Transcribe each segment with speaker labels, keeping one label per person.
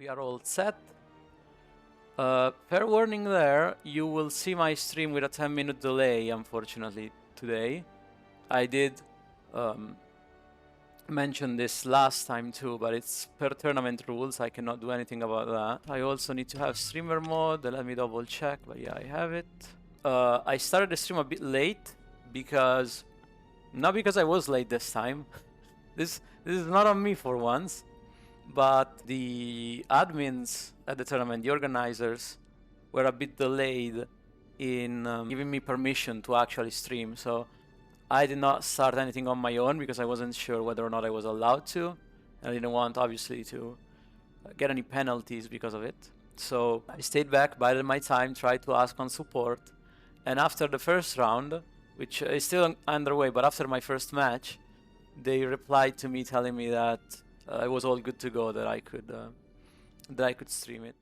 Speaker 1: We are all set. Fair warning there, you will see my stream with a 10-minute delay, unfortunately, today. I did mention this last time too, but it's per tournament rules, I cannot do anything about that. I also need to have streamer mode, let me double check, but yeah, I have it. I started the stream a bit late, because... not because I was late this time. This is not on me for once. But the admins at the tournament, the organizers, were a bit delayed in giving me permission to actually stream. So I did not start anything on my own because I wasn't sure whether or not I was allowed to. And I didn't want, obviously, to get any penalties because of it. So I stayed back, bided my time, tried to ask on support. And after the first round, which is still underway, but after my first match, they replied to me telling me that it was all good to go, that I could stream it.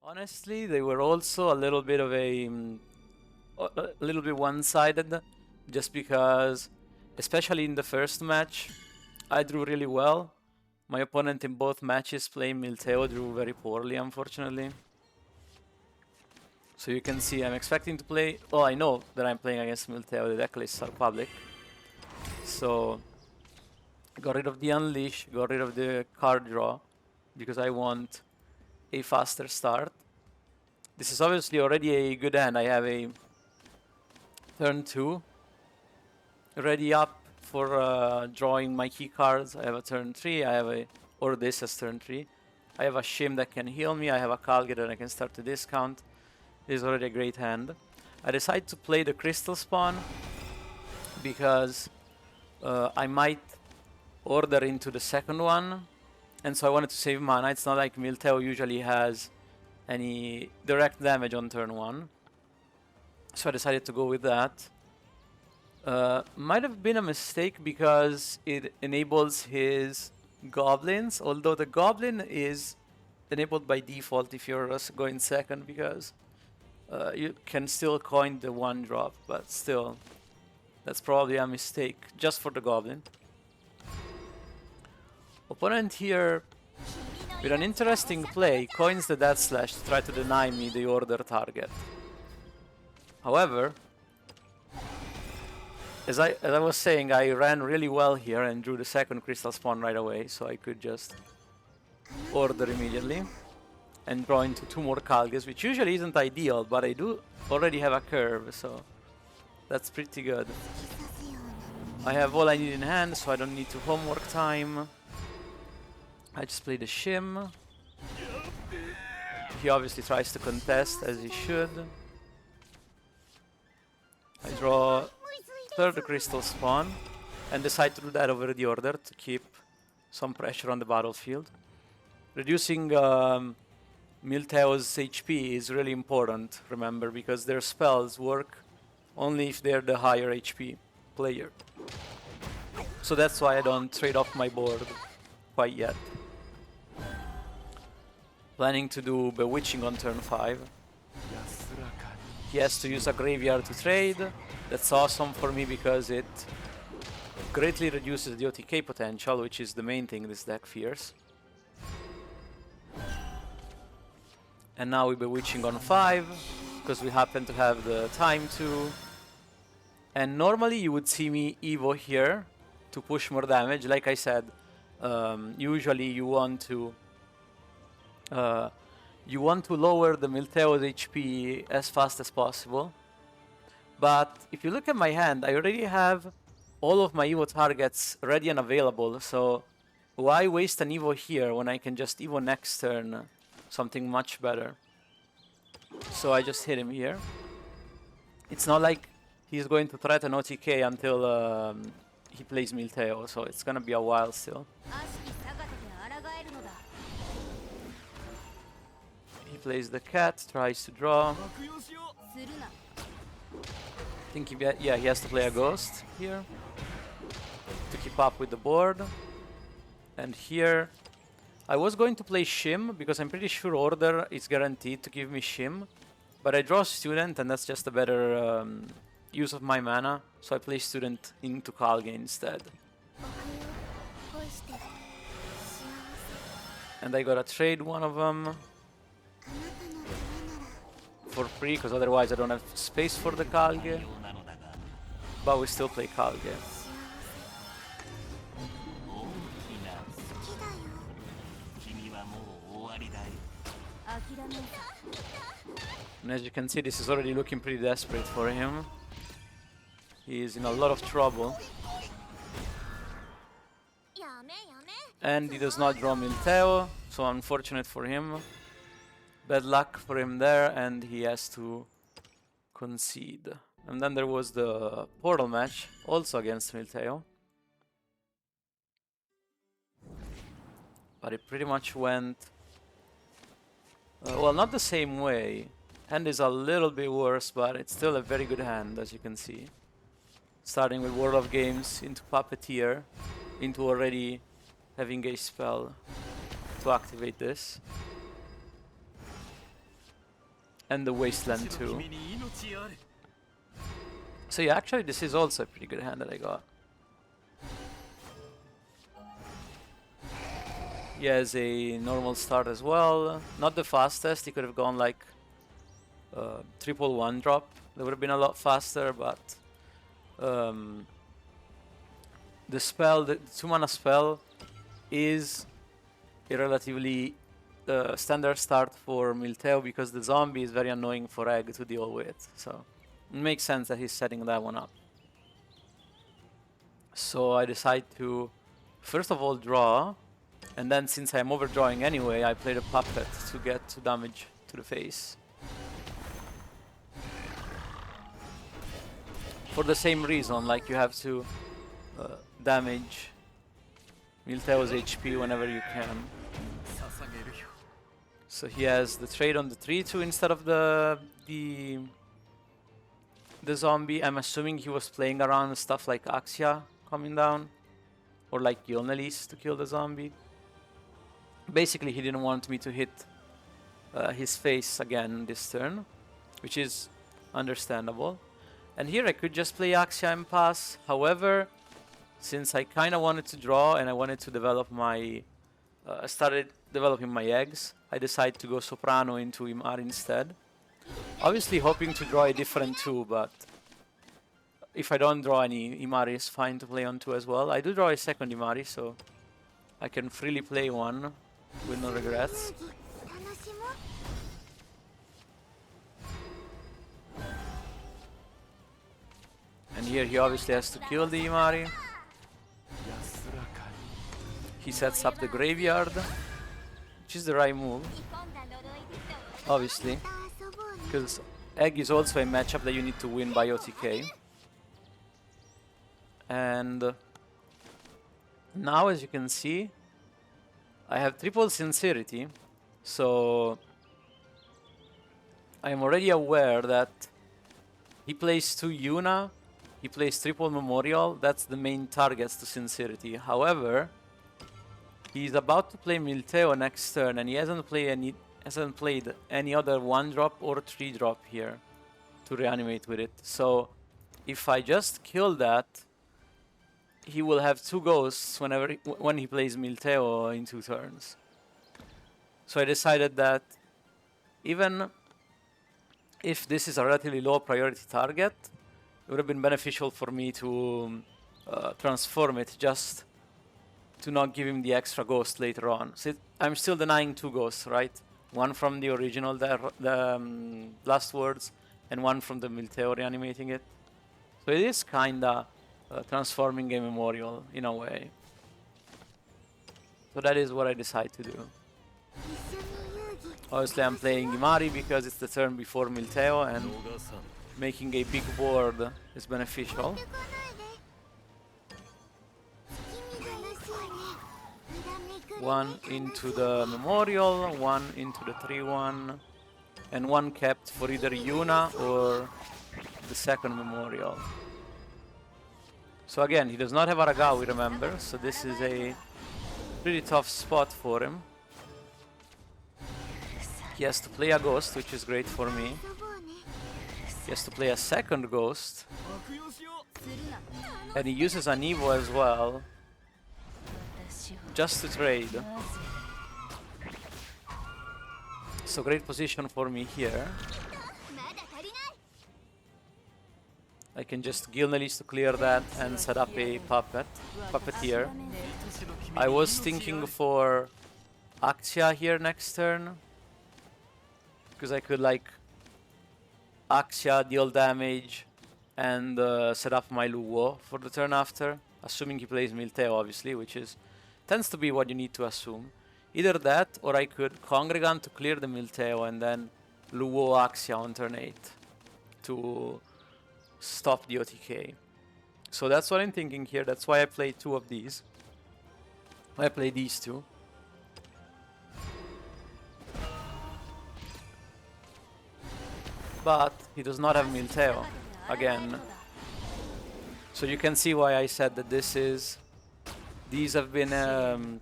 Speaker 1: Honestly, they were also a little bit of a little bit one-sided, just because, especially in the first match, I drew really well. My opponent in both matches playing Milteo drew very poorly, unfortunately. So you can see I'm expecting to play... well, I know that I'm playing against Milteo, the deck lists are public. So got rid of the Unleash, got rid of the card draw, because I want a faster start. This is obviously already a good hand. I have a turn 2 ready up for drawing my key cards. I have a turn 3, I have a... or this as turn 3. I have a Shim that can heal me, I have a Kalgit that I can start to discount. This is already a great hand. I decided to play the Crystal Spawn because I might order into the second one, and so I wanted to save mana. It's not like Milteo usually has any direct damage on turn 1, so I decided to go with that. Might have been a mistake because it enables his goblins, although the goblin is enabled by default if you're going second, because you can still coin the 1-drop, but still, that's probably a mistake just for the goblin. Opponent here, with an interesting play, coins the Death Slash to try to deny me the order target. However, as I was saying, I ran really well here and drew the second Crystal Spawn right away, so I could just order immediately and draw into 2 more Kalgas, which usually isn't ideal, but I do already have a curve, so that's pretty good. I have all I need in hand, so I don't need to homework time. I just play the Shim. He obviously tries to contest, as he should. I draw third Crystal Spawn and decide to do that over the order to keep some pressure on the battlefield. Reducing Milteo's HP is really important, remember, because their spells work only if they're the higher HP player. So that's why I don't trade off my board quite yet. Planning to do Bewitching on turn 5. He has to use a graveyard to trade. That's awesome for me because it greatly reduces the OTK potential, which is the main thing this deck fears. And now we're Bewitching on 5, because we happen to have the time to. And normally you would see me Evo here to push more damage. Like I said, usually you want to lower the Milteo's HP as fast as possible. But if you look at my hand, I already have all of my Evo targets ready and available, so why waste an Evo here when I can just Evo next turn something much better? So I just hit him here. It's not like he's going to threaten OTK until he plays Milteo, so it's gonna be a while still. He plays the cat, tries to draw. I think he has to play a ghost here to keep up with the board. And here I was going to play Shim because I'm pretty sure order is guaranteed to give me Shim. But I draw Student, and that's just a better use of my mana, so I play Student into Kalge instead. And I gotta trade one of them for free, because otherwise I don't have space for the Kalge. But we still play Kalge. And as you can see, this is already looking pretty desperate for him. He is in a lot of trouble. And he does not draw Milteo, so unfortunate for him. Bad luck for him there, and he has to concede. And then there was the portal match, also against Milteo. But it pretty much went... well, not the same way. Hand is a little bit worse, but it's still a very good hand, as you can see. Starting with World of Games into Puppeteer, into already having a spell to activate this. And the Wasteland too. So yeah, actually this is also a pretty good hand that I got. He has a normal start as well. Not the fastest, he could have gone like triple 1-drop. That would have been a lot faster, but the spell, the 2-mana spell, is a relatively standard start for Milteo because the zombie is very annoying for Egg to deal with. So it makes sense that he's setting that one up. So I decide to first of all draw, and then since I'm overdrawing anyway, I played a puppet to get to damage to the face. For the same reason, like you have to damage Milteo's HP whenever you can. So he has the trade on the 3-2 instead of the zombie. I'm assuming he was playing around stuff like Axia coming down, or like Yolnelis to kill the zombie. Basically, he didn't want me to hit his face again this turn, which is understandable. And here I could just play Axia and pass. However, since I kind of wanted to draw and I wanted to develop my... started developing my eggs, I decided to go Soprano into Imari instead. Obviously hoping to draw a different 2, but if I don't draw any, Imari is fine to play on 2 as well. I do draw a second Imari, so I can freely play one with no regrets. And here he obviously has to kill the Imari. He sets up the graveyard, which is the right move, obviously, because Egg is also a matchup that you need to win by OTK. And now, as you can see, I have triple Sincerity, so I am already aware that he plays 2 Yuna, he plays triple Memorial. That's the main targets to Sincerity. However, he's about to play Milteo next turn, and he hasn't played any other 1-drop or 3-drop here to reanimate with it. So if I just kill that, he will have 2 ghosts when he plays Milteo in 2 turns. So I decided that even if this is a relatively low priority target, it would have been beneficial for me to transform it just to not give him the extra ghost later on. So I'm still denying 2 ghosts, right? One from the original, the Last Words, and one from the Milteo reanimating it. So it is kinda transforming a Memorial in a way. So that is what I decide to do. Obviously I'm playing Imari because it's the turn before Milteo, and making a big board is beneficial. One into the Memorial, one into the 3-1, and one kept for either Yuna or the second Memorial. So again, he does not have Aragawi, remember, so this is a pretty tough spot for him. He has to play a ghost, which is great for me. He has to play a second ghost. And he uses an Evo as well. Just to trade. So great position for me here. I can just Gilnelis to clear that and set up a puppeteer. I was thinking for Axia here next turn. Because I could like Axia, deal damage, and set up my Luo for the turn after. Assuming he plays Milteo, obviously, which tends to be what you need to assume. Either that, or I could Congregant to clear the Milteo and then Luo Axia on turn 8 to stop the OTK. So that's what I'm thinking here. That's why I play two of these. I play these two. But he does not have Milteo again. So you can see why I said that these have been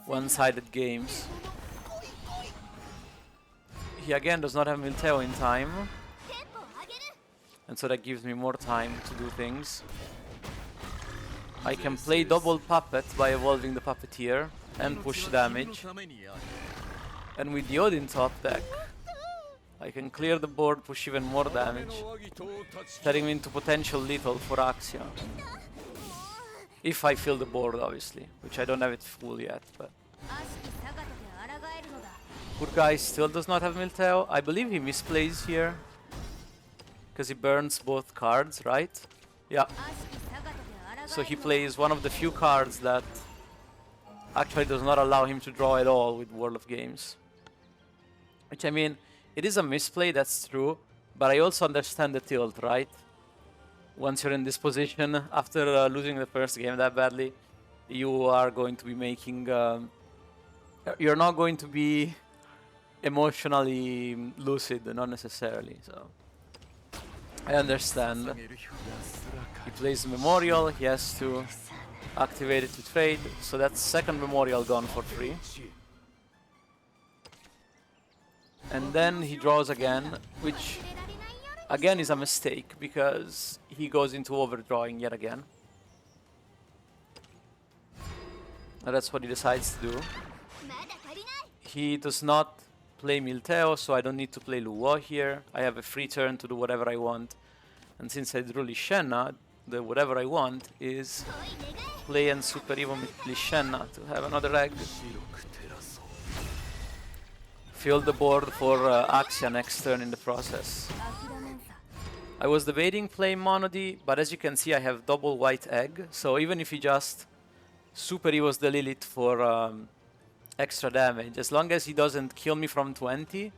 Speaker 1: one-sided games. He again does not have Milteo in time. And so that gives me more time to do things. I can play double puppet by evolving the puppeteer and push damage. And with the Odin top deck, I can clear the board, push even more damage, turning me into potential lethal for Axia. If I fill the board, obviously, which I don't have it full yet, but... Good guy still does not have Milteo. I believe he misplays here. Because he burns both cards, right? Yeah. So he plays one of the few cards that actually does not allow him to draw at all with World of Games. Which, I mean, it is a misplay, that's true. But I also understand the tilt, right? Once you're in this position, after losing the first game that badly, you are going to be making... you're not going to be emotionally lucid, not necessarily, so... I understand. He plays Memorial, he has to activate it to trade, so that's second Memorial gone for free. And then he draws again, which again is a mistake because he goes into overdrawing yet again. And that's what he decides to do. He does not play Milteo, so I don't need to play Luo here. I have a free turn to do whatever I want. And since I drew Lishenna, the whatever I want is play and Super Evo Lishenna to have another egg. Fill the board for Axia next turn in the process. I was debating playing Monody, but as you can see I have double white egg, so even if he just Super Evos the Lilith for extra damage, as long as he doesn't kill me from 20,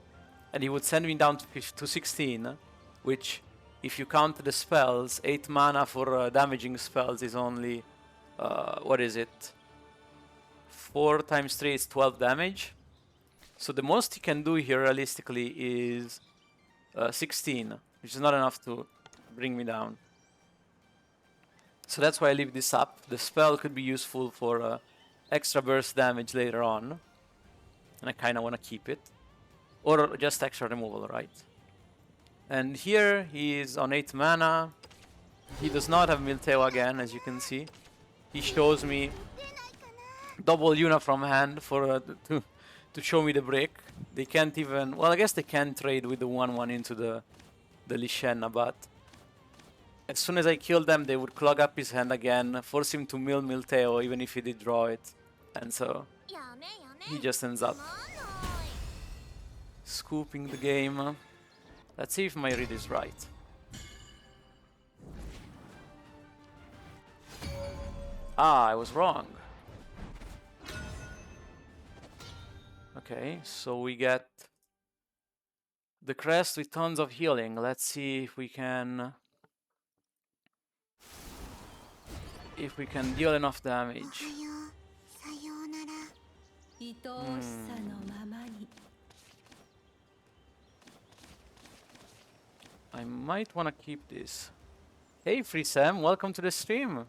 Speaker 1: and he would send me down to 16, which, if you count the spells, 8 mana for damaging spells is only, what is it? 4 times 3 is 12 damage. So the most he can do here realistically is 16, which is not enough to bring me down. So that's why I leave this up. The spell could be useful for extra burst damage later on. And I kind of want to keep it. Or just extra removal, right? And here he is on 8 mana. He does not have Milteo again, as you can see. He shows me double Yuna from hand for to show me the break. They can't even... Well, I guess they can trade with the 1-1 into the Lishenna, but... As soon as I kill them, they would clog up his hand again, force him to mill Milteo, even if he did draw it. And so... he just ends up scooping the game. Let's see if my read is right. Ah, I was wrong. Okay, so we get the crest with tons of healing. Let's see if we can deal enough damage. I might want to keep this. Hey, Free Sam, welcome to the stream.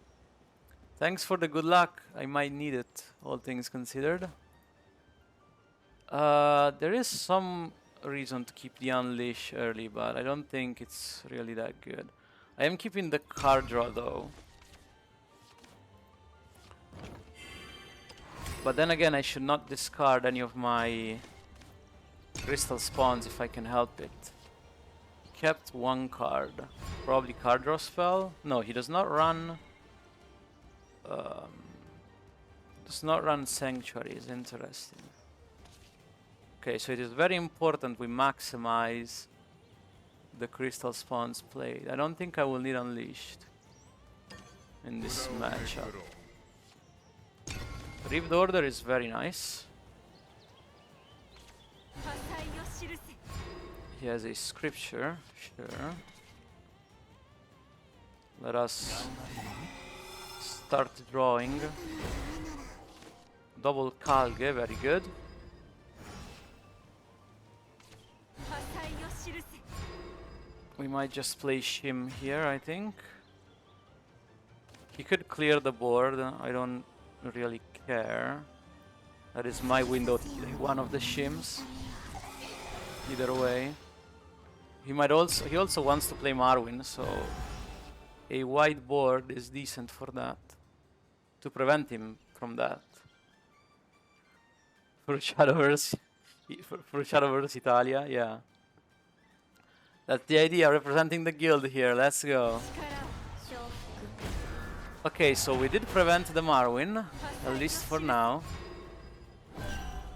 Speaker 1: Thanks for the good luck. I might need it, all things considered. There is some reason to keep the Unleash early, but I don't think it's really that good. I am keeping the card draw though. But then again, I should not discard any of my crystal spawns if I can help it. He kept one card. Probably card draw spell? No, he does not run... does not run Sanctuaries, interesting. Okay, so it is very important we maximize the crystal spawns played. I don't think I will need Unleashed in this matchup. Ripped Order is very nice. He has a scripture, sure. Let us start drawing. Double Kalge, very good. We might just play Shim here, I think. He could clear the board, I don't really care. That is my window to play one of the Shims. Either way. He also wants to play Marwyn, so a white board is decent for that. To prevent him from that. For Shadowverse for Shadowverse Italia, yeah. That's the idea, representing the guild here, let's go. Okay, so we did prevent the Marwyn, at least for now.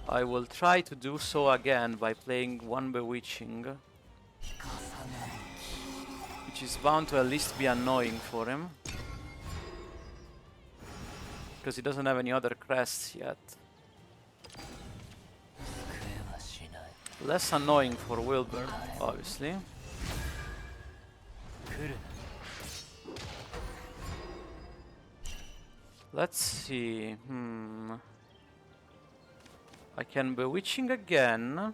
Speaker 1: I will try to do so again by playing one Bewitching, which is bound to at least be annoying for him, because he doesn't have any other crests yet. Less annoying for Wilbur, obviously. Let's see. I can Bewitching again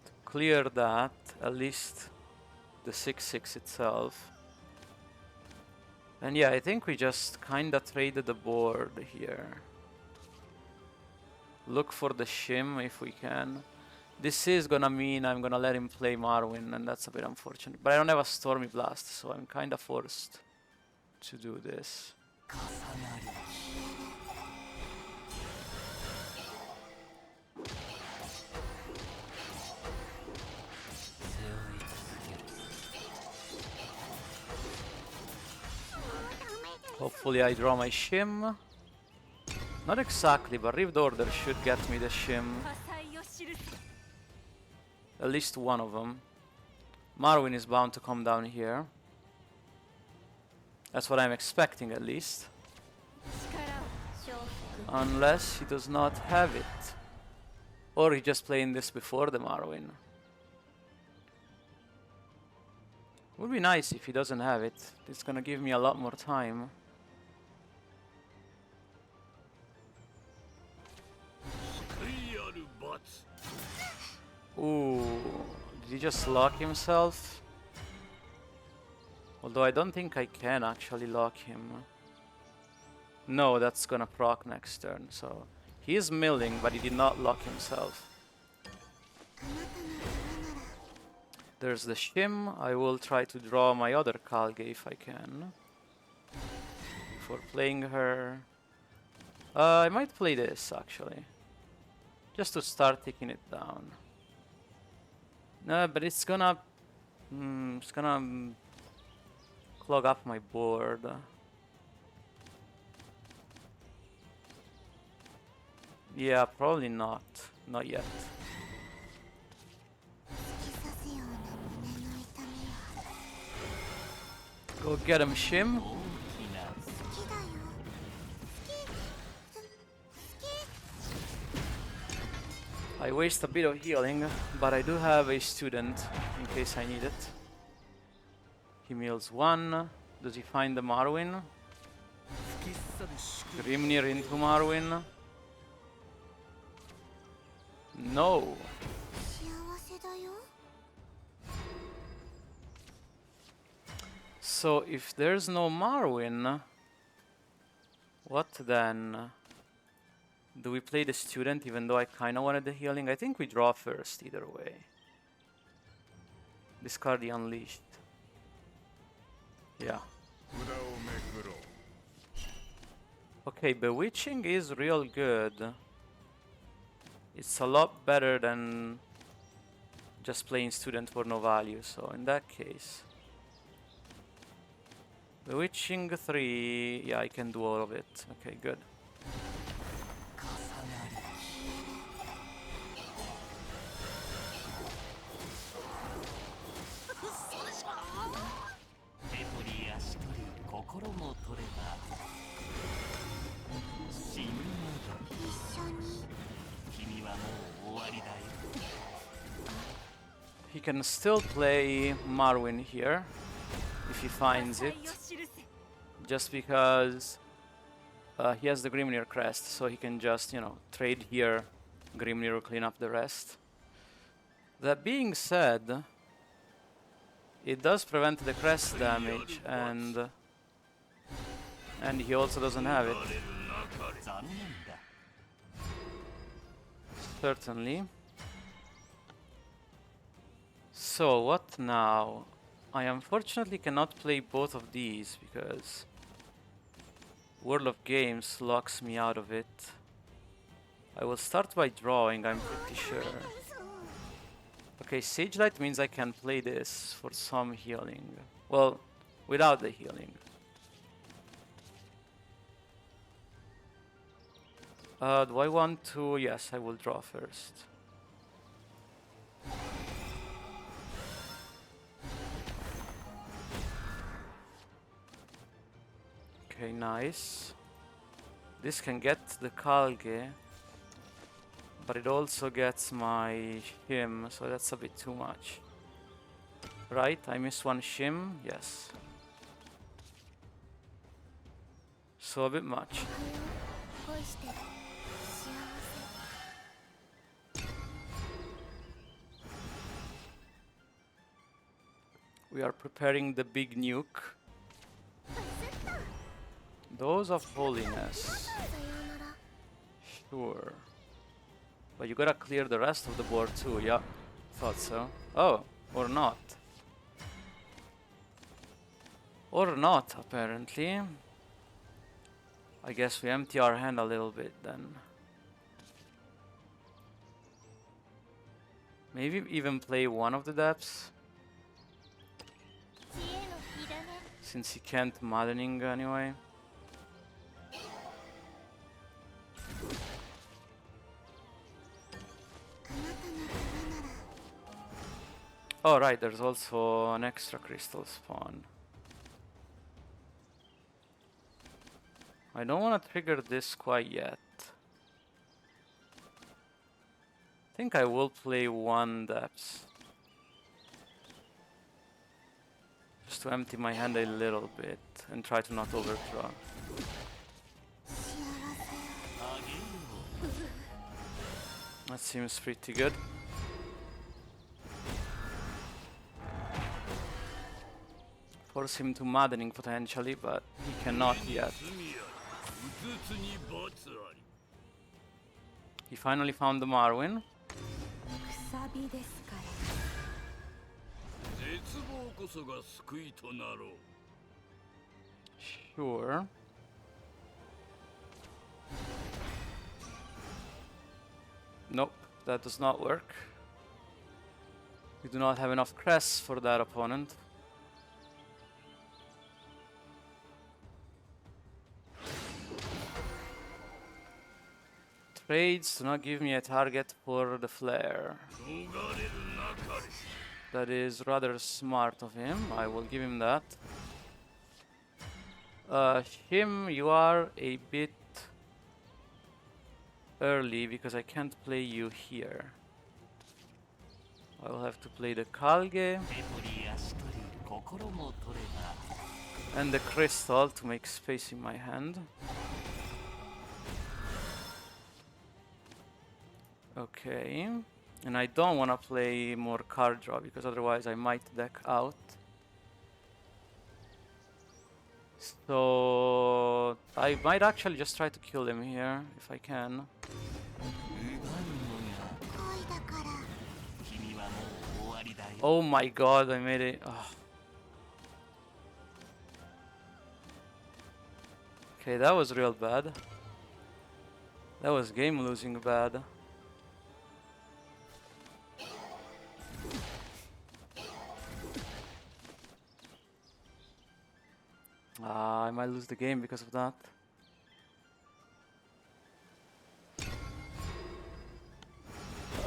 Speaker 1: to clear that, at least the 6/6 itself. And yeah, I think we just kinda traded the board here. Look for the Shim if we can. This is gonna mean I'm gonna let him play Marwyn, and that's a bit unfortunate. But I don't have a Stormy Blast, so I'm kinda forced to do this. Hopefully I draw my Shim. Not exactly, but Rift Order should get me the Shim. At least one of them. Marwyn is bound to come down here. That's what I'm expecting, at least. Unless he does not have it. Or he's just playing this before the Marwyn. Would be nice if he doesn't have it. It's gonna give me a lot more time. Ooh, did he just lock himself? Although I don't think I can actually lock him. No, that's gonna proc next turn, so... He is milling, but he did not lock himself. There's the Shim. I will try to draw my other Kalge if I can. Before playing her... I might play this, actually. Just to start taking it down. No, but it's gonna clog up my board. Yeah, probably not. Not yet. Go get him, Shim. I waste a bit of healing, but I do have a student in case I need it. He mills one. Does he find the Marwyn? Grimnir into Marwyn. No. So if there's no Marwyn, what then? Do we play the student even though I kind of wanted the healing? I think we draw first either way. Discard the Unleashed. Yeah. Okay, Bewitching is real good. It's a lot better than just playing student for no value, so in that case. Bewitching 3, yeah, I can do all of it. Okay, good. He can still play Marwyn here, if he finds it, just because he has the Grimnir crest, so he can just, you know, trade here, Grimnir will clean up the rest. That being said, it does prevent the crest damage, and he also doesn't have it. Certainly. So, what now? I unfortunately cannot play both of these because World of Games locks me out of it. I will start by drawing, I'm pretty sure. Okay, Sage Light means I can play this for some healing. Well, without the healing. Do I want to? Yes, I will draw first. Okay, nice. This can get the Kalge, but it also gets my Shim, so that's a bit too much. Right, I miss one Shim, yes. So a bit much. We are preparing the big nuke. Those of Holiness. Sure. But you gotta clear the rest of the board too, yeah. Thought so. Oh, or not. Or not, apparently. I guess we empty our hand a little bit then. Maybe even play one of the depths. Since he can't maddening anyway. Oh right, there's also an extra crystal spawn. I don't want to trigger this quite yet. I think I will play one depths. Just to empty my hand a little bit and try to not overdraw. That seems pretty good. Force him to maddening potentially, but he cannot yet. He finally found the Marwyn. Sure. Nope, that does not work. We do not have enough crests for that opponent. Trades do not give me a target for the flare. That is rather smart of him. I will give him that. Him, you are a bit early because I can't play you here. I will have to play the Kalge and the crystal to make space in my hand. Okay, and I don't want to play more card draw because otherwise I might deck out. So I might actually just try to kill him here if I can. Oh my god, I made it. Oh. Okay, that was real bad. That was game losing bad. I might lose the game because of that.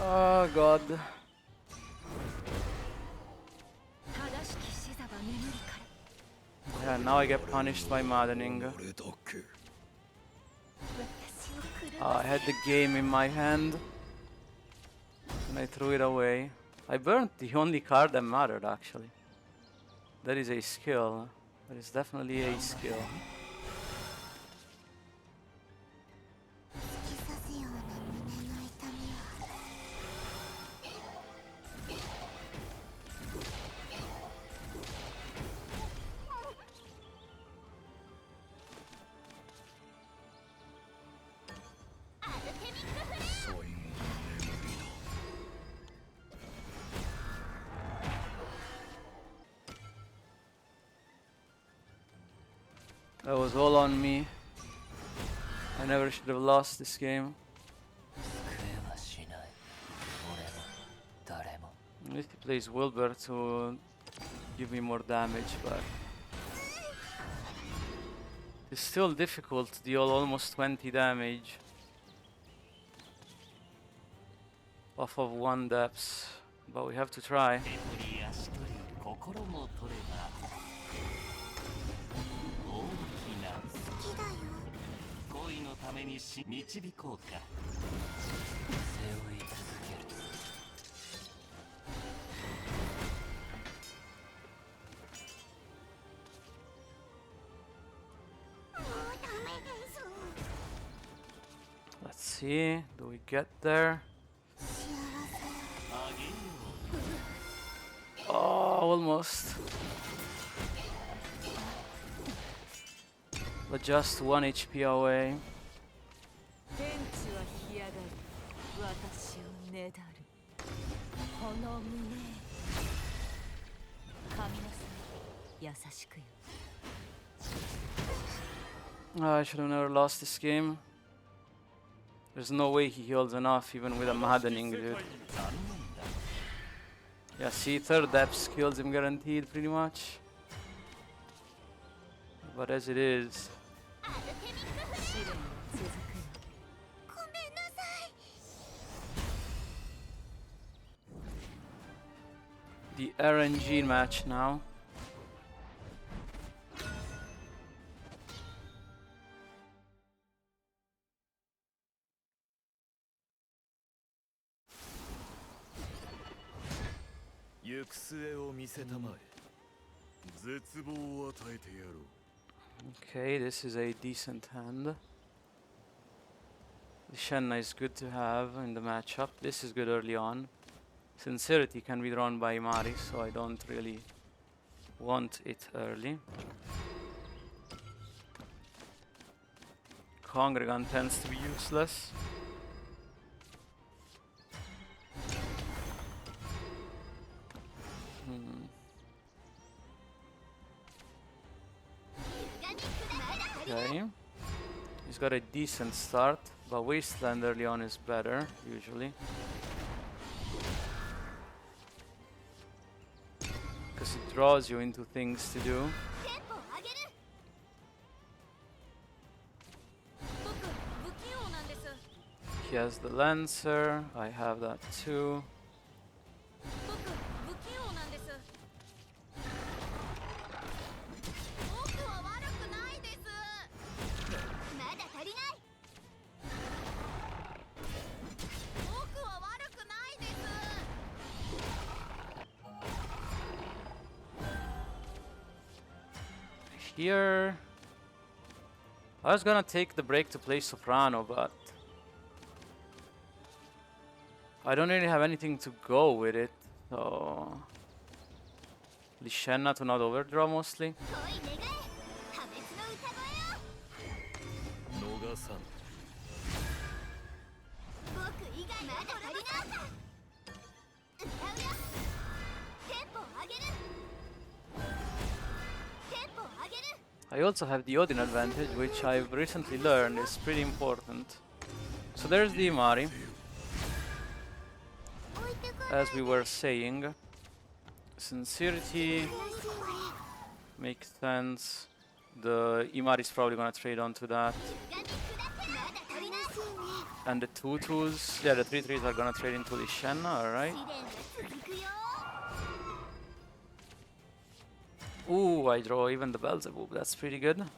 Speaker 1: Oh god. Yeah, now I get punished by maddening. I had the game in my hand and I threw it away. I burned the only card that mattered actually. That is a skill. That is definitely a skill. That was all on me. I never should have lost this game. At least he plays Wilbur to give me more damage, but it's still difficult to deal almost 20 damage off of one depth, but we have to try. Let's see, do we get there? Oh, almost. But just 1 HP away. I should have never lost this game. There's no way he heals enough even with a maddening, dude. Yeah, see, third depth kills him guaranteed pretty much. But as it is... the RNG match now. Okay, this is a decent hand. The Shenna is good to have in the matchup. This is good early on. Sincerity can be drawn by Mari, so I don't really want it early. Congregant tends to be useless. Okay. He's got a decent start, but Wasteland early on is better, usually. Because it draws you into things to do. He has the Lancer, I have that too. Here, I was gonna take the break to play Soprano, but I don't really have anything to go with it, so Lishenna to not overdraw mostly. I also have the Odin advantage, which I've recently learned is pretty important. So there's the Imari. As we were saying, Sincerity makes sense. The Imari is probably gonna trade onto that. And the 2/2s, yeah, the 3/3s are gonna trade into the Shenna, alright. Ooh, I draw even the Beelzebub, that's pretty good.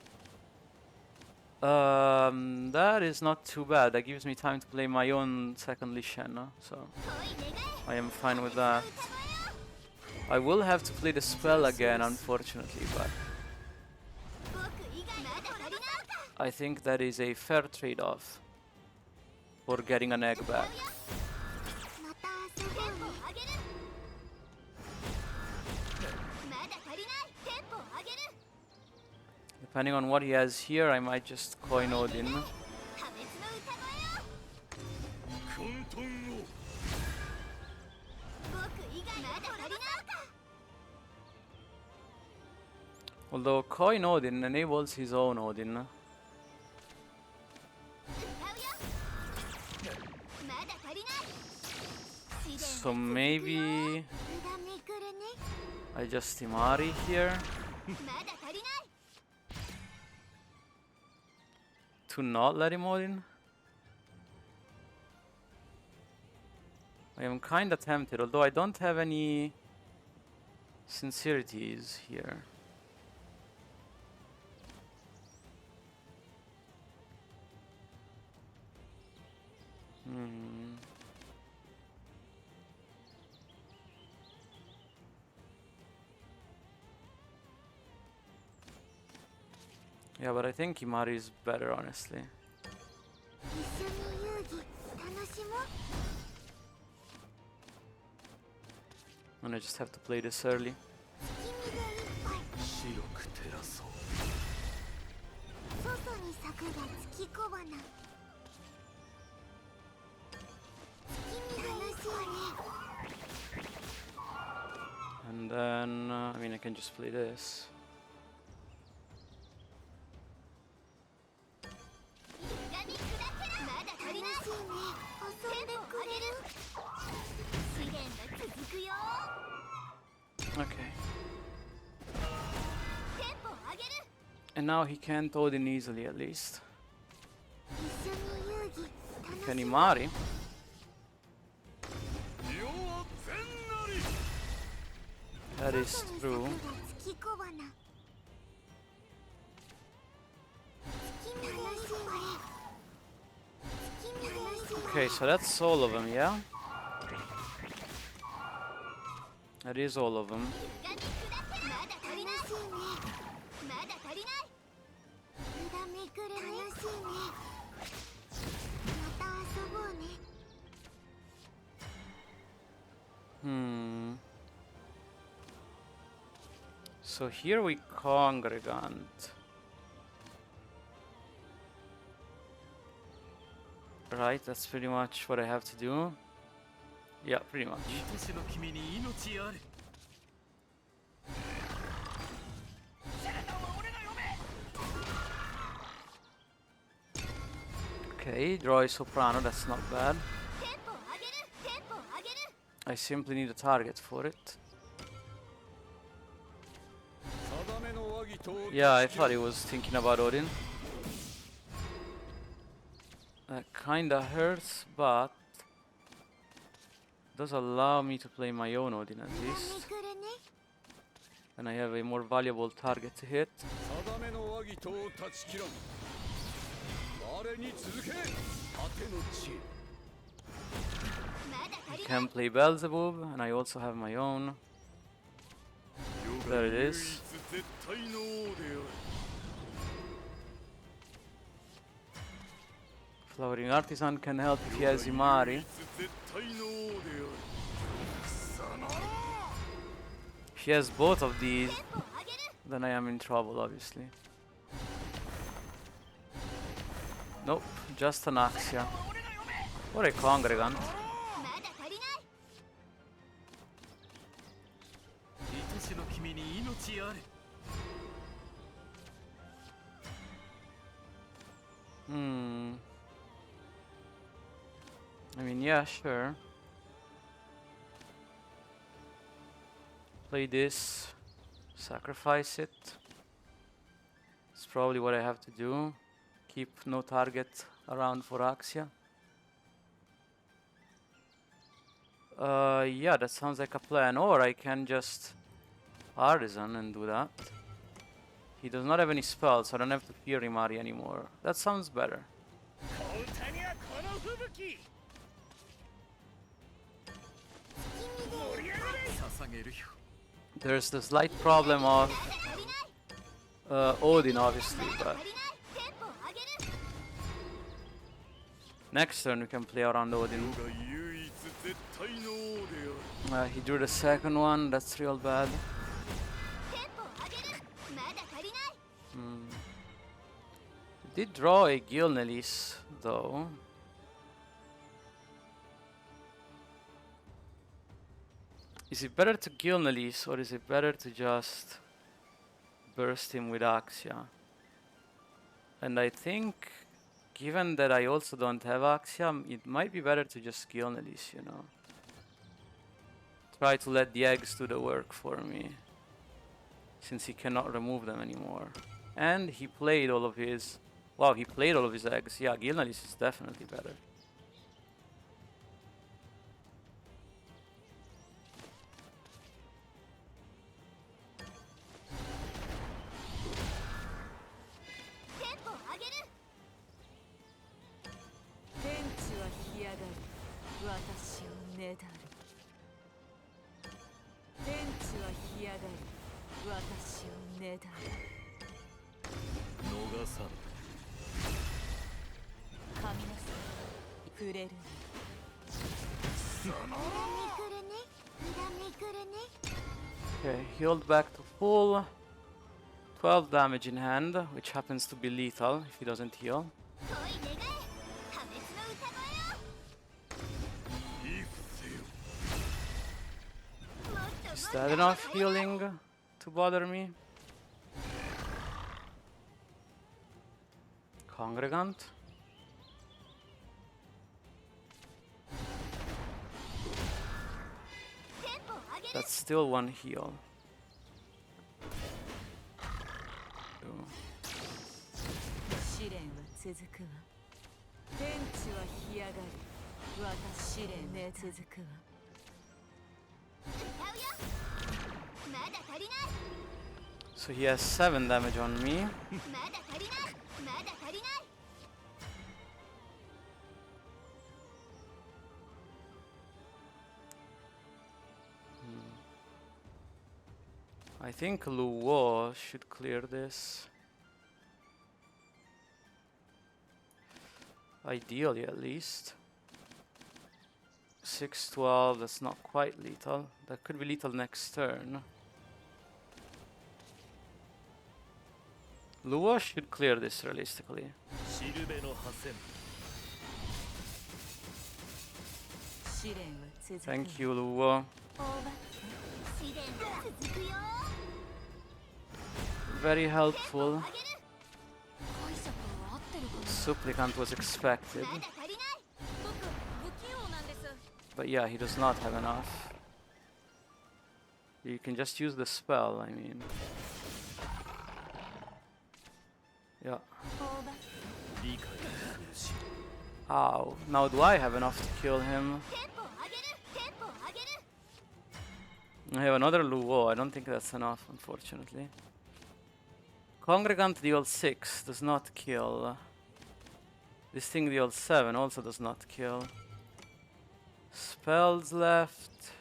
Speaker 1: That is not too bad. That gives me time to play my own second Shenna, so I am fine with that. I will have to play the spell again, unfortunately, but I think that is a fair trade-off for getting an egg back. Depending on what he has here, I might just coin Odin. Although coin Odin enables his own Odin. So maybe I just Imari here to not let him Odin. I am kinda tempted, although I don't have any sincerities here. Yeah, but I think Imari is better, honestly. And I just have to play this early. And then, I mean, I can just play this. Okay. And now he can't Odin easily, at least. Can Imari? That is true. Okay, so that's all of them, yeah? That is all of them. So here we congregant. Right, that's pretty much what I have to do. Yeah, pretty much. Okay, draw a soprano, that's not bad. I simply need a target for it. Yeah, I thought he was thinking about Odin. That kinda hurts, but does allow me to play my own Odin at least. And I have a more valuable target to hit. I can play Beelzebub, and I also have my own. There it is. Flowering Artisan can help if he has Imari. If he has both of these, then I am in trouble, obviously. Nope, just an Axia. Or a Congregant. Hmm. I mean, yeah, sure. Play this. Sacrifice it. It's probably what I have to do. Keep no target around for Axia. Yeah, that sounds like a plan. Or I can just Artisan and do that. He does not have any spells, so I don't have to fear Imari anymore. That sounds better. There's the slight problem of Odin, obviously, but next turn we can play around Odin. He drew the second one, that's real bad. He did draw a Gilnelis, though. Is it better to Gilnelis, or is it better to just burst him with Axia? And I think, given that I also don't have Axia, it might be better to just Gilnelis, you know. Try to let the eggs do the work for me, since he cannot remove them anymore. And he played all of his... Wow, he played all of his eggs. Yeah, Gilnelis is definitely better. Okay, healed back to full. 12 damage in hand, which happens to be lethal if he doesn't heal. Is that enough healing to bother me? Congregant? That's still one heal. So he has 7 damage on me. I think Luo should clear this. Ideally, at least. 6-12, that's not quite lethal. That could be lethal next turn. Luo should clear this realistically. Thank you, Luo. Very helpful. Supplicant was expected. But yeah, he does not have enough. You can just use the spell, I mean. Yeah. Ow. Now do I have enough to kill him? I have another Luo. I don't think that's enough, unfortunately. Congregant deals 6 does not kill. This thing deals 7 also does not kill. Spells left.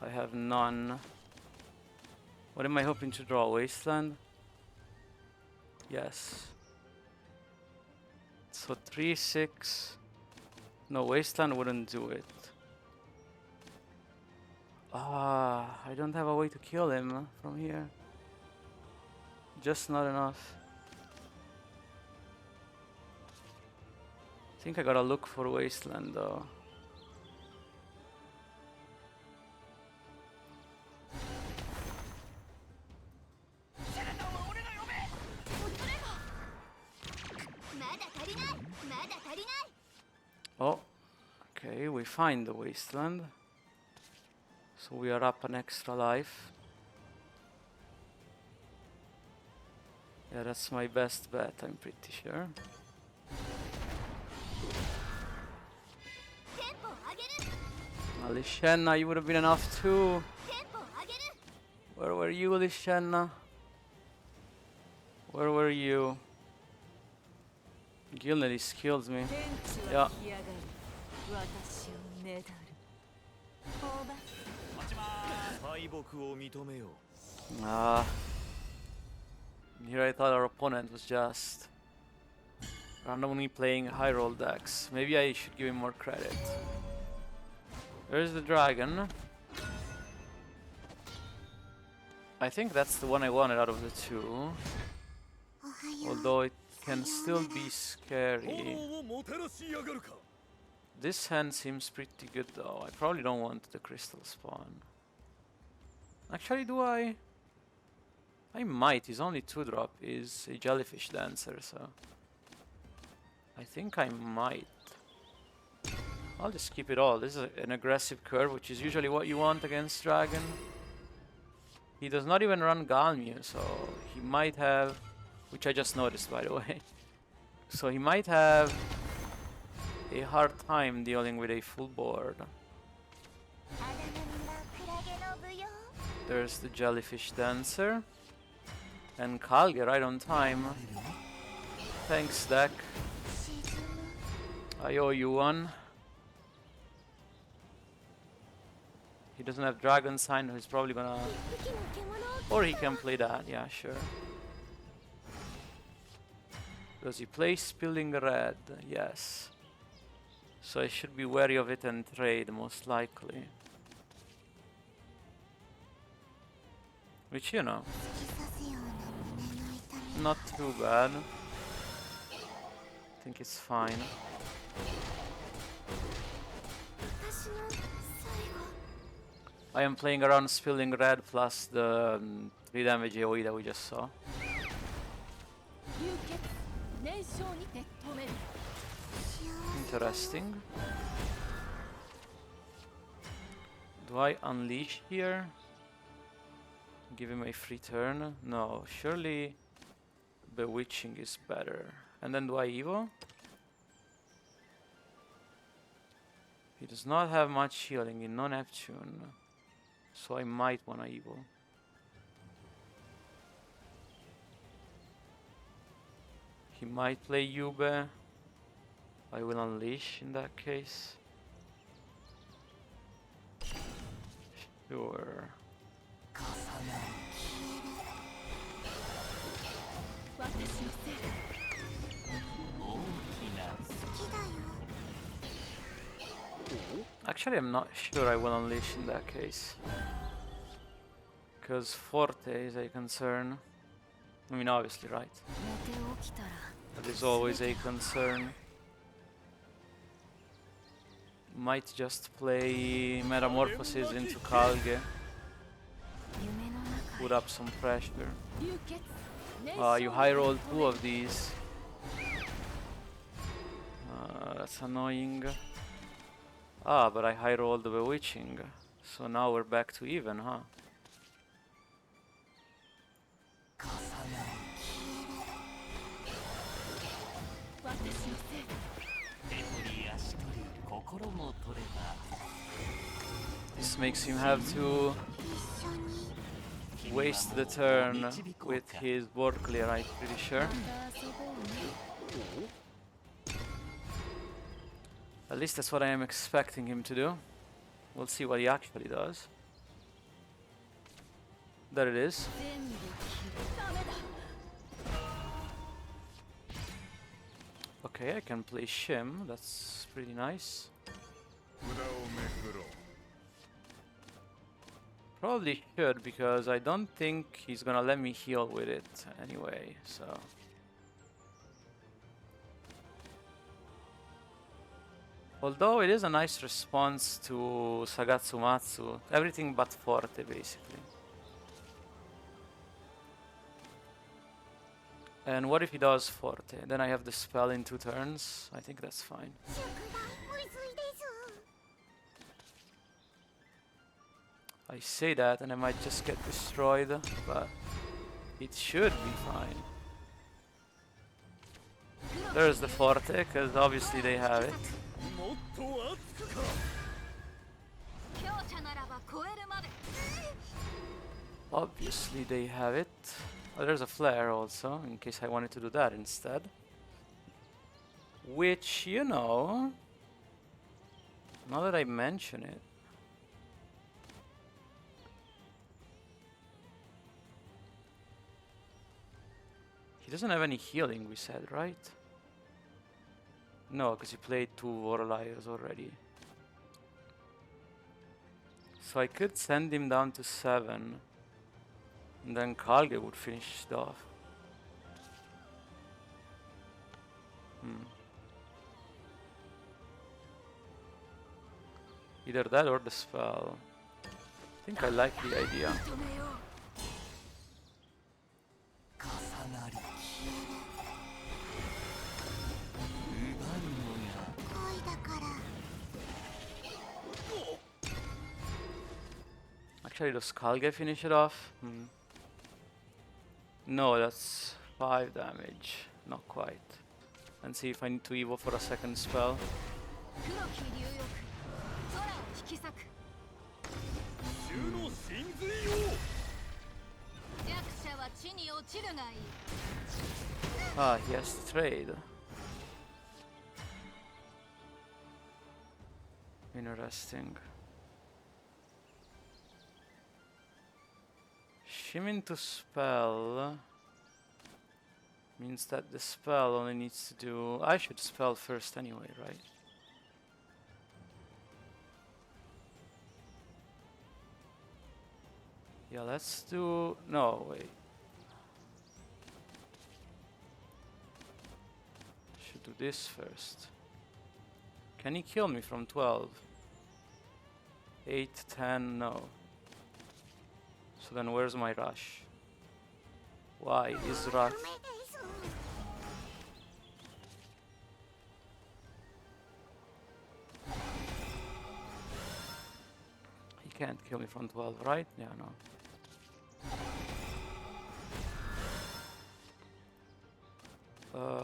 Speaker 1: I have none. What am I hoping to draw? Wasteland? Yes. So 3-6. No, Wasteland wouldn't do it. Ah, I don't have a way to kill him from here. Just not enough. think I gotta look for Wasteland though. Oh, okay, we find the Wasteland. So we are up an extra life. Yeah, that's my best bet, I'm pretty sure. Lishenna, you would have been enough too. Where were you, Lishenna? Where were you? Gil nearly kills me. Yeah. Ah. Here I thought our opponent was just randomly playing high roll decks. Maybe I should give him more credit. There's the dragon. I think that's the one I wanted out of the two. Although it can still be scary. This hand seems pretty good though. I probably don't want the crystal spawn. Actually, do I? I might. His only 2-drop is a jellyfish dancer, so I think I might. I'll just keep it all. This is an aggressive curve, which is usually what you want against dragon. He does not even run Galmu, so he might have, which I just noticed by the way. So he might have a hard time dealing with a full board. There's the jellyfish dancer. And Kalge right on time. Thanks, deck. I owe you one. He doesn't have Dragon Sign, he's probably gonna... Or he can play that, yeah, sure. Does he play Spilling Red? Yes. So I should be wary of it and trade, most likely. Which, you know, not too bad. I think it's fine. I am playing around Spilling Red plus the 3 damage AoE that we just saw. Interesting. Do I unleash here? Give him a free turn? No, surely Bewitching is better. And then do I Evo? He does not have much healing in non-Neptune, so I might wanna Evo. He might play Yube. I will unleash in that case. Sure. Actually, I'm not sure I will unleash in that case. Because Forte is a concern. I mean, obviously, right? That is always a concern. Might just play Metamorphosis into Kalge. Put up some pressure. You high roll 2 of these. That's annoying. Ah, but I high rolled the Bewitching. So now we're back to even, huh? This makes him have to waste the turn with his board clear, I'm pretty sure. At least that's what I am expecting him to do. We'll see what he actually does. There it is. Okay, I can play Shim. That's pretty nice. Probably should, because I don't think he's gonna let me heal with it anyway, so... Although it is a nice response to Sagatsumatsu. Everything but Forte, basically. And what if he does Forte? Then I have the spell in 2 turns. I think that's fine. I say that and I might just get destroyed, but it should be fine. There's the Forte, because obviously they have it. Obviously they have it. Oh, there's a flare also, in case I wanted to do that instead. Which, you know, now that I mention it, he doesn't have any healing, we said, right? No, because he played 2 Warliars already. So I could send him down to 7. And then Kalge would finish it off. Either that or the spell. I think I like the idea. Actually, does Kalge finish it off? No, that's 5 damage. Not quite. And see if I need to evo for a second spell. Ah, he has to trade. Interesting. Shimmin to spell means that the spell only needs to do... I should spell first anyway, right? Yeah, let's do... No, wait. Should do this first. Can he kill me from 12? 8, 10, no. So then where's my rush? Why is rush? He can't kill me from 12, right? Yeah, no.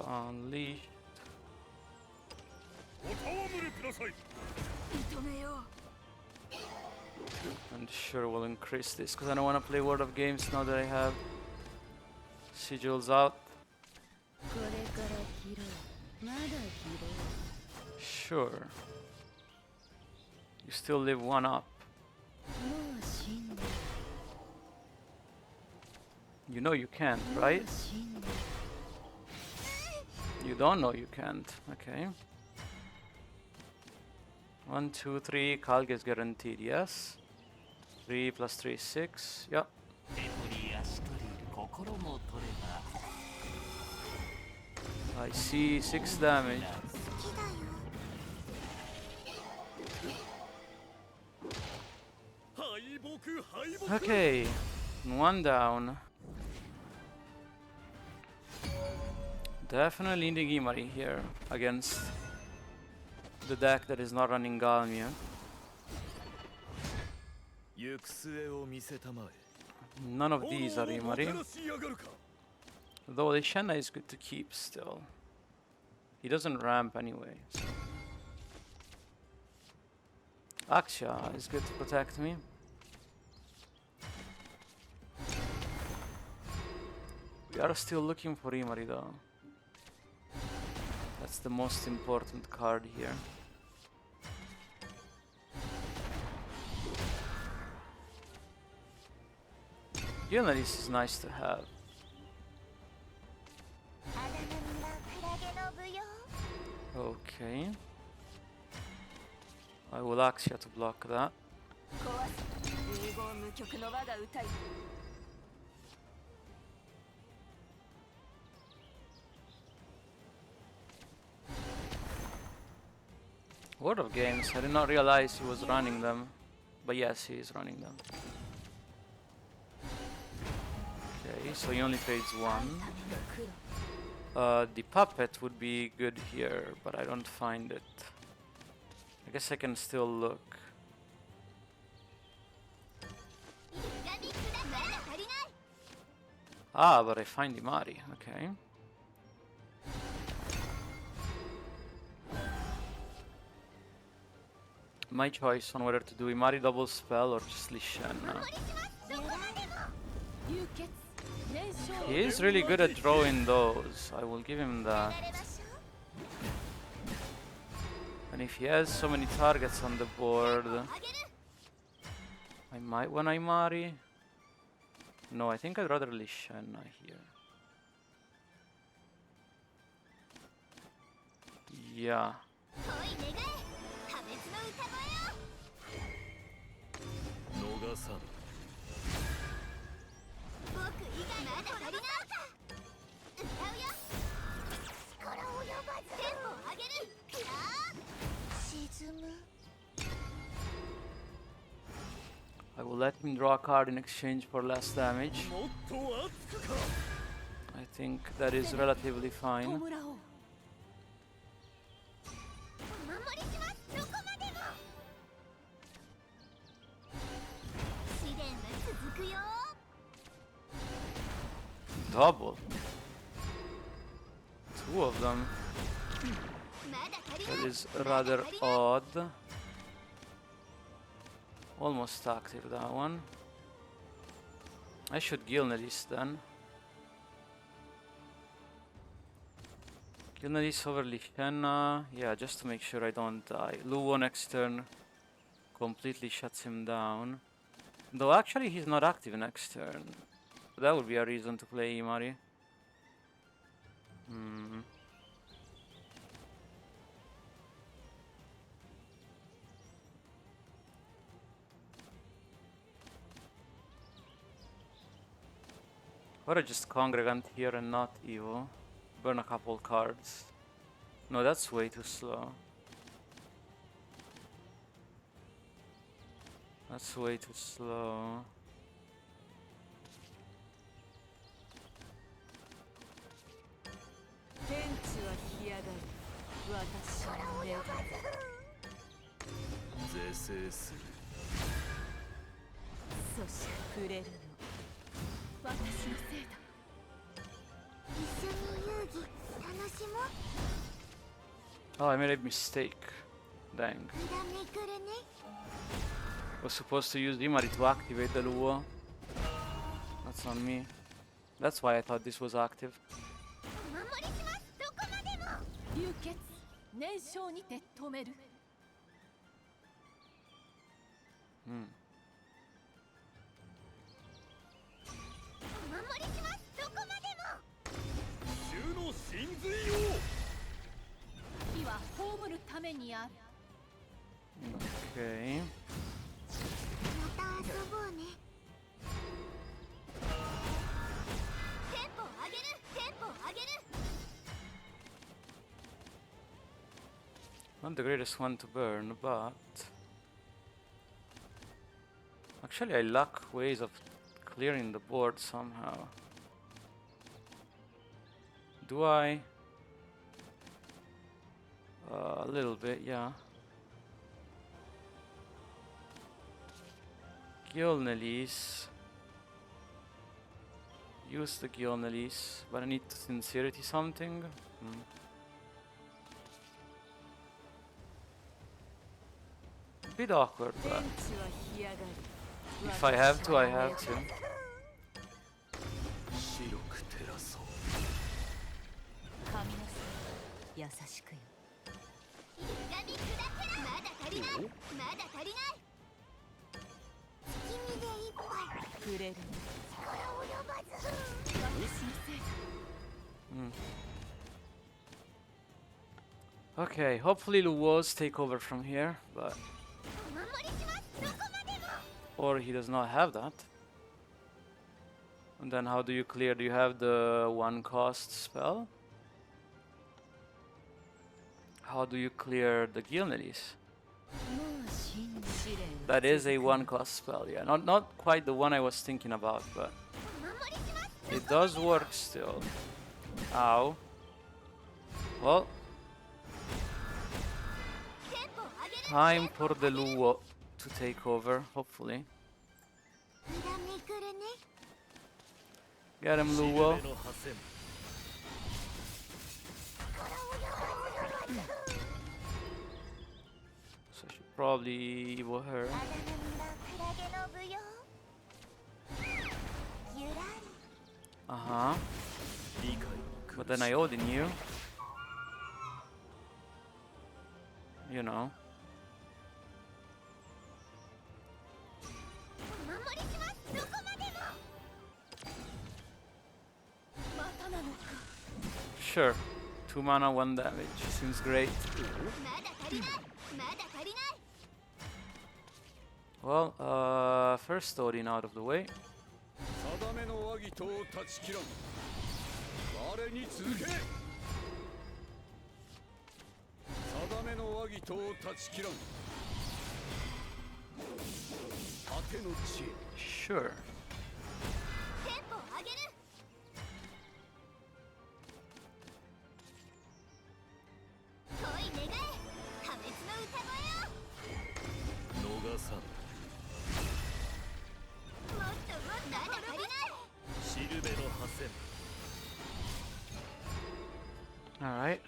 Speaker 1: Unleashed. And sure we'll increase this because I don't want to play World of Games now that I have sigils out. Sure. You still live 1 up. You know you can't, right? You don't know you can't. Okay. 1, 2, 3. Kalge is guaranteed, yes. 3 plus 3 is 6. Yep. I see 6 damage. Okay. 1 down. Definitely needing Imari here against the deck that is not running Galmia. None of these are Imari. Though the Shenna is good to keep still. He doesn't ramp anyway. So. Axia is good to protect me. We are still looking for Imari though. That's the most important card here. This is nice to have. Okay. I will Axia to block that. World of Games. I did not realize he was running them. But yes, he is running them. Okay, so he only trades one. The puppet would be good here, but I don't find it. I guess I can still look. Ah, but I find Imari. Okay. My choice on whether to do Imari double spell or just Lishenna. He is really good at drawing those. I will give him that. And if he has so many targets on the board, I might want Imari. No, I think I'd rather Lishenna here. Yeah. I will let him draw a card in exchange for less damage. I think that is relatively fine. Double. Two of them. That is rather odd. Almost active, that one. I should Gilneris then. Gilneris over Lishenna. Yeah, just to make sure I don't die. Luo next turn completely shuts him down. Though actually he's not active next turn. That would be a reason to play Imari. Or I just Congregant here and not Evo. Burn a couple cards. No, that's way too slow. That's way too slow. Oh, I made a mistake. Dang. Was supposed to use Imari to activate the Luo. That's on me. That's why I thought this was active. Okay. Not the greatest one to burn, but actually I lack ways of clearing the board somehow. Do I? A little bit, yeah. Gilnelis. Use the Gilnelis, but I need to Sincerity something. A bit awkward, but if I have to, I have to. Okay, hopefully Luo's take over from here, but or he does not have that. And then how do you clear? Do you have the one cost spell? How do you clear the Gilnelis? That is a 1-cost spell, yeah. Not quite the one I was thinking about, but it does work still. Ow. Well, time for the Luo to take over, hopefully. Get him, Luo. So I should probably evo her. Uh-huh. But then I Odin you. You know. Sure. 2 mana, 1 damage. Seems great. Well, first Odin out of the way. Sure. Alright.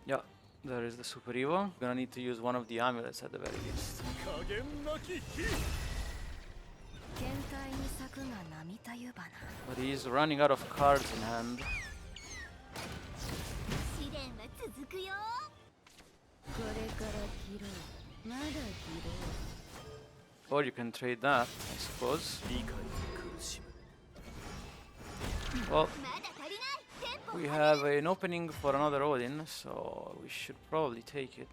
Speaker 1: Yeah, there is the Super Evo. Gonna need to use one of the amulets at the very least. But he's running out of cards in hand. Or you can trade that, I suppose. Well, we have an opening for another Odin, so we should probably take it.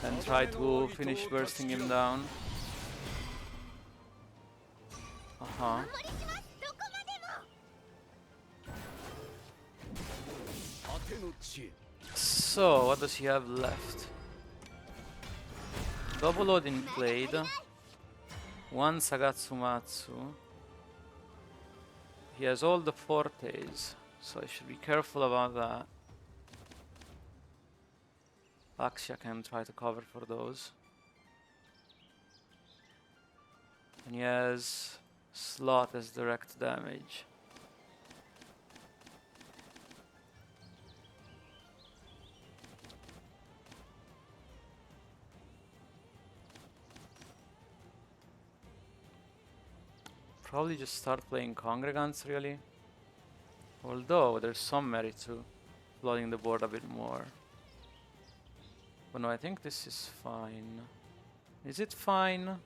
Speaker 1: And try to finish bursting him down. Uh-huh. So, what does he have left? Double Odin played. 1 Sagatsumatsu. He has all the fortes, so I should be careful about that. Axia can try to cover for those. And he has slot as direct damage. Probably just start playing Congregants, really. Although there's some merit to flooding the board a bit more. But no, I think this is fine. Is it fine?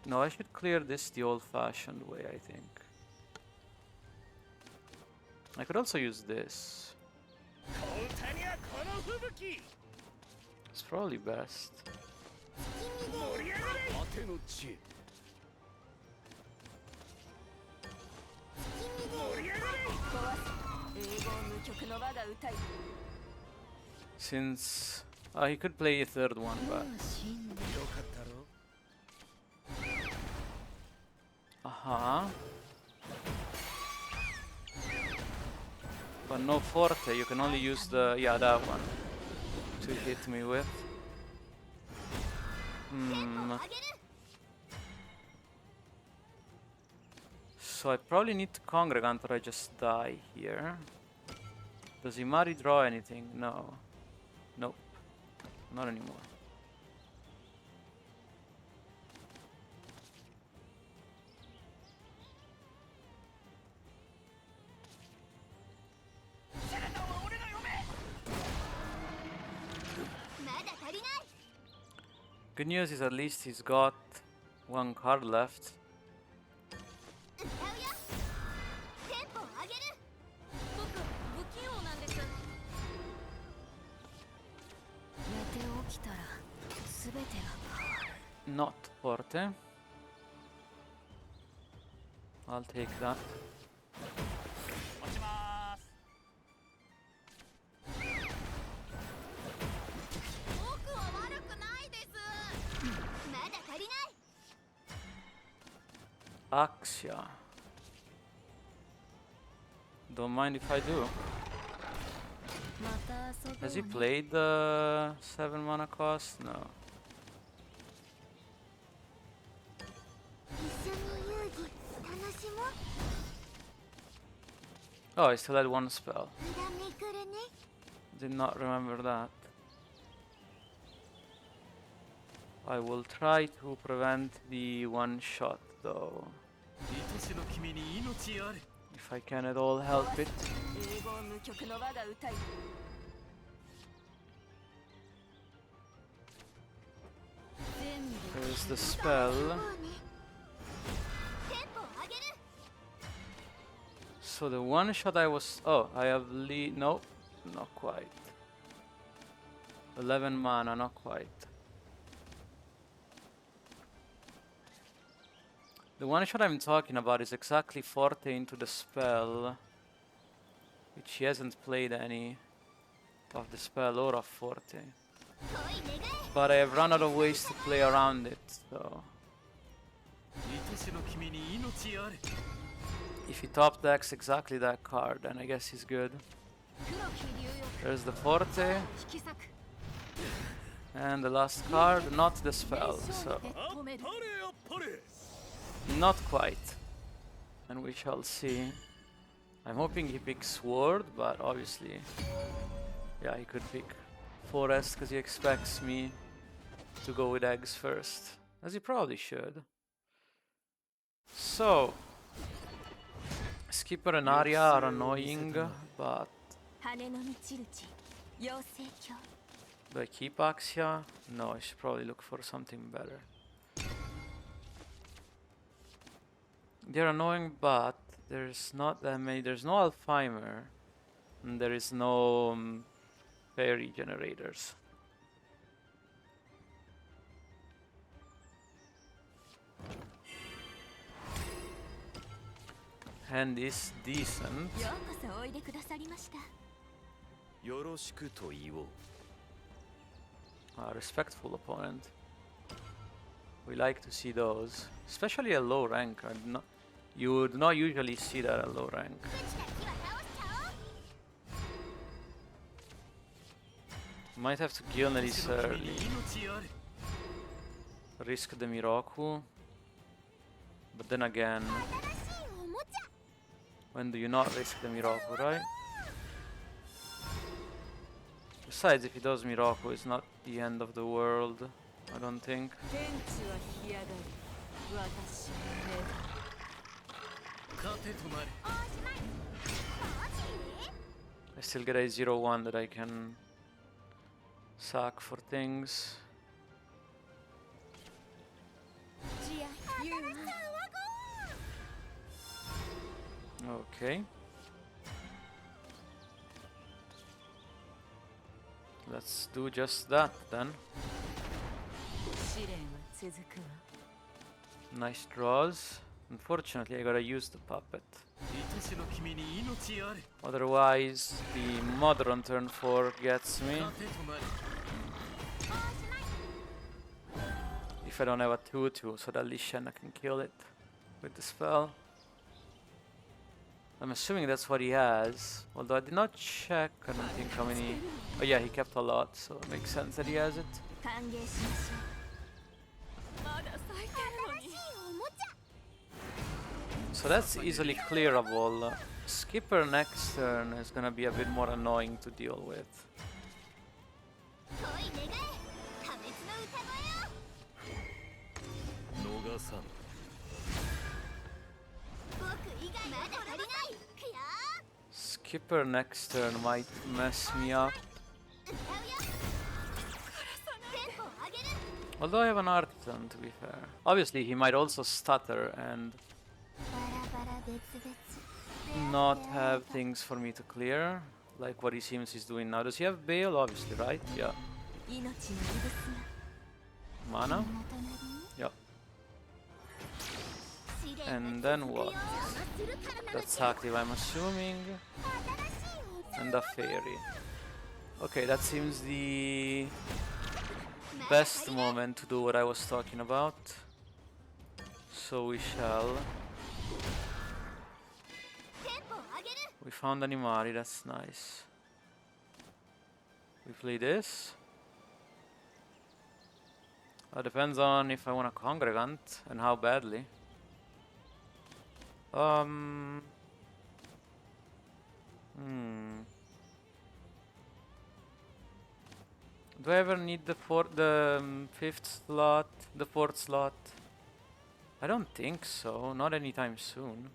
Speaker 1: No, I should clear this the old-fashioned way, I think. I could also use this. It's probably best. Since he could play a third one, but but no forte. You can only use the that one to hit me with. So I probably need to Congregant or I just die here. Does Imari draw anything? No. Nope. Not anymore. Good news is at least he's got 1 card left. Not forte. I'll take that. Axia. Don't mind if I do. Has he played the 7 mana cost? No. Oh, I still had one spell. Did not remember that. I will try to prevent the one shot though. If I can at all help it. There's the spell. So the one shot I was... Oh, I have nope, not quite. 11 mana, not quite. The one shot I'm talking about is exactly forte into the spell, which he hasn't played any of the spell or of forte. But I have run out of ways to play around it, so... If he top decks exactly that card, then I guess he's good. There's the forte. And the last card, not the spell, so... Not quite. And we shall see. I'm hoping he picks Sword, but obviously... Yeah, he could pick Forest, because he expects me to go with eggs first. As he probably should. So... Skipper and Arya are annoying, but... Do I keep Axia? No, I should probably look for something better. They're annoying, but there's not that many. There's no Alzheimer, and there is no fairy generators. Hand is decent. A respectful opponent. We like to see those, especially at low rank. You would not usually see that at low rank. Might have to kill this early. Risk the Miroku. But then again, when do you not risk the Miroku, right? Besides, if he does Miroku, it's not the end of the world, I don't think. I still get a 0-1 that I can sack for things. Okay. Let's do just that then. Nice draws. Unfortunately, I gotta use the puppet. Otherwise, the mother on turn 4 gets me. If I don't have a 2-2, so that Li Shen can kill it with the spell. I'm assuming that's what he has. Although I did not check, I don't think how many... Oh yeah, he kept a lot, so it makes sense that he has it. So that's easily clearable. Skipper next turn is gonna be a bit more annoying to deal with. Skipper next turn might mess me up. Although I have an Artisan, to be fair. Obviously, he might also stutter and not have things for me to clear, like what he seems he's doing now. Does he have Bale? Obviously, right? Yeah. Mana. Yep. And then what? That's active, I'm assuming. And a fairy. Okay, that seems the best moment to do what I was talking about. So we shall. We found Animari, that's nice. We play this. Depends on if I want a Congregant and how badly. Do I ever need the fifth slot, the fourth slot? I don't think so, not anytime soon.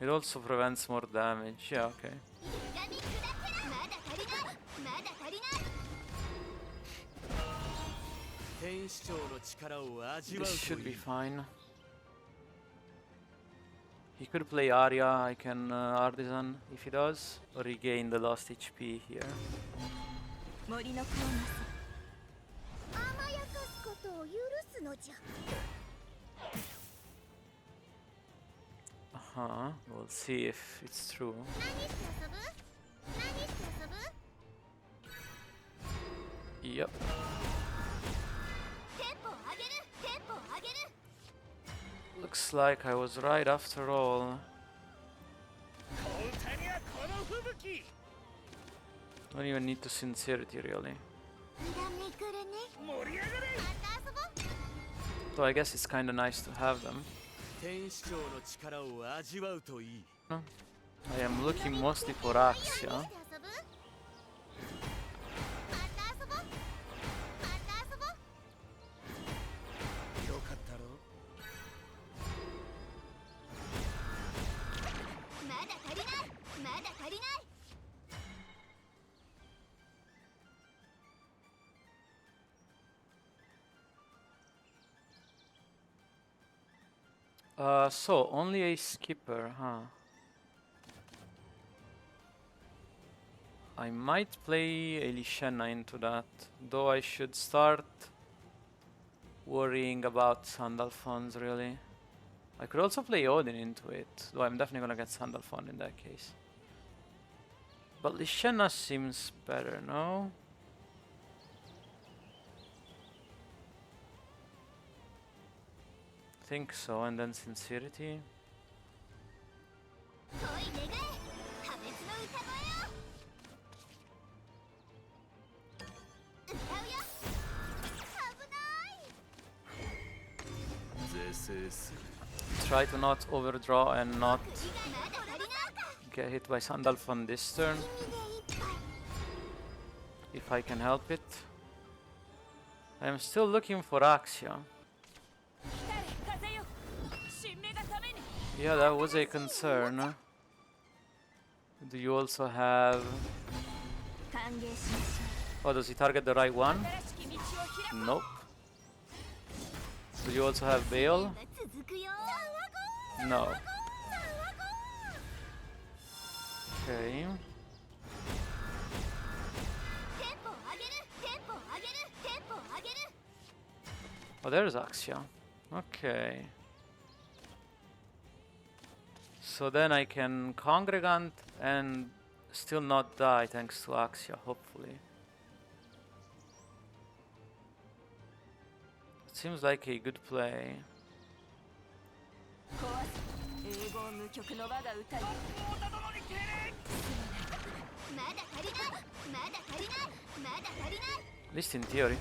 Speaker 1: It also prevents more damage, yeah, okay. This should be fine. He could play Arya, I can Artisan if he does, or regain the lost HP here. We'll see if it's true. Yep. Looks like I was right after all. Don't even need to sincerity really. So I guess it's kinda nice to have them. I am looking mostly for Axia. So only a skipper, huh? I might play a Lishenna into that, though I should start worrying about Sandalphons really. I could also play Odin into it, though I'm definitely gonna get Sandalphon in that case. But Lishenna seems better, no? Think so, and then Sincerity. Try to not overdraw and not get hit by Sandalphon this turn, if I can help it. I am still looking for Axia. Yeah, that was a concern. Do you also have... Oh, does he target the right one? Nope. Do you also have Bale? No. Okay. Oh, there's Axia. Okay. So then I can Congregant and still not die thanks to Axia, hopefully. It seems like a good play. At least in theory.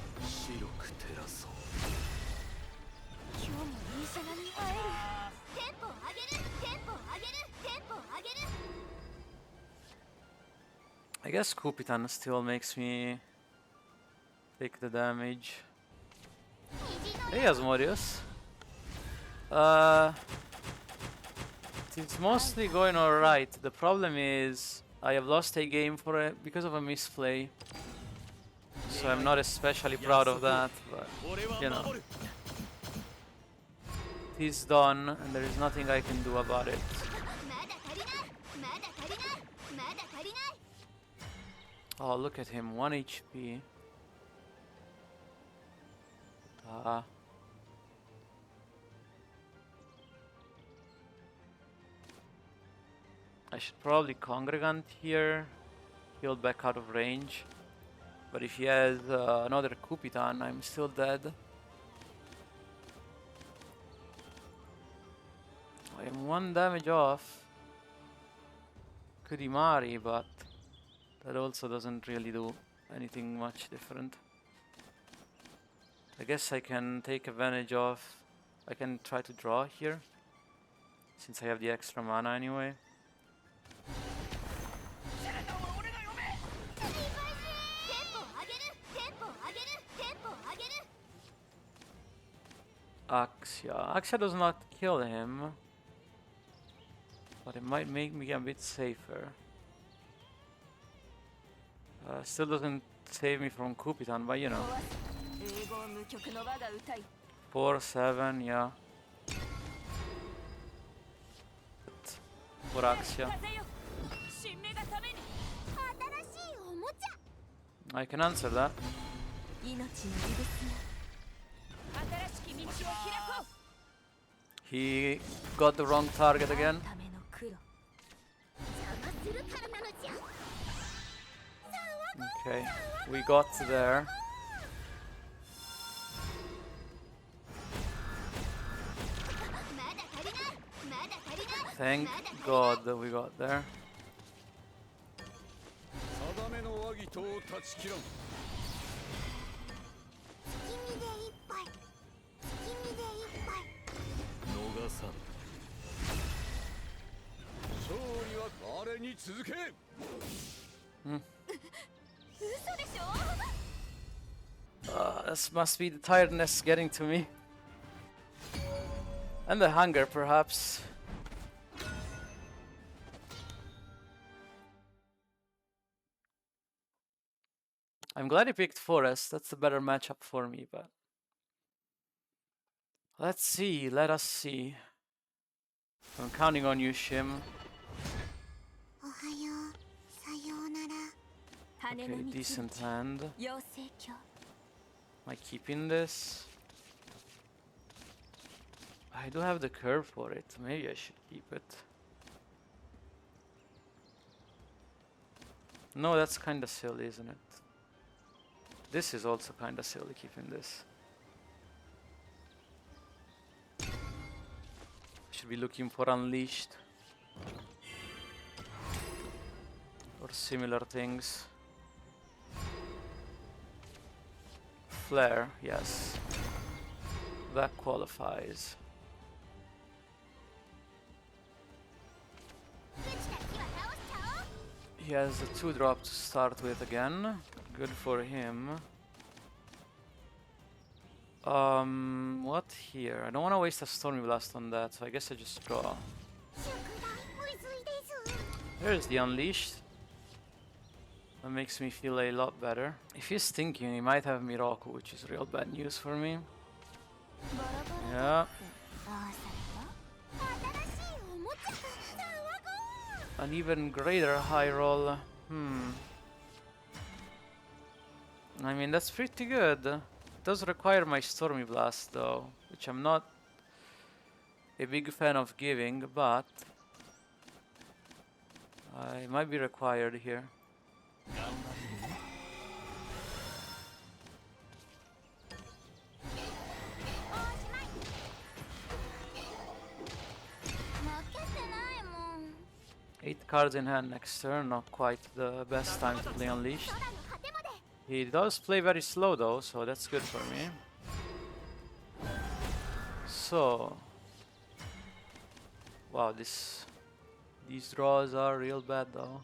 Speaker 1: I guess Kupitan still makes me take the damage. Hey, Asmodeus. It's mostly going alright. The problem is I have lost a game because of a misplay. So I'm not especially proud of that, but you know. It's done and there is nothing I can do about it. Oh, look at him, 1 HP. I should probably Congregant here, heal back out of range. But if he has another Kupitan, I'm still dead. I am 1 damage off Kudimari, but that also doesn't really do anything much different. I guess I can take advantage of... I can try to draw here, since I have the extra mana anyway. Axia. Axia does not kill him, but it might make me a bit safer. Still doesn't save me from Kupitan, but you know. 4-7, yeah. For Axia. I can answer that. He got the wrong target again. Okay, we got there. Thank God that we got there. This must be the tiredness getting to me. And the hunger, perhaps. I'm glad he picked Forest. That's a better matchup for me, but... Let's see, let us see. I'm counting on you, Shim. Okay, decent hand. Am I keeping this? I do have the curve for it. Maybe I should keep it. No, that's kinda silly, isn't it? This is also kinda silly, keeping this. Should be looking for Unleashed. Or similar things. Flare, yes. That qualifies. He has a 2-drop to start with again. Good for him. What here? I don't want to waste a Stormy Blast on that, so I guess I just draw. There's the Unleashed. That makes me feel a lot better. If he's thinking, he might have Miroku, which is real bad news for me. Yeah. An even greater high roll. I mean, that's pretty good. It does require my Stormy Blast, though, which I'm not a big fan of giving, but I might be required here. Eight cards in hand next turn, not quite the best time to play Unleashed. He does play very slow though, so that's good for me. So... Wow, these draws are real bad though.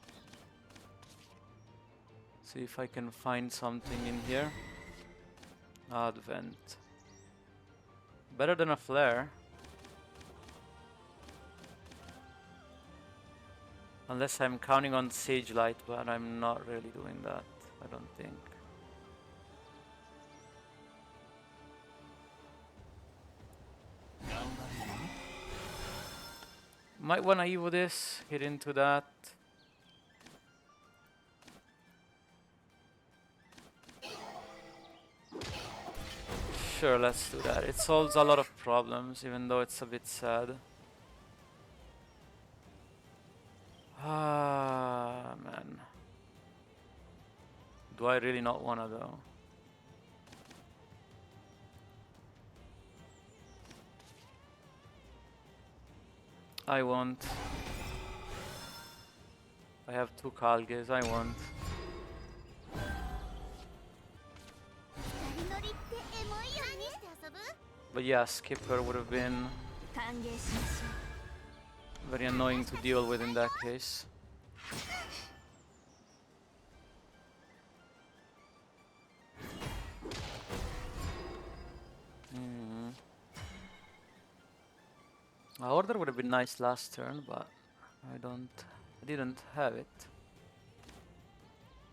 Speaker 1: See if I can find something in here. Advent. Better than a flare. Unless I'm counting on Sage Light, but I'm not really doing that, I don't think. Might wanna Evo this, hit into that. Sure, let's do that. It solves a lot of problems, even though it's a bit sad. Ah, man. Do I really not wanna though? I want. I have 2 Kalges, I want. But yeah, Skipper would have been very annoying to deal with in that case. My order would have been nice last turn, but I didn't have it.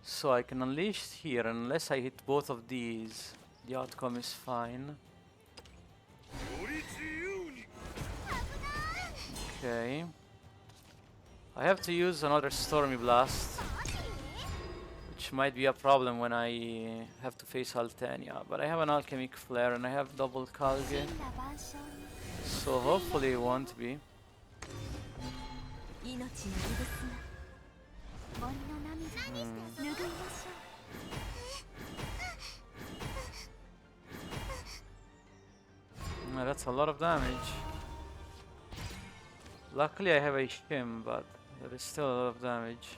Speaker 1: So I can unleash here, unless I hit both of these, the outcome is fine. Okay. I have to use another Stormy Blast, which might be a problem when I have to face Altenia, but I have an Alchemic Flare and I have double Kalge, so hopefully it won't be. That's a lot of damage. Luckily I have a Shim, but there is still a lot of damage.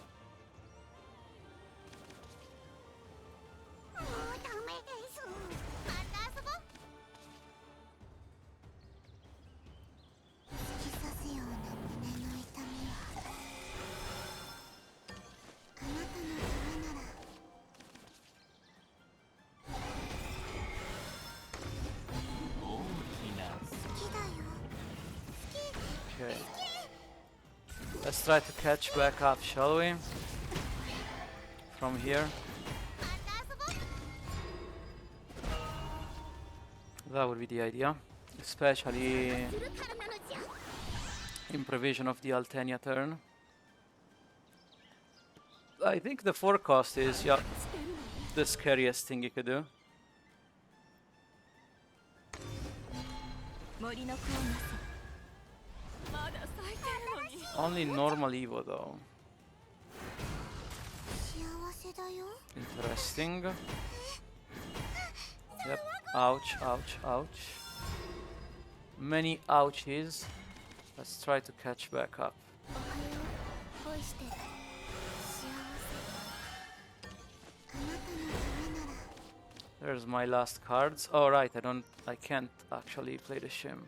Speaker 1: Okay. Let's try to catch back up, shall we? From here. That would be the idea. Especially in provision of the Altenia turn. I think the forecast is, yeah, the scariest thing you could do. Only normal Evo though. Interesting. Yep. Ouch, ouch, ouch. Many ouches. Let's try to catch back up. There's my last cards. Oh right, I can't actually play the Shim.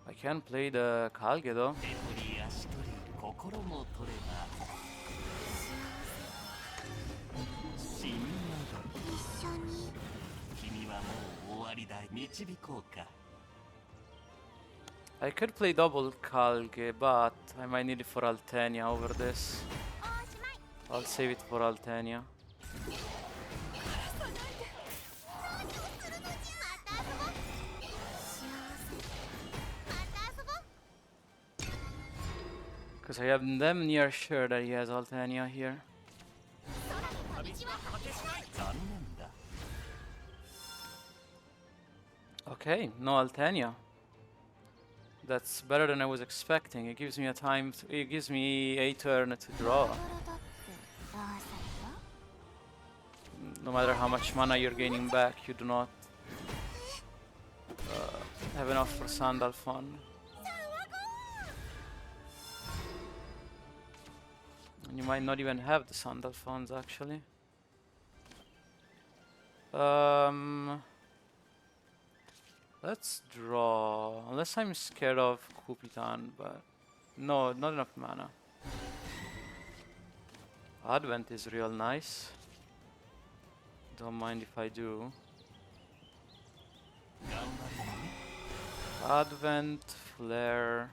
Speaker 1: I can play the Kalge though. I could play double Kalge, but I might need it for Altenia over this. I'll save it for Altenia. Because I am damn near sure that he has Altenia here. Okay, no Altenia. That's better than I was expecting. It gives me it gives me a turn to draw. No matter how much mana you're gaining back, you do not have enough for Sandalphon. And you might not even have the Sandalphons actually. Let's draw, unless I'm scared of Kupitan, but no, not enough mana. Advent is real nice. Don't mind if I do. Advent, Flare.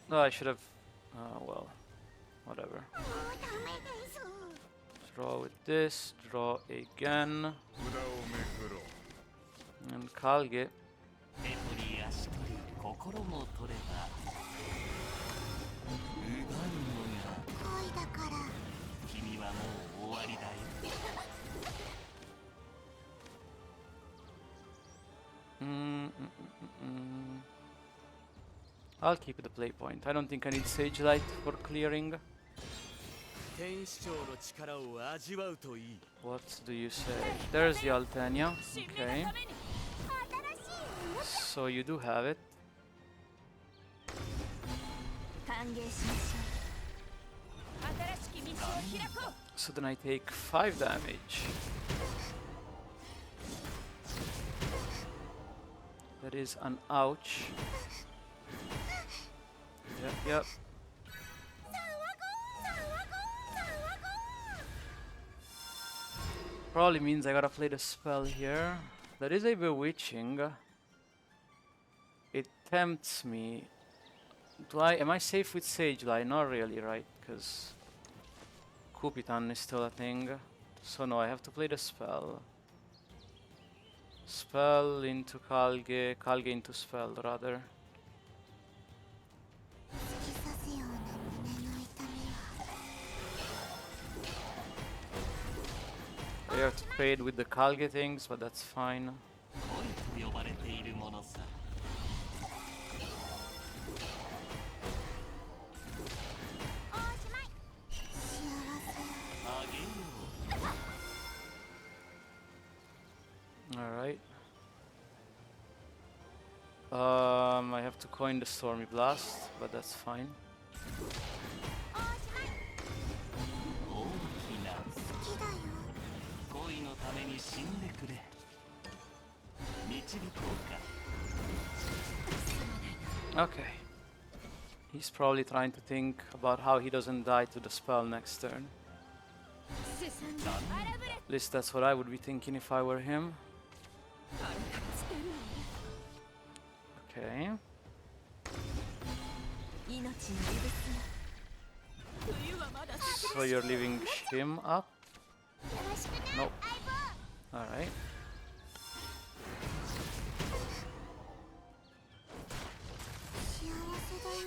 Speaker 1: No, I should have. Well, whatever. Draw with this, draw again. And Kalge.
Speaker 2: 手取り足取り心も取れば奪うのが
Speaker 3: 恋だから。
Speaker 2: 君はもう終わりだよ
Speaker 1: I'll keep the play point. I don't think I need Sage Light for clearing.
Speaker 2: 天使長の力を味わうといい
Speaker 1: What do you say? There's the Altania. Okay. So you do have it.
Speaker 3: 歓迎しましょう。
Speaker 4: 新しき道を開こう。
Speaker 1: So then I take 5 damage. That is an ouch. Yep. Probably means I gotta play the spell here. That is a bewitching. It tempts me. Am I safe with Sage Light? Not really, right? Because Kupitan is still a thing. So no, I have to play the spell. Spell into Kalge, Kalge into spell rather.
Speaker 3: 突き刺すような胸の痛みは。
Speaker 1: I have to trade with the Kalge things, but that's fine.
Speaker 2: 恋と呼ばれているものさ
Speaker 1: Alright. I have to coin the Stormy Blast, but that's fine.
Speaker 2: 大きな
Speaker 3: 好きだよ。
Speaker 2: 恋のために死んでくれ導こうか
Speaker 1: Okay. He's probably trying to think about how he doesn't die to the spell next turn.
Speaker 4: 進んで荒ぶれ
Speaker 1: At least that's what I would be thinking if I were him.
Speaker 4: あれから捨てるの
Speaker 1: Okay.
Speaker 3: 命の異物
Speaker 4: 冬はまだ
Speaker 1: So you're leaving Shim up?
Speaker 3: よろしくね。
Speaker 1: Nope. Alright.
Speaker 3: 幸せだよ。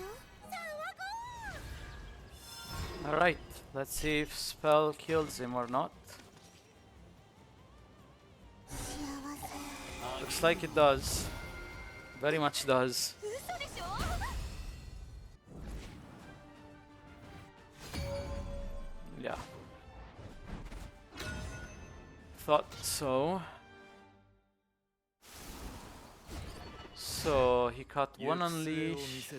Speaker 1: Alright. Let's see if spell kills him or not.
Speaker 3: 幸せ。
Speaker 1: Looks like it does. Very much does.
Speaker 4: 嘘でしょ
Speaker 1: Yeah. Thought so. So he cut one unleash.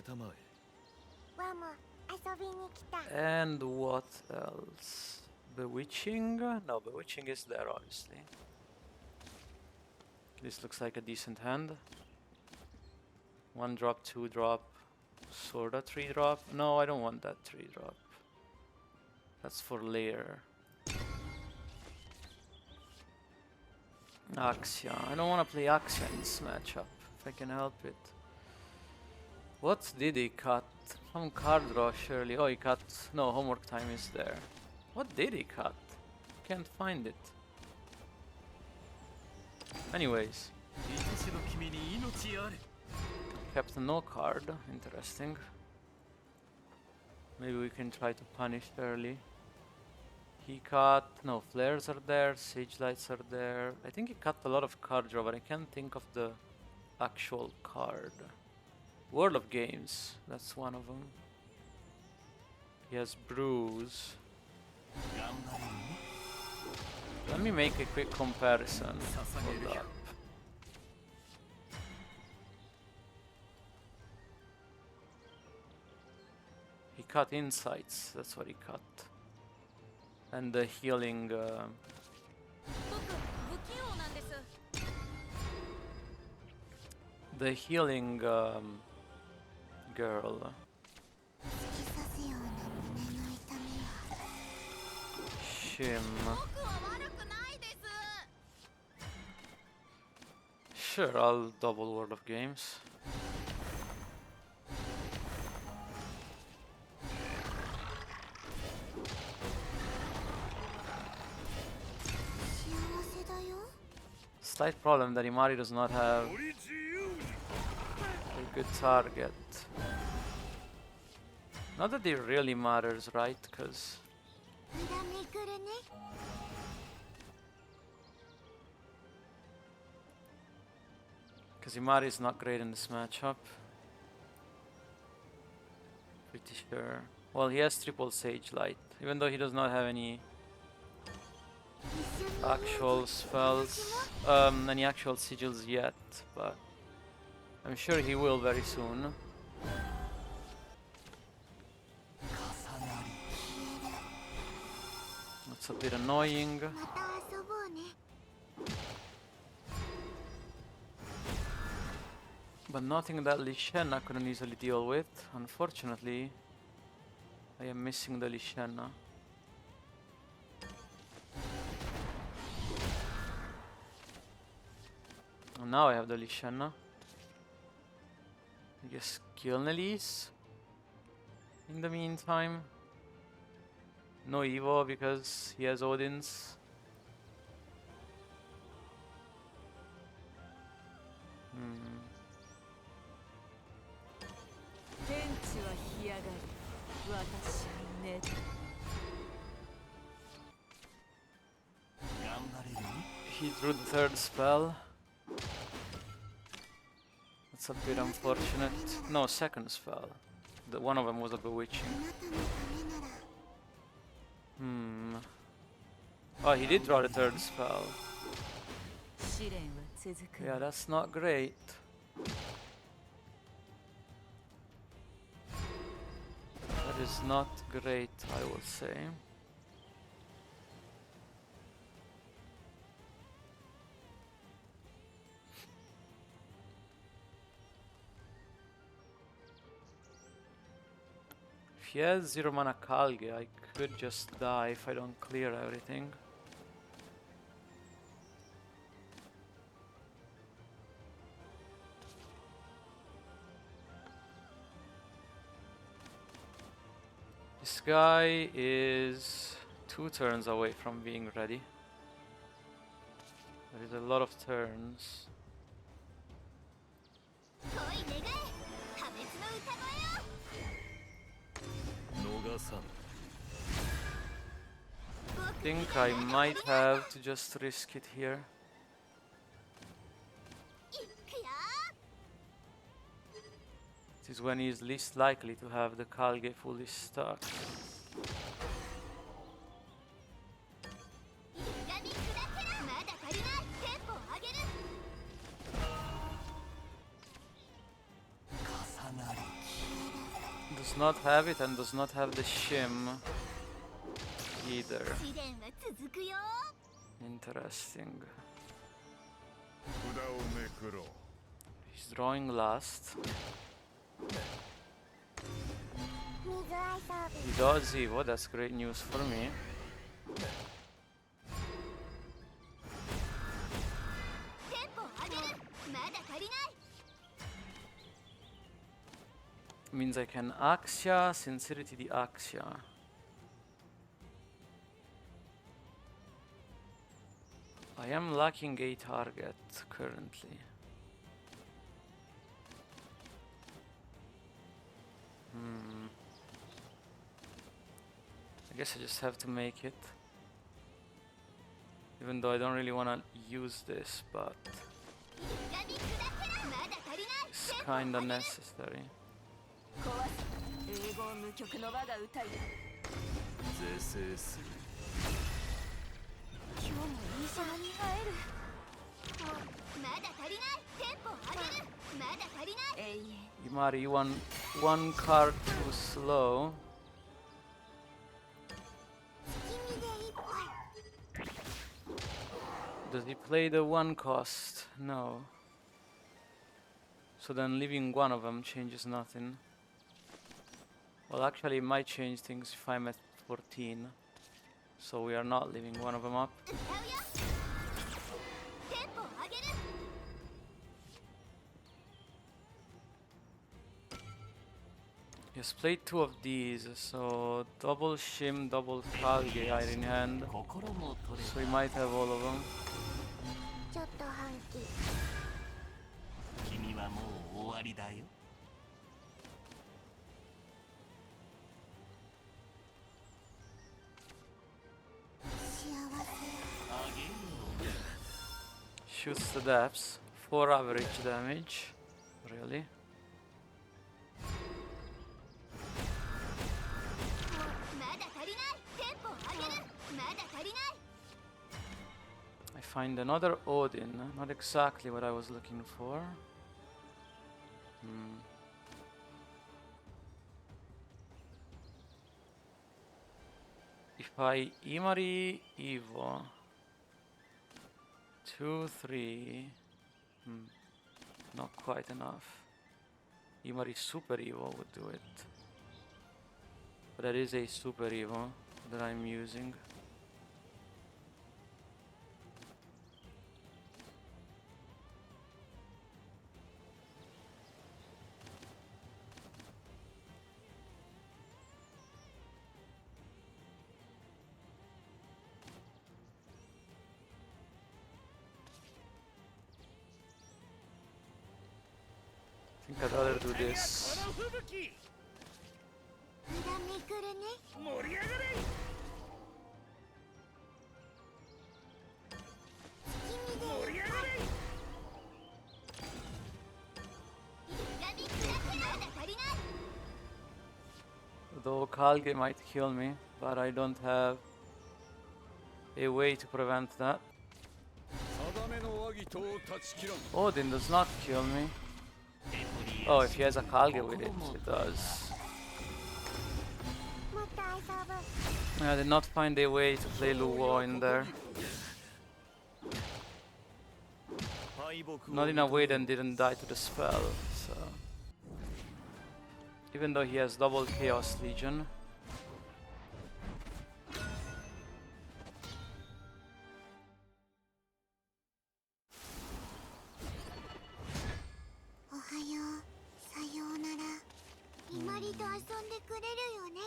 Speaker 3: ワンも遊びに来た。
Speaker 1: And what else? Bewitching? No, Bewitching is there, obviously. This looks like a decent hand. 1 drop, 2 drop. Sorta 3 drop. No, I don't want that 3 drop. That's for layer. Axia. I don't want to play Axia in this matchup, if I can help it. What did he cut? Some card draw, surely. Oh, he cut. No, homework time is there. What did he cut? Can't find it. Anyways,
Speaker 2: 愛しの君に命あれ
Speaker 1: kept no card. Interesting. Maybe we can try to punish early. He cut. No, flares are there. Sage lights are there. I think he cut a lot of card draw, but I can't think of the actual card. World of Games. That's one of them. He has Bruise.
Speaker 2: 頑張れよ
Speaker 1: Let me make a quick comparison. Hold up. He cut insights. That's what he cut. And the healing.
Speaker 4: 僕不器用なんです
Speaker 1: The healing girl.
Speaker 3: 突き刺すような胸の痛みは。
Speaker 1: Shim.
Speaker 4: 僕は悪くないです
Speaker 1: Sure, I'll double World of Games. slight problem that Imari does not have a good target. Not that it really matters, right? Because
Speaker 3: 裏めくるね
Speaker 1: Imari is not great in this matchup. Pretty sure. Well, he has triple Sage Light, even though he does not have any
Speaker 3: 一緒に
Speaker 1: actual spells, any actual sigils yet, but I'm sure he will very soon.
Speaker 2: 重なり
Speaker 1: That's a bit annoying.
Speaker 3: また遊ぼうね
Speaker 1: But nothing that Lishenna couldn't easily deal with. Unfortunately, I am missing the Lishenna. And now I have the Lishenna. I guess kill Nelise in the meantime. No Evo because he has Odin's. Hmm.
Speaker 4: 天地は干上がり私は寝る
Speaker 2: 頑張れる
Speaker 1: He drew the third spell. That's a bit unfortunate. No, second spell. One of them was a
Speaker 3: あ
Speaker 1: bewitching.
Speaker 3: なたのためなら
Speaker 1: Hmm. Oh, he did draw the third spell.
Speaker 4: 試練は続く
Speaker 1: Yeah, that's not great. That is not great, I would say. If he has 0 mana Kalge, I could just die if I don't clear everything. This guy is 2 turns away from being ready. There is a lot of turns.
Speaker 3: 恋願え破滅の歌声よ
Speaker 2: 逃さん
Speaker 1: I think I might have to just risk it here.
Speaker 3: いくよ
Speaker 1: This is when he is least likely to have the Kalge fully stuck.
Speaker 3: 歪み砕けろまだ足りないテンポを上げる
Speaker 2: 重なり
Speaker 1: Does not have it and does not have the shim either.
Speaker 3: 試練は続くよ
Speaker 1: Interesting.
Speaker 5: 札をめくろう
Speaker 1: He's drawing last.
Speaker 3: 水合いサービ
Speaker 1: He does Evo, that's great news for me.
Speaker 3: テンポを上げるまだ足りない
Speaker 1: Means I can Axia, Sincerity the Axia. I am lacking a target currently. I guess I just have to make it. Even though I don't really want to use this, but
Speaker 3: 歪み砕けろまだ足りない
Speaker 1: it's kinda necessary.
Speaker 4: 壊す英語無曲の我が歌いだ
Speaker 2: 是正する
Speaker 4: 今日もいい空に会える
Speaker 3: まだ足りないテンポを上げるまだ足りない
Speaker 4: 永遠
Speaker 1: Imari, one card too slow.
Speaker 3: 月見で一杯
Speaker 1: Does he play the one cost? No. So then leaving one of them changes nothing. Well, actually it might change things if I'm at 14. So we are not leaving one of them up.
Speaker 3: 歌うよテンポを上げる
Speaker 1: He has played 2 of these, so double Shim, double Kalge, Iron Hand.
Speaker 2: 心も取れ
Speaker 1: So he might have all of them.
Speaker 3: ちょっとハング
Speaker 2: わりだよ。あげよう。
Speaker 1: Shoots the depths. 4 average damage. Really?
Speaker 3: まだ足りないテンポを上げるまだ足りない
Speaker 1: I find another Odin. Not exactly what I was looking for. Hmm. If I Imari Evo 2, 3, not quite enough. Imari Super Evo would do it. But that is a Super Evo that I'm using. I think I'd rather do this.
Speaker 3: 無駄めくるね
Speaker 2: 盛り上がれ。盛り上がれ。
Speaker 3: 無駄めくるまだ足りない
Speaker 1: Though Kalge might kill me, but I don't have a way to prevent that.
Speaker 5: 定めの和議と断ち切らん
Speaker 1: Odin does not kill me. Oh, if he has a Kalge with it, it does.
Speaker 3: もっと遊ぶ
Speaker 1: I did not find a way to play Luo in there.
Speaker 5: 敗北を
Speaker 1: Not in a way that didn't die to the spell, so... Even though he has double Chaos Legion.
Speaker 3: おはようさようならいまりと遊んでくれるよね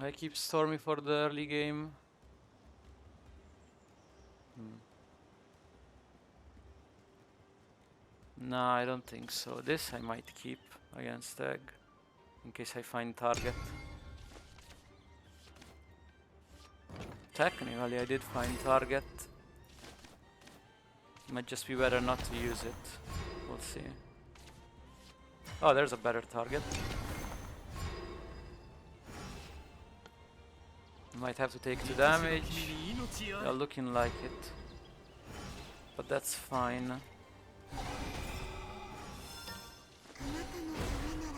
Speaker 1: I keep Stormy for the early game. No, I don't think so. This I might keep against Egg, in case I find target. Technically, I did find target. Might just be better not to use it. We'll see. Oh, there's a better target. Might have to take 2 damage. Yeah, looking like it. But that's fine.
Speaker 3: あなたのためなら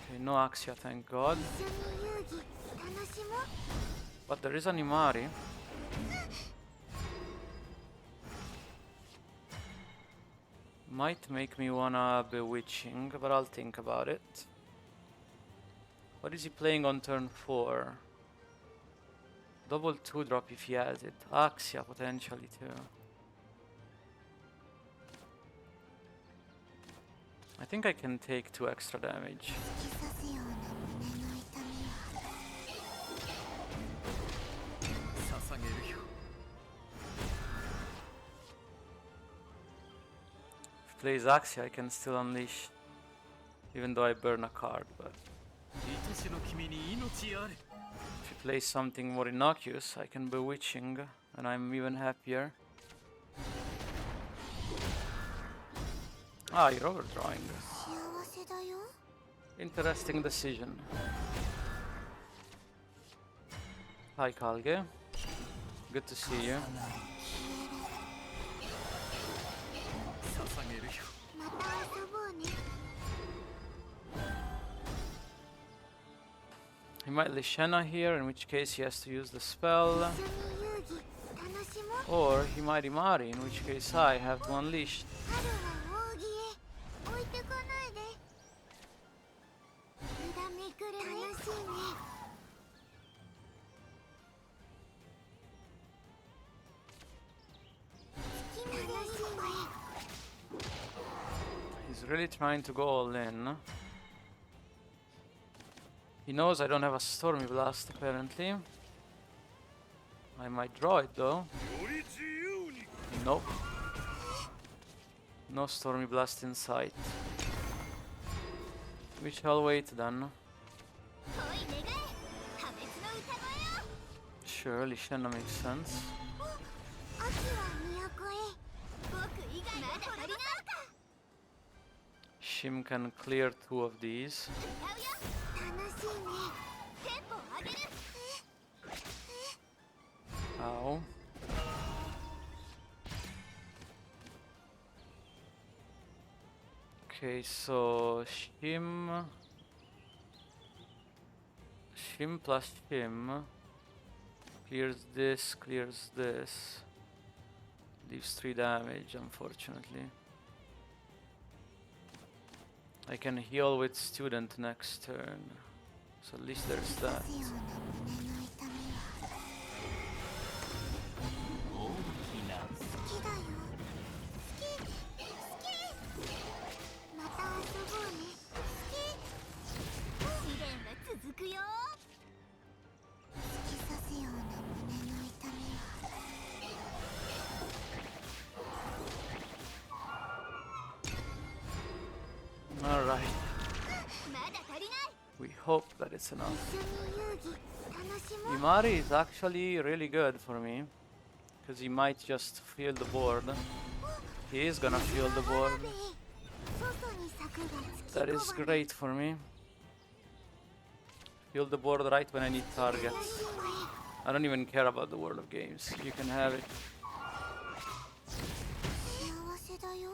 Speaker 1: Okay, no Axia, thank God.
Speaker 3: 一緒に遊戯楽しもう
Speaker 1: But there is an Imari. Might make me wanna Bewitching, but I'll think about it. What is he playing on turn 4? Double 2-drop if he has it. Axia potentially too. I think I can take 2 extra damage.
Speaker 3: 突き刺すような胸の痛みは
Speaker 2: 捧げるよ。
Speaker 1: If he plays Axia, I can still unleash. Even though I burn a card, but
Speaker 2: 愛しの君に命あれ。
Speaker 1: if he plays something more innocuous, I can Bewitching, and I'm even happier. Ah, you're overdrawing.
Speaker 3: 幸せだよ
Speaker 1: Interesting decision. Hi, Kalge. Good to see you.
Speaker 2: 捧げるよ。
Speaker 3: また遊ぼうね
Speaker 1: He might Lishena here, in which case he has to use the spell.
Speaker 3: 一緒に遊戯楽しもう
Speaker 1: Or he might Imari, in which case I have to unleash.
Speaker 3: 春は扇へ置いてかないで無駄めくるね楽しいね
Speaker 1: He's really trying to go all in. He knows I don't have a Stormy Blast apparently. I might draw it though.
Speaker 5: より自由に
Speaker 1: Nope. No Stormy Blast in sight. Which I'll wait then.
Speaker 3: 恋願え破滅の歌声よ
Speaker 1: Sure, Lishana makes sense.
Speaker 3: 秋は都へ僕以外まだ足りないか
Speaker 1: Shim can clear 2 of these.
Speaker 3: 歌うよ楽しいねテンポを上げる
Speaker 1: Ow. Okay, so Shim plus Shim clears this, leaves 3 damage, unfortunately. I can heal with Student next turn, so at least there's that.
Speaker 3: ような胸の痛みは
Speaker 2: 大きな
Speaker 3: 好きだよ好きまた遊ぼうね好き試練は続くよ突き刺すような胸の痛みは
Speaker 1: Alright,
Speaker 3: まだ足りない
Speaker 1: we hope that it's enough.
Speaker 3: 一緒に遊戯楽しもう
Speaker 1: Imari is actually really good for me, because he might just fill the board. He is gonna fill the board.
Speaker 3: 外に柵が突き
Speaker 1: That is great for me. Fill the board right when I need targets. I don't even care about the world of games. You can have it.
Speaker 3: 幸せだよ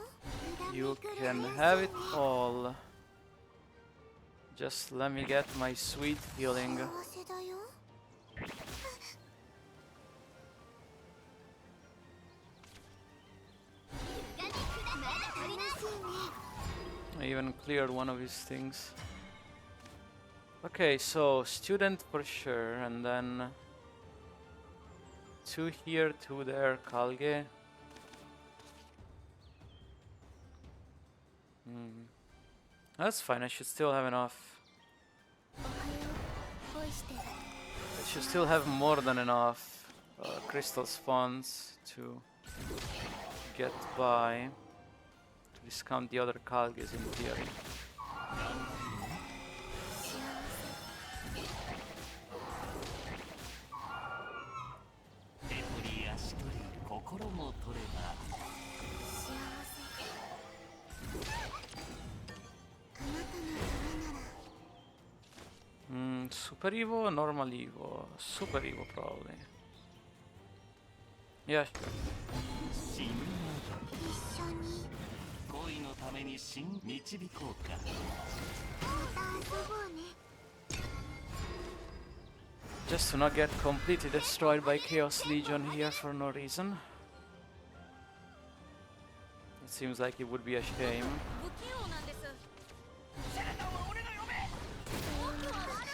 Speaker 1: You can have it all. Just let me get my sweet healing.
Speaker 3: 幸せだよ
Speaker 1: I even cleared one of his things. Okay, so student for sure, and then 2 here, 2 there, Kalge. That's fine, I should still have enough.
Speaker 3: おはよう恋してる
Speaker 1: I should still have more than enough crystal spawns to get by, to discount the other Kalges in theory.
Speaker 2: 手取り足取り心も取れば
Speaker 3: 幸せあなたのためなら
Speaker 1: Super Evo, normal Evo, Super Evo probably. Yeah, sure.
Speaker 2: 死ぬ
Speaker 3: 一緒に
Speaker 2: 恋のために導こうか
Speaker 3: また遊ぼうね
Speaker 1: Just to not get completely destroyed by Chaos Legion here for no reason. It seems like it would be a shame.
Speaker 4: 不器用なんです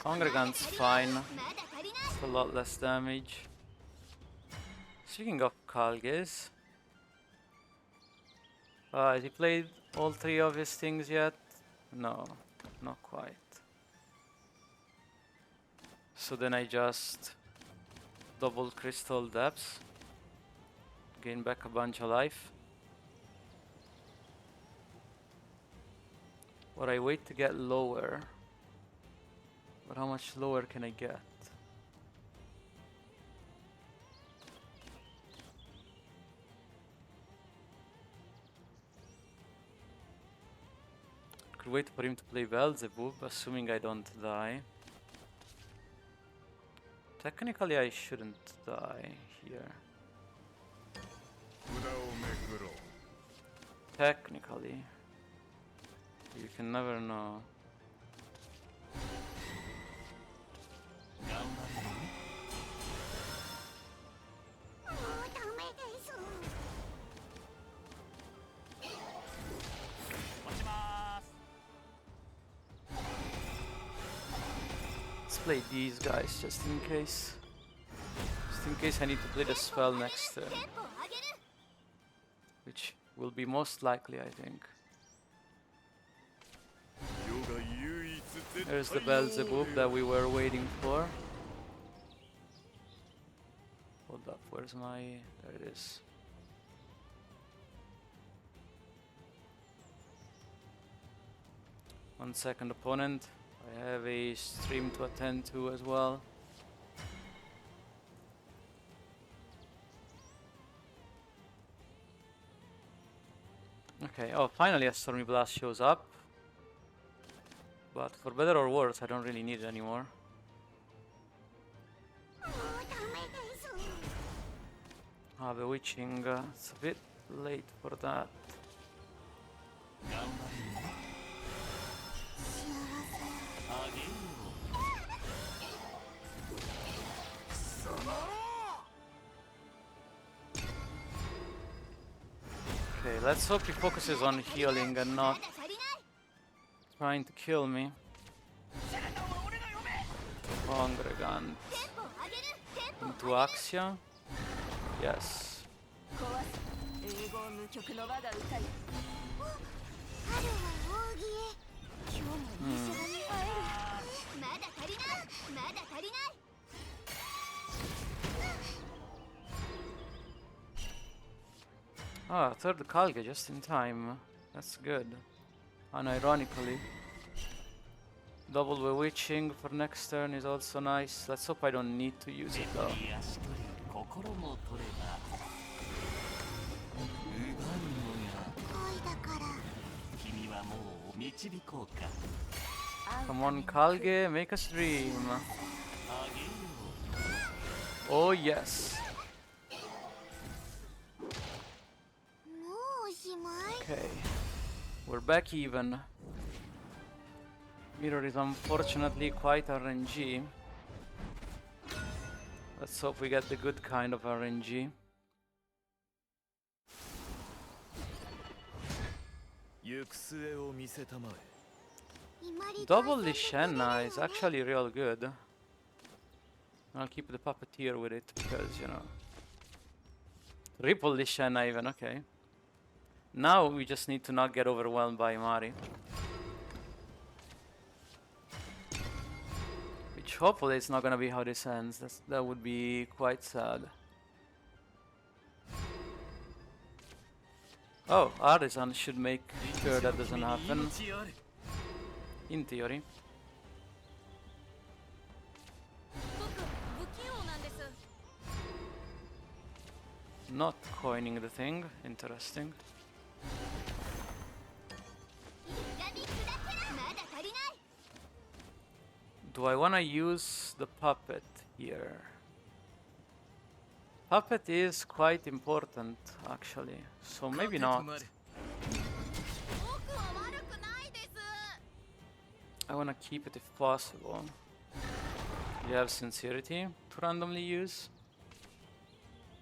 Speaker 1: Congregant's fine.
Speaker 3: まだ足りない
Speaker 1: It's a lot less damage. Speaking of Kalges, has he played all 3 of his things yet? No, not quite. So then I just double Crystal Depths, gain back a bunch of life. Or I wait to get lower. But how much lower can I get? Could wait for him to play Beelzebub, assuming I don't die. Technically I shouldn't die here.
Speaker 5: 札をめくろう
Speaker 1: Technically. You can never know.
Speaker 2: 頑張れね
Speaker 3: もうダメです
Speaker 2: 落ちまーす
Speaker 1: Let's play these guys just in case. Just in case I need to play the spell next turn.
Speaker 3: テンポを上げる
Speaker 1: Which will be most likely, I think.
Speaker 5: 世が唯一
Speaker 1: There's the Beelzebub that we were waiting for. Hold up, where's my... There it is. One second, opponent. I have a stream to attend to as well. Okay, oh, finally a Stormy Blast shows up. But for better or worse, I don't really need it anymore.
Speaker 3: もうダメです
Speaker 1: Bewitching, it's a bit late for that.
Speaker 2: 頑張るねあげよう
Speaker 1: Okay, let's hope he focuses on healing and
Speaker 3: ま
Speaker 1: not
Speaker 3: だ足りない
Speaker 1: trying to kill me. Congregant
Speaker 3: テンポ上げるテンポ
Speaker 1: into Axia. Yes.
Speaker 4: 壊す英語無曲の我が歌い
Speaker 3: 春は扇へ今日も一緒に会えるまだ足りないまだ足りない
Speaker 1: Ah, third Kalga just in time. That's good. Unironically. Double bewitching for next turn is also nice. Let's hope I don't need to use it though.
Speaker 2: 手足取り心も取れば奪うのが
Speaker 3: 恋だから
Speaker 2: 君はもう導こうか
Speaker 1: Come on, Kalge, make us dream.
Speaker 2: あげよう
Speaker 1: Oh yes.
Speaker 3: もうおしまい
Speaker 1: Okay. We're back even. Mirror is unfortunately quite RNG. Let's hope we get the good kind of RNG.
Speaker 5: 行く末を見せたまえ
Speaker 1: Double Lishana is actually real good. I'll keep the puppeteer with it because, you know. Triple Lishana even, okay. Now we just need to not get overwhelmed by Mari. Which hopefully it's not gonna be how this ends. That would be quite sad. Oh, Artisan should make sure that doesn't happen.
Speaker 2: 命あれ
Speaker 1: In theory.
Speaker 4: 僕不器用なんです
Speaker 1: Not coining the thing. Interesting.
Speaker 3: 歪み砕けろまだ足りない
Speaker 1: Do I wanna use the puppet here? Puppet is quite important, actually. So maybe not.
Speaker 3: 僕は悪くないです
Speaker 1: I wanna keep it if possible. You have sincerity to randomly use?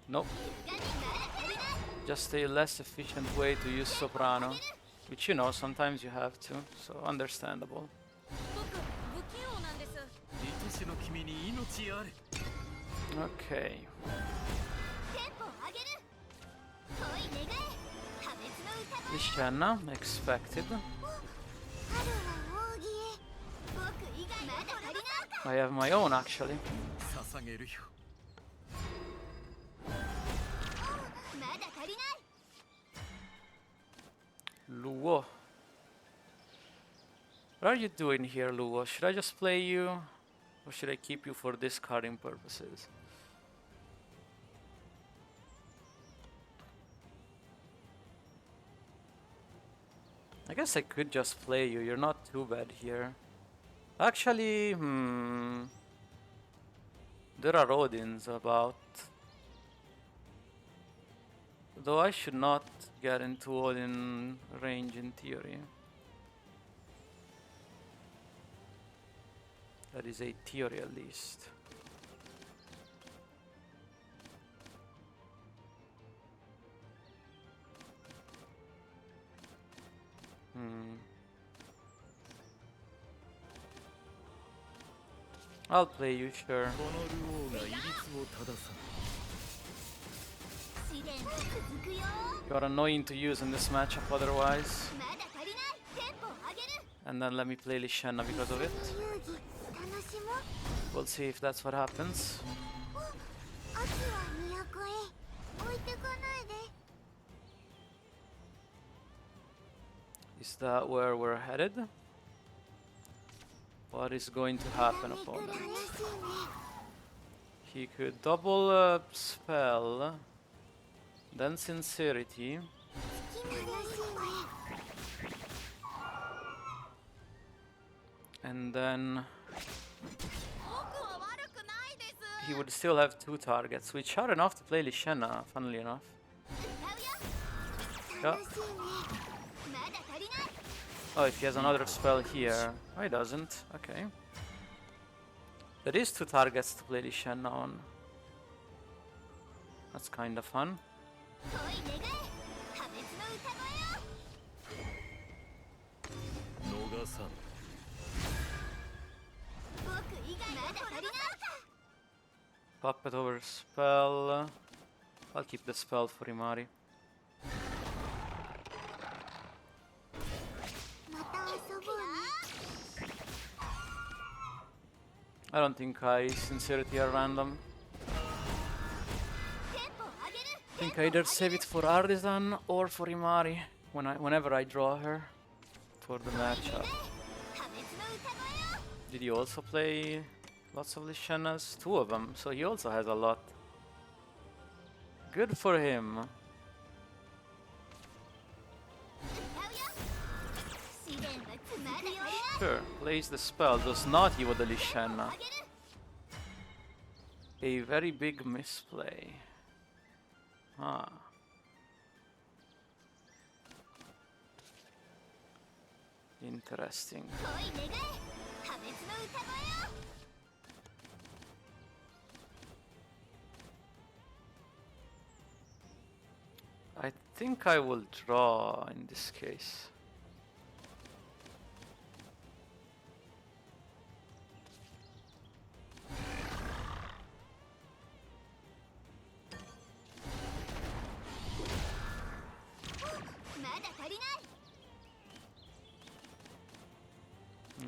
Speaker 1: Nope.
Speaker 3: 歪みまだ足りない
Speaker 1: Just a less efficient way to use soprano. Which, you know, sometimes you have to. So understandable.
Speaker 4: 僕不器用なんです
Speaker 2: 愛しの君に命あれ
Speaker 1: Okay.
Speaker 3: テンポ上げる恋願え破滅の歌声
Speaker 1: Lishana, expected.
Speaker 3: 春は扇へ僕以外まだ足りない
Speaker 1: I have my own actually.
Speaker 2: 捧げるよ
Speaker 3: まだ足りない
Speaker 1: Luo. What are you doing here, Luo? Should I just play you? Or should I keep you for discarding purposes? I guess I could just play you. You're not too bad here. Actually, there are Odins about. Though I should not get into Odin range in theory. That is a theory at least. I'll play you, sure.
Speaker 5: このルオーがいびつを正さ
Speaker 3: 試練は続くよ
Speaker 1: You're annoying to use in this matchup otherwise.
Speaker 3: まだ足りないテンポ上げる
Speaker 1: and then let me play Lishana because of it.
Speaker 3: 遊戯楽しもう
Speaker 1: We'll see if that's what happens.
Speaker 3: 秋は都へ置いてかないで
Speaker 1: Is that where we're headed? What is going to happen,
Speaker 3: 楽しい
Speaker 1: opponent?
Speaker 3: ね
Speaker 1: He could double spell, then sincerity,
Speaker 3: 君楽しいね
Speaker 1: and then
Speaker 3: 僕は悪くないです
Speaker 1: he would still have 2 targets, which are enough to play Lishana, funnily enough.
Speaker 3: 歌うよ楽しいねまだ足りない
Speaker 1: Oh, if he has another spell here. Oh, he doesn't. Okay. There is 2 targets to play Lishana on. That's kind of fun.
Speaker 3: 恋願え破滅の歌声よ
Speaker 5: 逃さん
Speaker 3: 僕以外まだ足りない
Speaker 1: Puppet over spell. I'll keep the spell for Imari.
Speaker 3: また遊ぼうね
Speaker 1: I don't think I sincerity are random.
Speaker 3: テンポ上げる
Speaker 1: I think I either save it for Artisan or for Imari whenever I draw her for the matchup.
Speaker 3: 破滅の歌声よ
Speaker 1: Did you also play lots of Lishanas? 2 of them, so he also has a lot. Good for him.
Speaker 3: 歌うよ試練は続くよ
Speaker 1: Sure, plays the spell, does not he with the
Speaker 3: 上
Speaker 1: Lishana.
Speaker 3: げる
Speaker 1: A very big misplay. Ah. Interesting.
Speaker 3: 恋願え破滅の歌声よ
Speaker 1: I think I will draw in this case.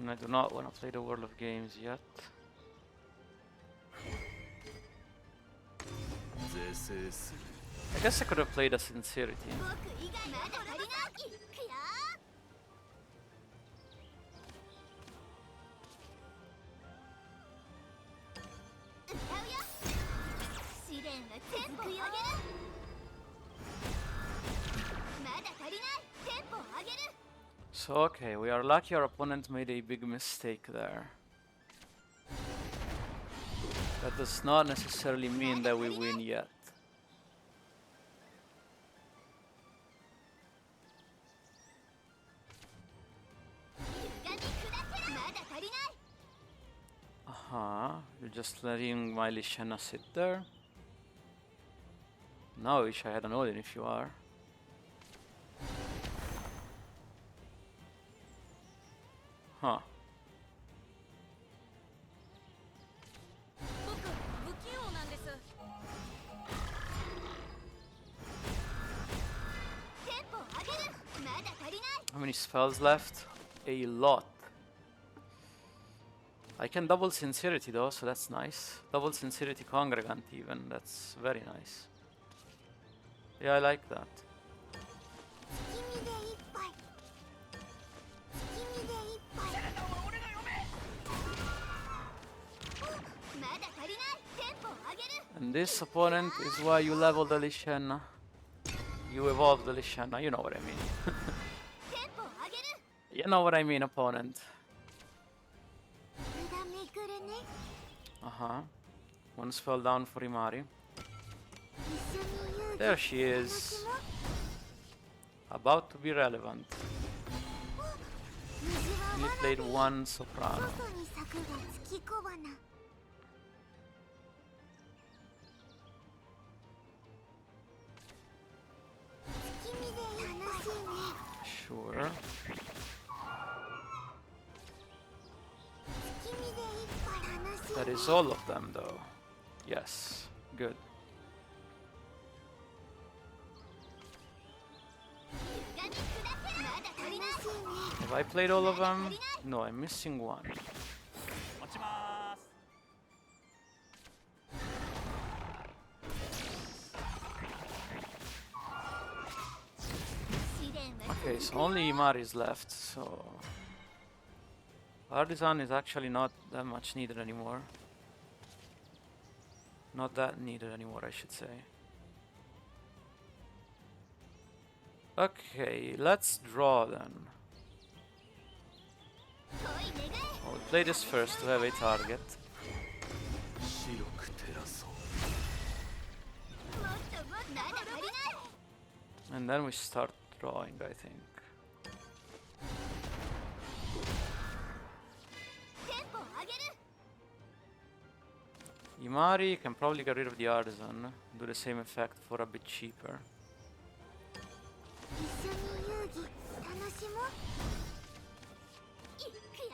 Speaker 1: I do not want to play the World of Games yet.
Speaker 5: 是正する
Speaker 1: I guess I could have played a Sincerity.
Speaker 3: 僕以外まだ足りないいくよ歌うよ試練は続くよまだ足りないテンポ上げる
Speaker 1: So okay, we are lucky our opponent made a big mistake there. That does not necessarily mean that we win yet. You're just letting my Lishana sit there. Now I wish I had an Odin if you are. Huh.
Speaker 4: 僕不器用なんです
Speaker 1: How many spells left? A lot. I can double Sincerity though, so that's nice. Double Sincerity Congregant even, that's very nice. Yeah, I like that.
Speaker 3: 月見で一杯月見で一杯まだ足りないテンポ上げる
Speaker 1: And this opponent is why you level the Lishana. You evolve the Lishana, you know what I mean.
Speaker 3: テンポ上げる
Speaker 1: You know what I mean, opponent.
Speaker 3: 無駄めくるね
Speaker 1: Uh-huh. One spell down for Imari.
Speaker 3: 一緒に遊戯
Speaker 1: There she
Speaker 3: 楽
Speaker 1: is.
Speaker 3: しもう
Speaker 1: About to be relevant.
Speaker 3: 虹は
Speaker 1: Only
Speaker 3: わら
Speaker 1: played
Speaker 3: び
Speaker 1: one soprano.
Speaker 3: 外に咲くが月小花月見で楽しいね
Speaker 1: Sure.
Speaker 3: 月見で一杯楽しい
Speaker 1: That
Speaker 3: ね
Speaker 1: is all of them though. Yes. Good.
Speaker 3: 歪み砕けまだ足りない
Speaker 1: If Have I played all of them? No, I'm missing one.
Speaker 2: 落ちます
Speaker 3: 試練は
Speaker 1: Okay,
Speaker 3: 続
Speaker 1: so
Speaker 3: くよ
Speaker 1: only Imari is left, so... Artisan is actually not that much needed anymore. Not that needed anymore, I should say. Okay, let's draw then.
Speaker 3: 恋願え
Speaker 1: I'll play this first to have a target.
Speaker 2: 白く照らそう
Speaker 3: もっともっとまだ足りない
Speaker 1: And then we start drawing, I think.
Speaker 3: テンポを上げる
Speaker 1: Imari can probably get rid of the Artisan, do the same effect for a bit cheaper.
Speaker 3: 一緒に遊戯楽しもういくよ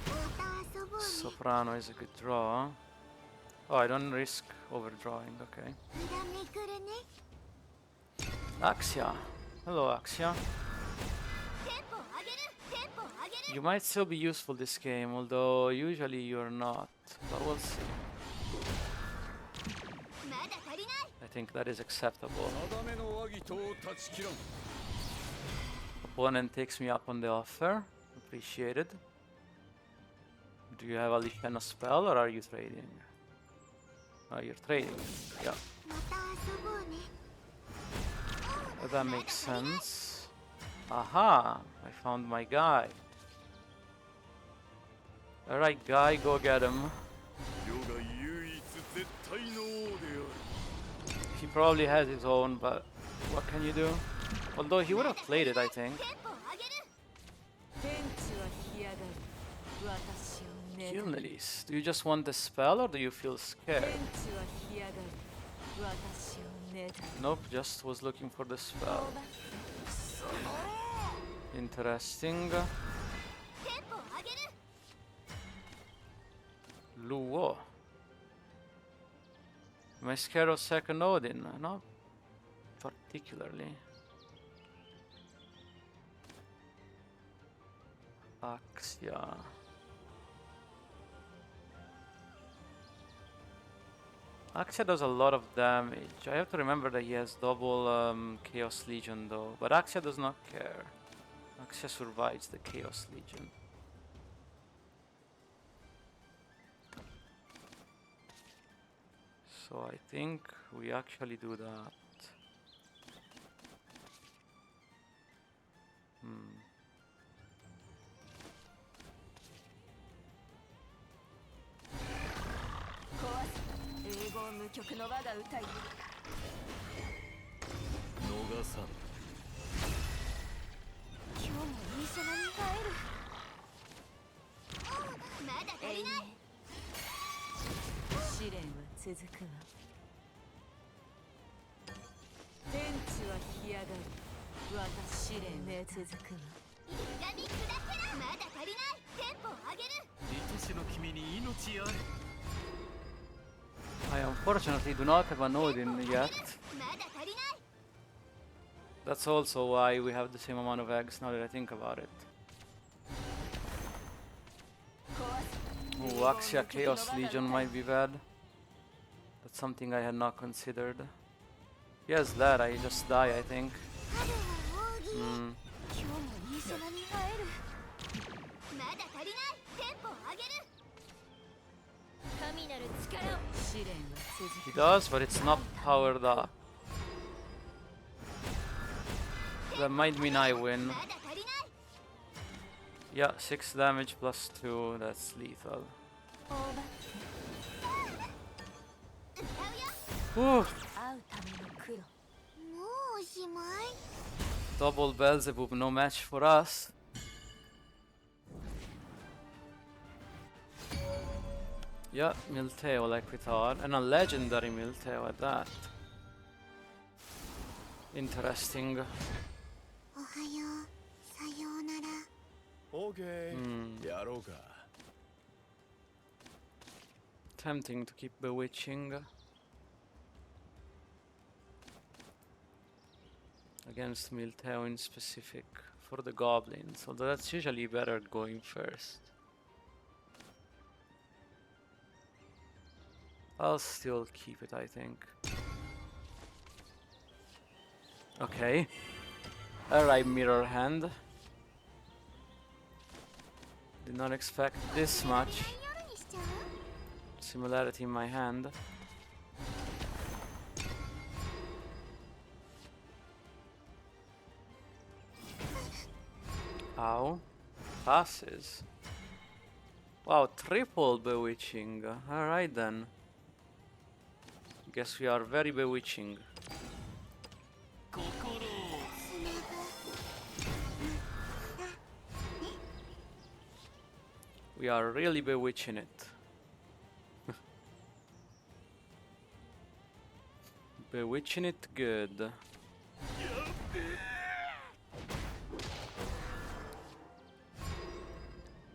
Speaker 3: また遊ぼうね
Speaker 1: Soprano is a good draw. Oh, I don't risk overdrawing, okay.
Speaker 3: 裏めくるね
Speaker 1: Axia. Hello, Axia.
Speaker 3: テンポを上げるテンポを上げる
Speaker 1: You might still be useful this game, although usually you're not. But we'll see.
Speaker 3: まだ足りない
Speaker 1: I think that is acceptable.
Speaker 5: 定めの和議と断ち切らん
Speaker 1: Opponent takes me up on the offer. Appreciated. Do you have a Lishana spell or are you trading? Oh, you're trading. Yeah.
Speaker 3: また遊ぼうね
Speaker 1: That makes sense. Aha! I found my guy. Alright, guy, go get him.
Speaker 5: 世が唯一絶対の王である
Speaker 1: He probably has his own, but what can you do? Although he would have played it, I think.
Speaker 3: テンポを上げる
Speaker 4: 天地は干上がり私をね
Speaker 1: Kilnelis, do you just want the spell or do you feel
Speaker 4: 天
Speaker 1: scared?
Speaker 4: 地は干上がり私をね
Speaker 1: Nope, just was looking for the spell. Interesting.
Speaker 3: テンポを上げる
Speaker 1: Luo. Am I scared of second Odin? Not particularly. Axia. Axia does a lot of damage. I have to remember that he has double Chaos Legion though, but Axia does not care. Axia survives the Chaos Legion. So I think we actually do that. Hmm.
Speaker 4: 壊す英語無曲の我が歌い
Speaker 2: 逃さん
Speaker 3: 今日もいい様に会えるまだ足りない
Speaker 4: 試練は続くわ天地は干上がり私試練は続くわ
Speaker 3: 歪み砕けろまだ足りないテンポを上げる
Speaker 2: 愛しの君に命あれ
Speaker 1: I unfortunately do not have an Odin yet.
Speaker 3: まだ足りない
Speaker 1: That's also why we have the same amount of eggs now that I think about it.
Speaker 4: 壊す
Speaker 1: Ooh, Axia Chaos Legion might be bad. That's something I had not considered. Yes, that, I just die, I think.
Speaker 3: 春は奥義
Speaker 1: Hmm.
Speaker 3: 今日もいい様に会えるまだ足りないテンポを上げる神なる力を
Speaker 4: 試練は続
Speaker 1: He
Speaker 4: く
Speaker 1: does, but it's not powered up. That might mean I win.
Speaker 3: まだ足りない
Speaker 1: Yeah, 6 damage plus 2, that's lethal.
Speaker 3: オーバー歌う
Speaker 1: Whew.
Speaker 3: よ
Speaker 4: 会うための苦労
Speaker 3: もうおしまい
Speaker 1: Double Beelzebub, no match for us. Yeah, Milteo like we thought, and a legendary Milteo at that. Interesting.
Speaker 3: おはようさようなら
Speaker 5: オーケ
Speaker 1: うん
Speaker 5: ーやろうか
Speaker 1: Tempting to keep bewitching. Against Milteo in specific. for the goblins, although that's usually better going first. I'll still keep it, I think. Okay. Alright, mirror hand. Did not expect this much
Speaker 3: 夜にしちゃう
Speaker 1: similarity in my hand. Ow. Passes. Wow, triple bewitching. Alright then. Guess we are very bewitching.
Speaker 2: 心を
Speaker 1: We are really bewitching it. Bewitching it good.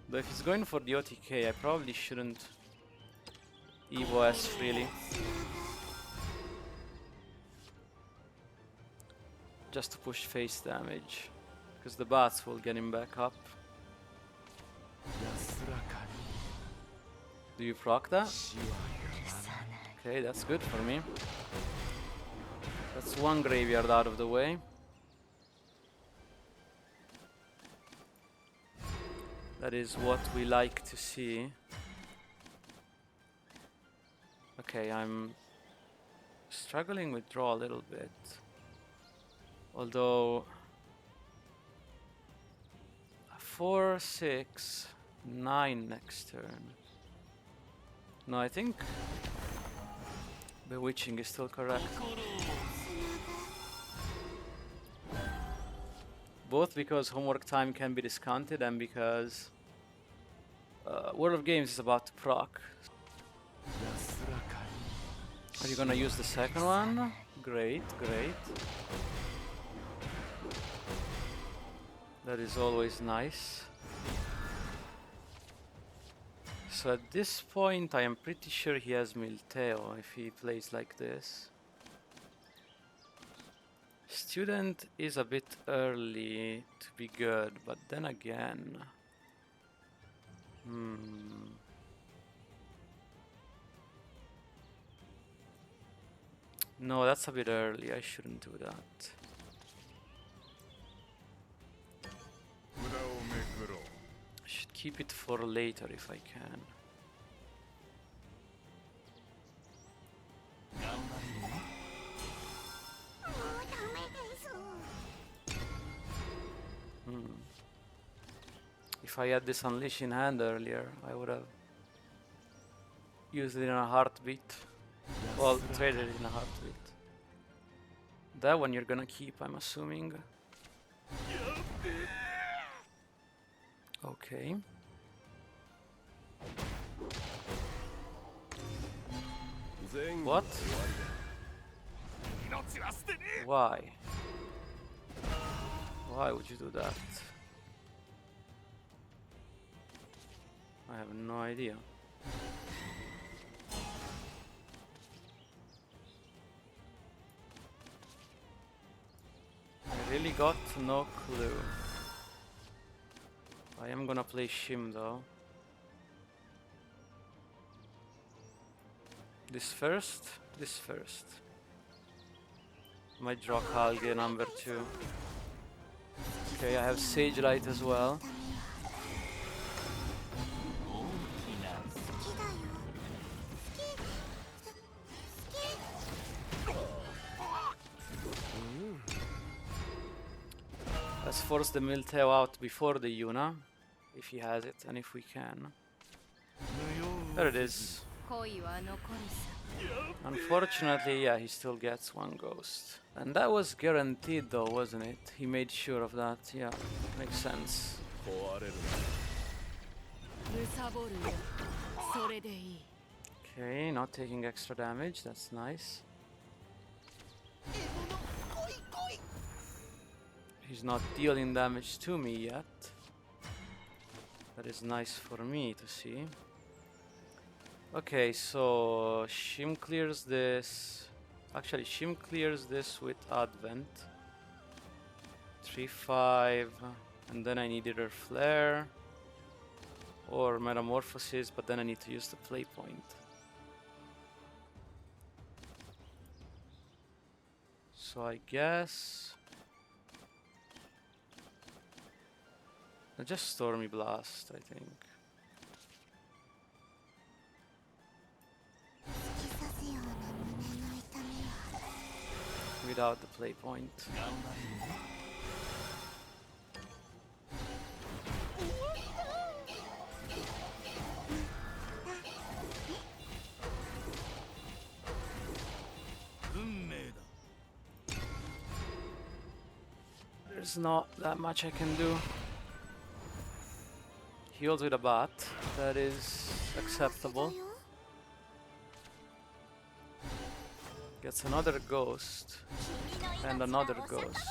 Speaker 1: Though if he's going for the OTK, I probably shouldn't Evo S really. Just to push face damage. Because the bats will get him back up.
Speaker 5: 安らか
Speaker 1: Do you proc that?
Speaker 5: に死はやまない
Speaker 1: Okay, that's good for me. That's one graveyard out of the way. That is what we like to see. Okay, I'm struggling with draw a little bit. Although 4, 6, 9 next turn. No, I think bewitching is still correct.
Speaker 2: 心を
Speaker 1: Both because homework time can be discounted and because World of Games is about to proc.
Speaker 5: 安らか
Speaker 1: Are you gonna use the second one? Great, great. That is always nice. So at this point I am pretty sure he has Milteo if he plays like this. Student is a bit early to be good, but then again... No, that's a bit early, I shouldn't do that.
Speaker 5: 札をめくろう
Speaker 1: I should keep it for later if I can.
Speaker 2: 頑張るね
Speaker 3: もうダメです
Speaker 1: If I had this Unleash in hand earlier, I would have used it in a heartbeat. Well, traded it in a heartbeat. That one you're gonna keep, I'm assuming. Okay. What?
Speaker 5: 命は捨てねえ
Speaker 1: Why? Why would you do that? I have no idea. I really got no clue. I am gonna play Shim though. This first? This first. Might draw Kalge number 2. Okay, I have Sage Light as well.
Speaker 2: 大きな
Speaker 3: 好きだよ好き
Speaker 1: Let's force the Milteo out before the Yuna, if he has it, and if we can. There it is.
Speaker 4: 恋は残るさ
Speaker 1: Unfortunately, yeah, he still gets one ghost. And that was guaranteed though, wasn't it? He made sure of that, yeah. Makes sense.
Speaker 5: 壊れる
Speaker 4: 貪るよそれでいい
Speaker 1: Okay, not taking extra damage, that's nice. He's not dealing damage to me yet. That is nice for me to see. Okay, so Shim clears this. Actually, Shim clears this with Advent. 3-5, and then I need either Flare or Metamorphosis, but then I need to use the play point. So I guess I just Stormy Blast, I think.
Speaker 3: 突き刺すような胸の痛みは
Speaker 1: Without the play point.
Speaker 2: 頑張れるね。運命だ。
Speaker 1: There's not that much I can do. Heals with a bat. That is acceptable. Gets another ghost. And another ghost.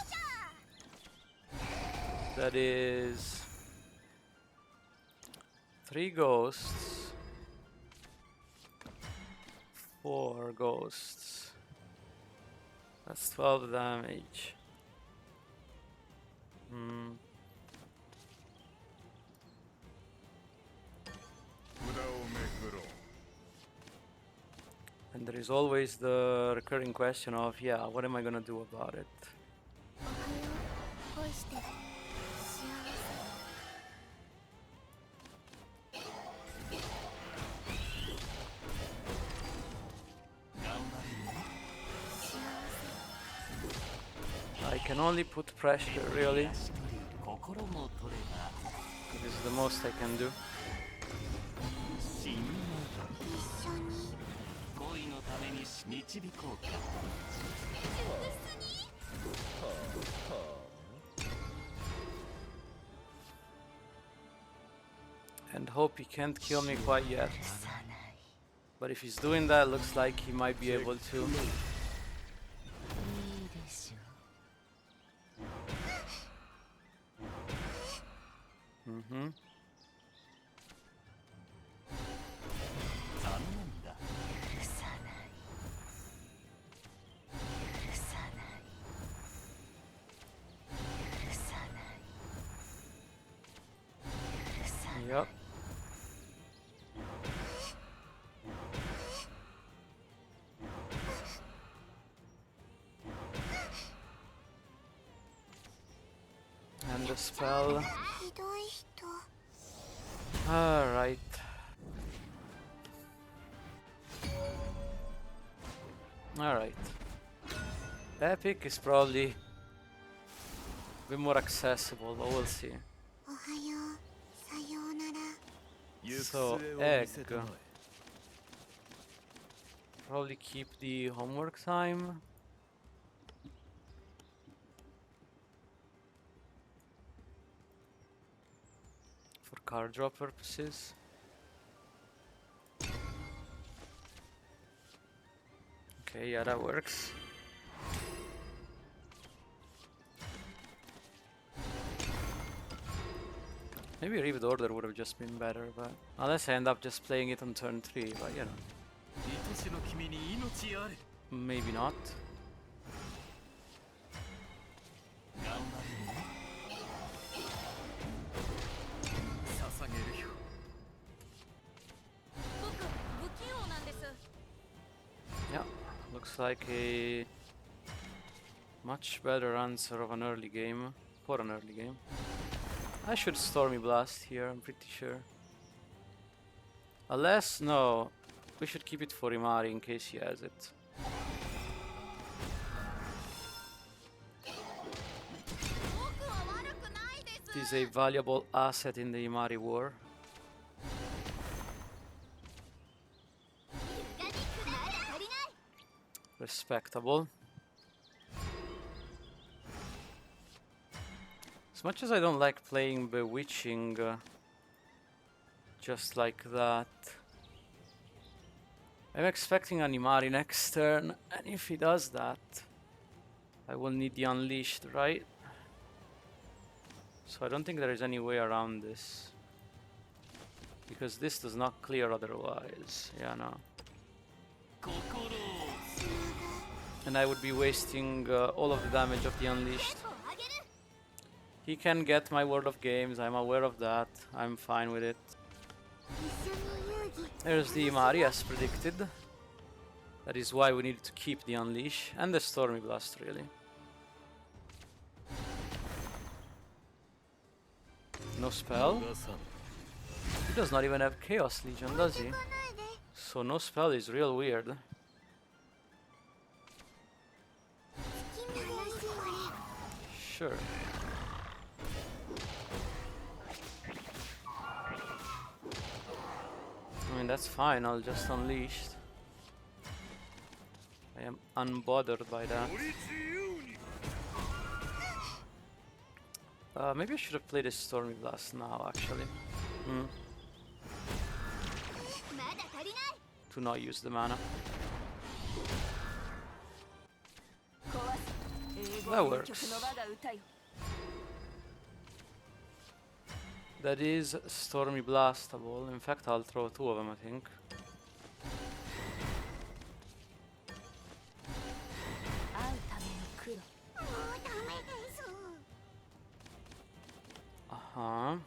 Speaker 1: That is 3 ghosts. 4 ghosts. That's 12 damage. Hmm.
Speaker 5: 札をめくろう
Speaker 1: And there is always the recurring question of, yeah, what am I gonna do about it?
Speaker 3: おはよう恋して幸せ
Speaker 2: 頑張れるね。
Speaker 1: I can only put pressure, really.
Speaker 2: 一人心も取れば
Speaker 1: This is the most I can do.
Speaker 2: 死ぬの
Speaker 3: 一緒に
Speaker 2: 恋のために導こうか。
Speaker 1: And hope he can't kill me quite yet. But if he's doing that, looks like he might be able to.
Speaker 4: いいでしょ
Speaker 1: Mm-hmm.
Speaker 2: 残念だ。
Speaker 4: 許さない許さない許さない許さない
Speaker 1: Yep. And the spell.
Speaker 3: ひどい人
Speaker 1: Alright. Alright. Epic is probably a bit more accessible, but we'll see.
Speaker 3: おはようさようなら
Speaker 1: So, egg. Probably keep the homework time. For card draw purposes. Okay, yeah, that works. Maybe Reaped Order would have just been better, but unless I end up just playing it on turn 3, but you know,
Speaker 2: 愛しの君に命あれ。
Speaker 1: maybe not.
Speaker 2: 頑張れるね。捧げるよ。
Speaker 4: 僕不器用なんです
Speaker 1: Yeah, looks like a much better answer of an early game, for an early game. I should Stormy Blast here, I'm pretty sure. Unless, no, we should keep it for Imari in case he has it.
Speaker 3: 僕は悪くないです
Speaker 1: It is a valuable asset in the Imari war.
Speaker 3: ガニックまだ足りない
Speaker 1: Respectable. As much as I don't like playing Bewitching just like that, I'm expecting an Imari next turn, and if he does that, I will need the Unleashed, right? So I don't think there is any way around this. Because this does not clear otherwise. Yeah, no.
Speaker 2: 心を
Speaker 1: And I would be wasting all of the damage of the Unleashed.
Speaker 3: テンポを上げる
Speaker 1: He can get my World of Games, I'm aware of that. I'm fine with it.
Speaker 3: 一緒に遊戯
Speaker 1: There's the Imari as predicted. That is why we needed to keep the Unleash and the Stormy Blast, really. No spell? He does not even have Chaos Legion, does he?
Speaker 3: 来ないで
Speaker 1: So no spell is real weird.
Speaker 3: 君の話これ
Speaker 1: Sure. I mean, that's fine, I'll just unleash. I am unbothered by that.
Speaker 5: より自由に
Speaker 1: Maybe I should have played a Stormy Blast now, actually.
Speaker 3: まだ足りない
Speaker 1: To not use the mana.
Speaker 4: 壊す英語
Speaker 1: That
Speaker 4: の
Speaker 1: works.
Speaker 4: 曲の我が歌よ
Speaker 1: That is Stormy Blastable. In fact, I'll throw two of them, I think.
Speaker 4: 会うための黒
Speaker 3: もうダメです
Speaker 1: Uh-huh.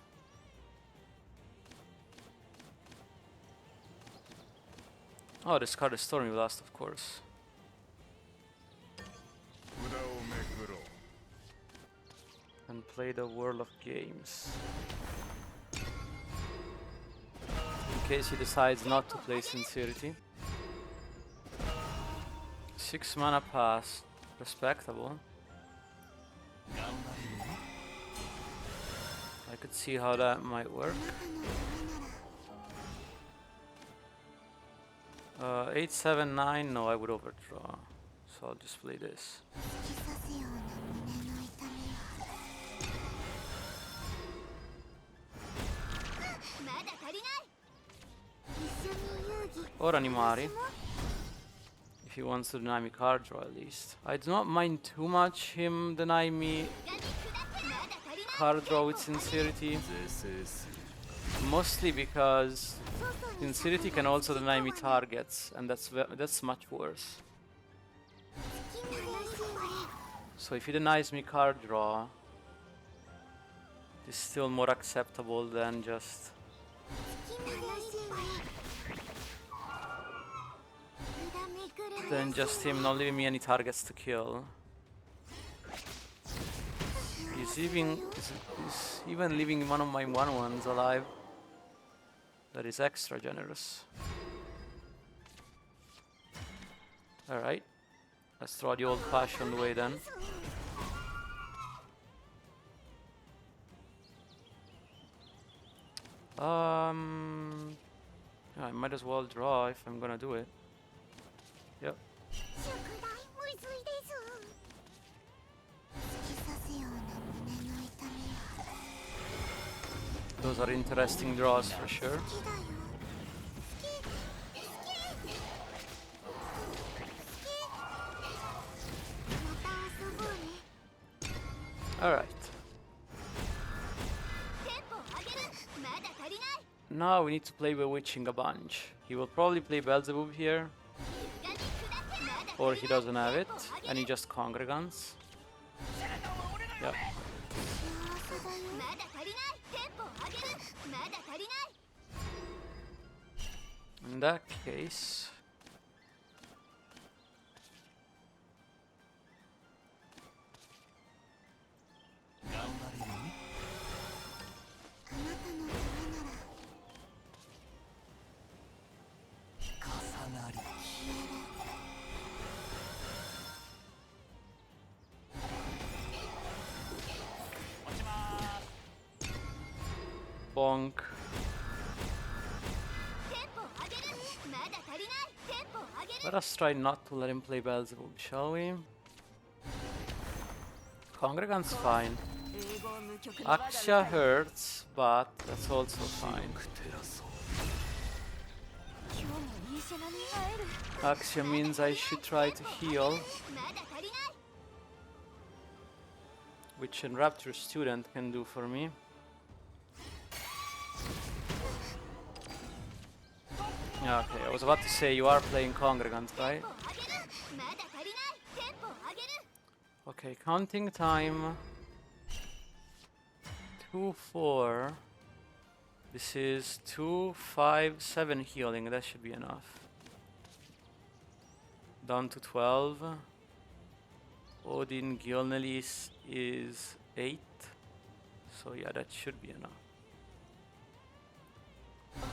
Speaker 1: Oh, discard a Stormy Blast, of course.
Speaker 5: 札をめくろう
Speaker 1: And play the World of Games. In case he decides not to play Sincerity. 6 mana pass. Respectable.
Speaker 2: 頑張れるね
Speaker 1: I could see how that might work. 879, no, I would overdraw. So I'll just play this.
Speaker 3: 突き刺すような胸の痛みはまだ足りない一緒に遊戯
Speaker 1: Or Animari. If he wants to deny me card draw at least. I do not mind too much him deny me
Speaker 3: がに下ってまだ足りない
Speaker 1: card draw with Sincerity.
Speaker 5: 是是是
Speaker 1: Mostly because
Speaker 3: 外に
Speaker 1: Sincerity can also deny me targets, and that's much worse.
Speaker 3: 君の話これ
Speaker 1: So if he denies me card draw, it's still more acceptable than just
Speaker 3: 君の話これ裏めくる
Speaker 1: than just him not leaving me any targets to kill. He's even leaving one of my 1/1s alive. That is extra generous. Alright. Let's throw the old-fashioned way then. Yeah, I might as well draw if I'm gonna do it. Yep.
Speaker 3: 宿題むずいです突き刺すような胸の痛みは
Speaker 1: Those are interesting draws for sure.
Speaker 3: 好きだよ好きまた遊ぼうね
Speaker 1: Alright.
Speaker 3: テンポ上げるまだ足りない
Speaker 1: Now we need to play Bewitching a bunch. He will probably play Beelzebub here,
Speaker 3: がに下ってまだ
Speaker 1: or he doesn't have it, and he just Congregants. Yep.
Speaker 3: 幸せだよまだ足りないテンポ上げるまだ足りない
Speaker 1: In that case,
Speaker 2: 頑張れるね
Speaker 3: あなたのためなら
Speaker 2: 重なり
Speaker 1: bonk.
Speaker 3: テンポ上げるまだ足りないテンポ上げる
Speaker 1: Let us try not to let him play Beelzebub, shall we? Congregant's fine.
Speaker 4: 英語無曲の我が歌
Speaker 1: Axia
Speaker 4: よ
Speaker 1: hurts, but that's also fine.
Speaker 2: 照らそう
Speaker 4: 今日もいいシェナに会える
Speaker 1: Axia means I should try to heal,
Speaker 3: まだ足りない
Speaker 1: which Enrapture Student can do for me. Yeah, okay, I was about to say you are playing Congregant, right?
Speaker 3: 上げるまだ足りないテンポ上げる
Speaker 1: Okay, counting time. 2, 4. This is 2, 5, 7 healing. That should be enough. Down to 12. Odin Gilnelis is 8. So yeah, that should be enough.
Speaker 3: おはよ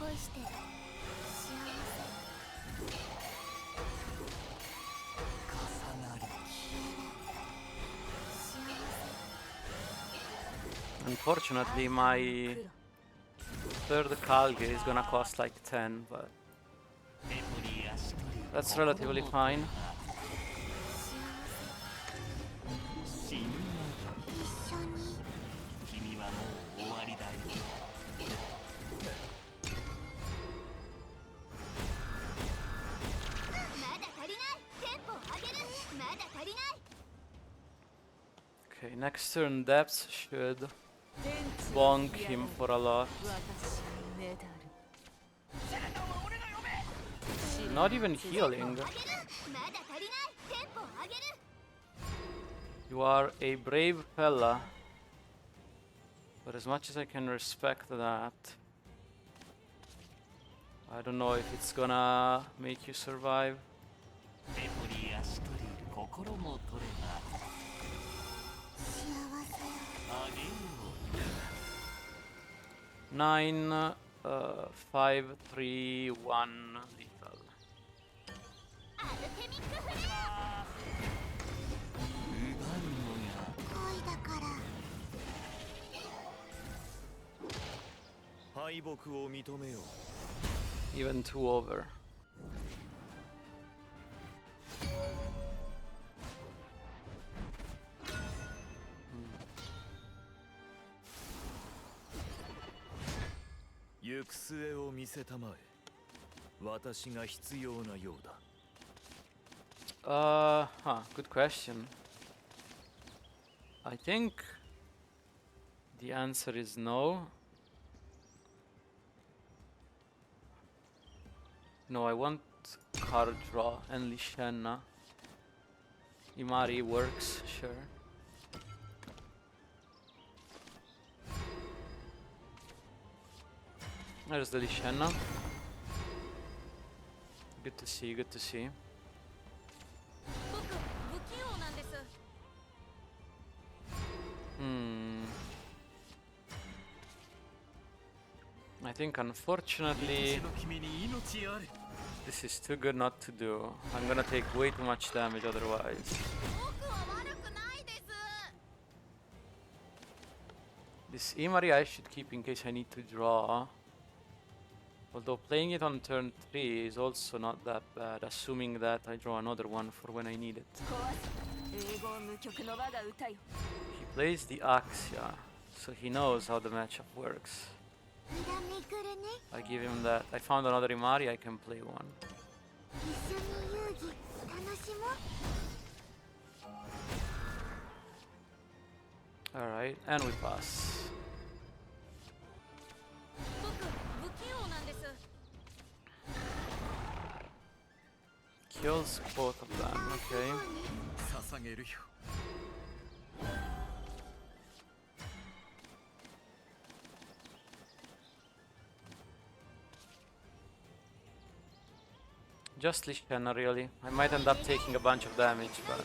Speaker 3: う恋してる幸
Speaker 2: 重なり
Speaker 1: Unfortunately, my third Kalge is gonna cost like 10, but
Speaker 2: エポリアシトリ
Speaker 1: that's relatively fine.
Speaker 2: 死ぬ
Speaker 3: せ一緒に
Speaker 2: 君はもう終わりだよ
Speaker 3: まだ足りないテンポを上げるまだ足りない
Speaker 1: Okay, next turn Depths should
Speaker 4: 天地は
Speaker 1: bonk
Speaker 4: 干上
Speaker 1: him
Speaker 4: が
Speaker 1: for a lot.
Speaker 4: り私にねだる
Speaker 1: Not even healing.
Speaker 3: 上げるまだ足りないテンポを上げる
Speaker 1: You are a brave fella. But as much as I can respect that, I don't know if it's gonna make you survive.
Speaker 2: エポリアシトリ心も取れば
Speaker 3: 幸せよ
Speaker 2: あげよう
Speaker 1: 9, 5, 3, 1 lethal.
Speaker 3: アルテミックフレ
Speaker 2: 奪うのが
Speaker 3: ア恋だから
Speaker 5: 敗北を認めよう
Speaker 1: Even 2 over.
Speaker 5: 行く末を見せたまえ私が必要なようだ
Speaker 1: Good question. I think the answer is no. No, I want card draw and Lishenna. Imari works, sure. There's the Lishenna. Good to see, good to see.
Speaker 3: 僕不器用なんです
Speaker 1: I think unfortunately
Speaker 2: 私の君に命ある
Speaker 1: this is too good not to do. I'm gonna take way too much damage otherwise.
Speaker 3: 僕は悪くないです
Speaker 1: This Imari I should keep in case I need to draw. Although playing it on turn 3 is also not that bad, assuming that I draw another one for when I need it.
Speaker 4: 壊す英語無曲の我が歌よ
Speaker 1: He plays the Axia, so he knows how the matchup works.
Speaker 3: 裏めくるね
Speaker 1: I give him that. I found another Imari, I can play one.
Speaker 3: 一緒に遊戯楽しもう
Speaker 1: Alright, and we pass.
Speaker 3: 僕不器用なんです
Speaker 1: Kills both of them, okay.
Speaker 2: 捧げるよ
Speaker 1: Just Lishenna really. I might end up taking a bunch of damage, but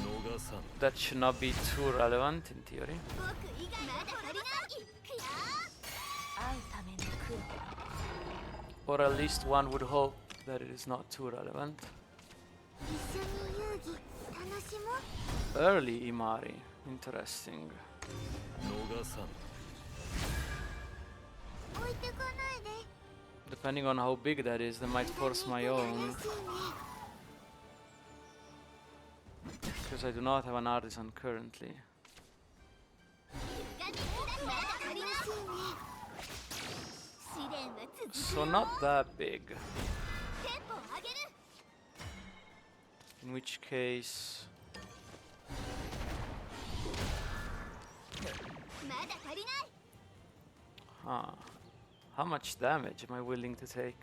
Speaker 5: 逃さん
Speaker 1: that should not be too relevant in theory.
Speaker 3: 僕以外まだ足りないくよ
Speaker 4: 会うための苦労
Speaker 1: Or at least one would hope that it is not too relevant.
Speaker 3: 一緒に遊戯楽しもう
Speaker 1: Early Imari, interesting.
Speaker 5: 逃さん
Speaker 3: 置いてかないで
Speaker 1: Depending on how big that is, they might force my own.
Speaker 3: 嬉しいね
Speaker 1: Because I do not have an artisan currently.
Speaker 3: まだ足りない試練は続く
Speaker 1: So not that big.
Speaker 3: テンポを上げる
Speaker 1: In which case...
Speaker 3: まだ足りない
Speaker 1: Huh. How much damage am I willing to take?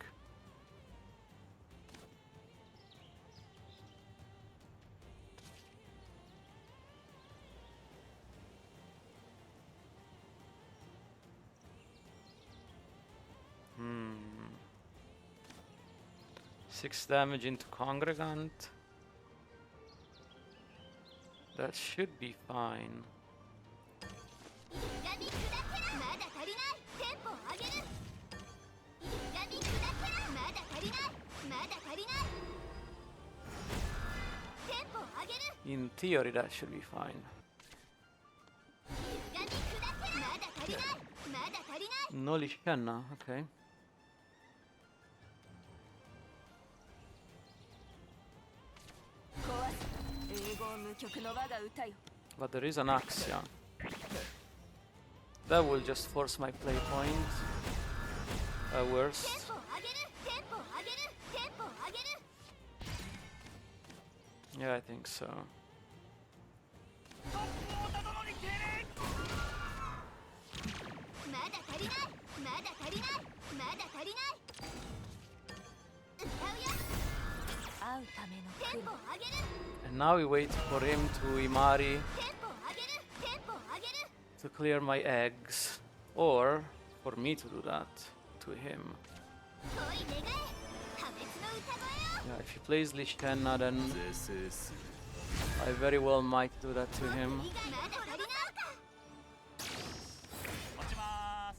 Speaker 1: 6 damage into Congregant. That should be fine.
Speaker 3: 歪み砕けろまだ足りないテンポを上げる歪み砕けろまだ足りないまだ足りないテンポを上げる
Speaker 1: In theory, that should be fine.
Speaker 3: 歪み砕けろまだ足りないまだ足りない
Speaker 1: No Lishenna, okay.
Speaker 4: 壊す英語無曲の我が歌よ
Speaker 1: But there is an Axia. That will just force my play point. At
Speaker 3: テン
Speaker 1: worst.
Speaker 3: ポを上げるテンポを上げるテンポを上げる
Speaker 1: Yeah, I think so.
Speaker 3: まだ足りないまだ足りないまだ足りない歌うよ
Speaker 4: 会うための苦労
Speaker 3: テンポを上げる
Speaker 1: And now we wait for him to Imari
Speaker 3: テンポを上げるテンポを上げる
Speaker 1: to clear my eggs. Or for me to do that to him.
Speaker 3: 恋願え破滅の歌声よ
Speaker 1: Yeah, if he plays Lishenna, then
Speaker 5: 是正する
Speaker 1: I very well might do that to him.
Speaker 3: まだ足りない
Speaker 2: 落ちまーす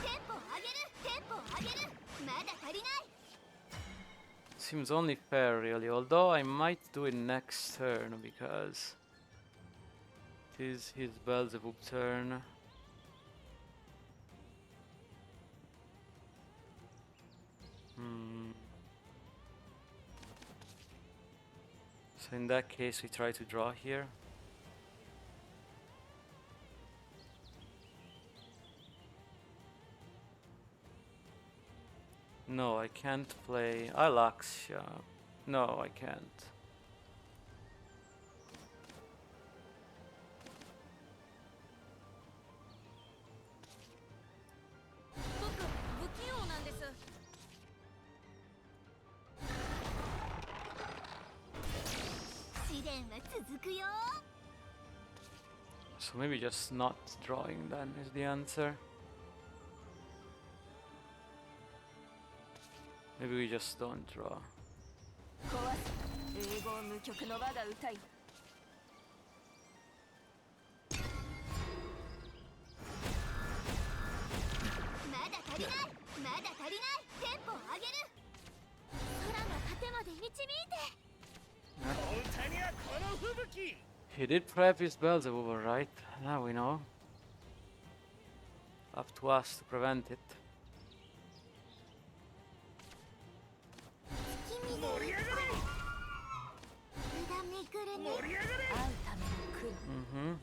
Speaker 3: テンポを上げるテンポを上げるまだ足りない
Speaker 1: Seems only fair, really. Although I might do it next turn because it is his Beelzebub turn. So in that case, we try to draw here. No, I can't play Alaxia. No, I can't.
Speaker 3: 僕不器用なんです試練は続くよ
Speaker 1: So maybe just not drawing then is the answer. Maybe we just don't draw.
Speaker 4: 壊す英語無曲の我が歌よ
Speaker 3: まだ足りないまだ足りないテンポを上げる空の果てまで導いて
Speaker 2: 歌にはこの吹雪
Speaker 1: He did prep his Beelzebub, right? Now we know. Up to us to prevent it.
Speaker 3: 君が
Speaker 2: 盛り上がれ
Speaker 3: 無駄めくるね
Speaker 2: 盛り上がれ
Speaker 4: 会うための苦労
Speaker 1: Mm-hmm.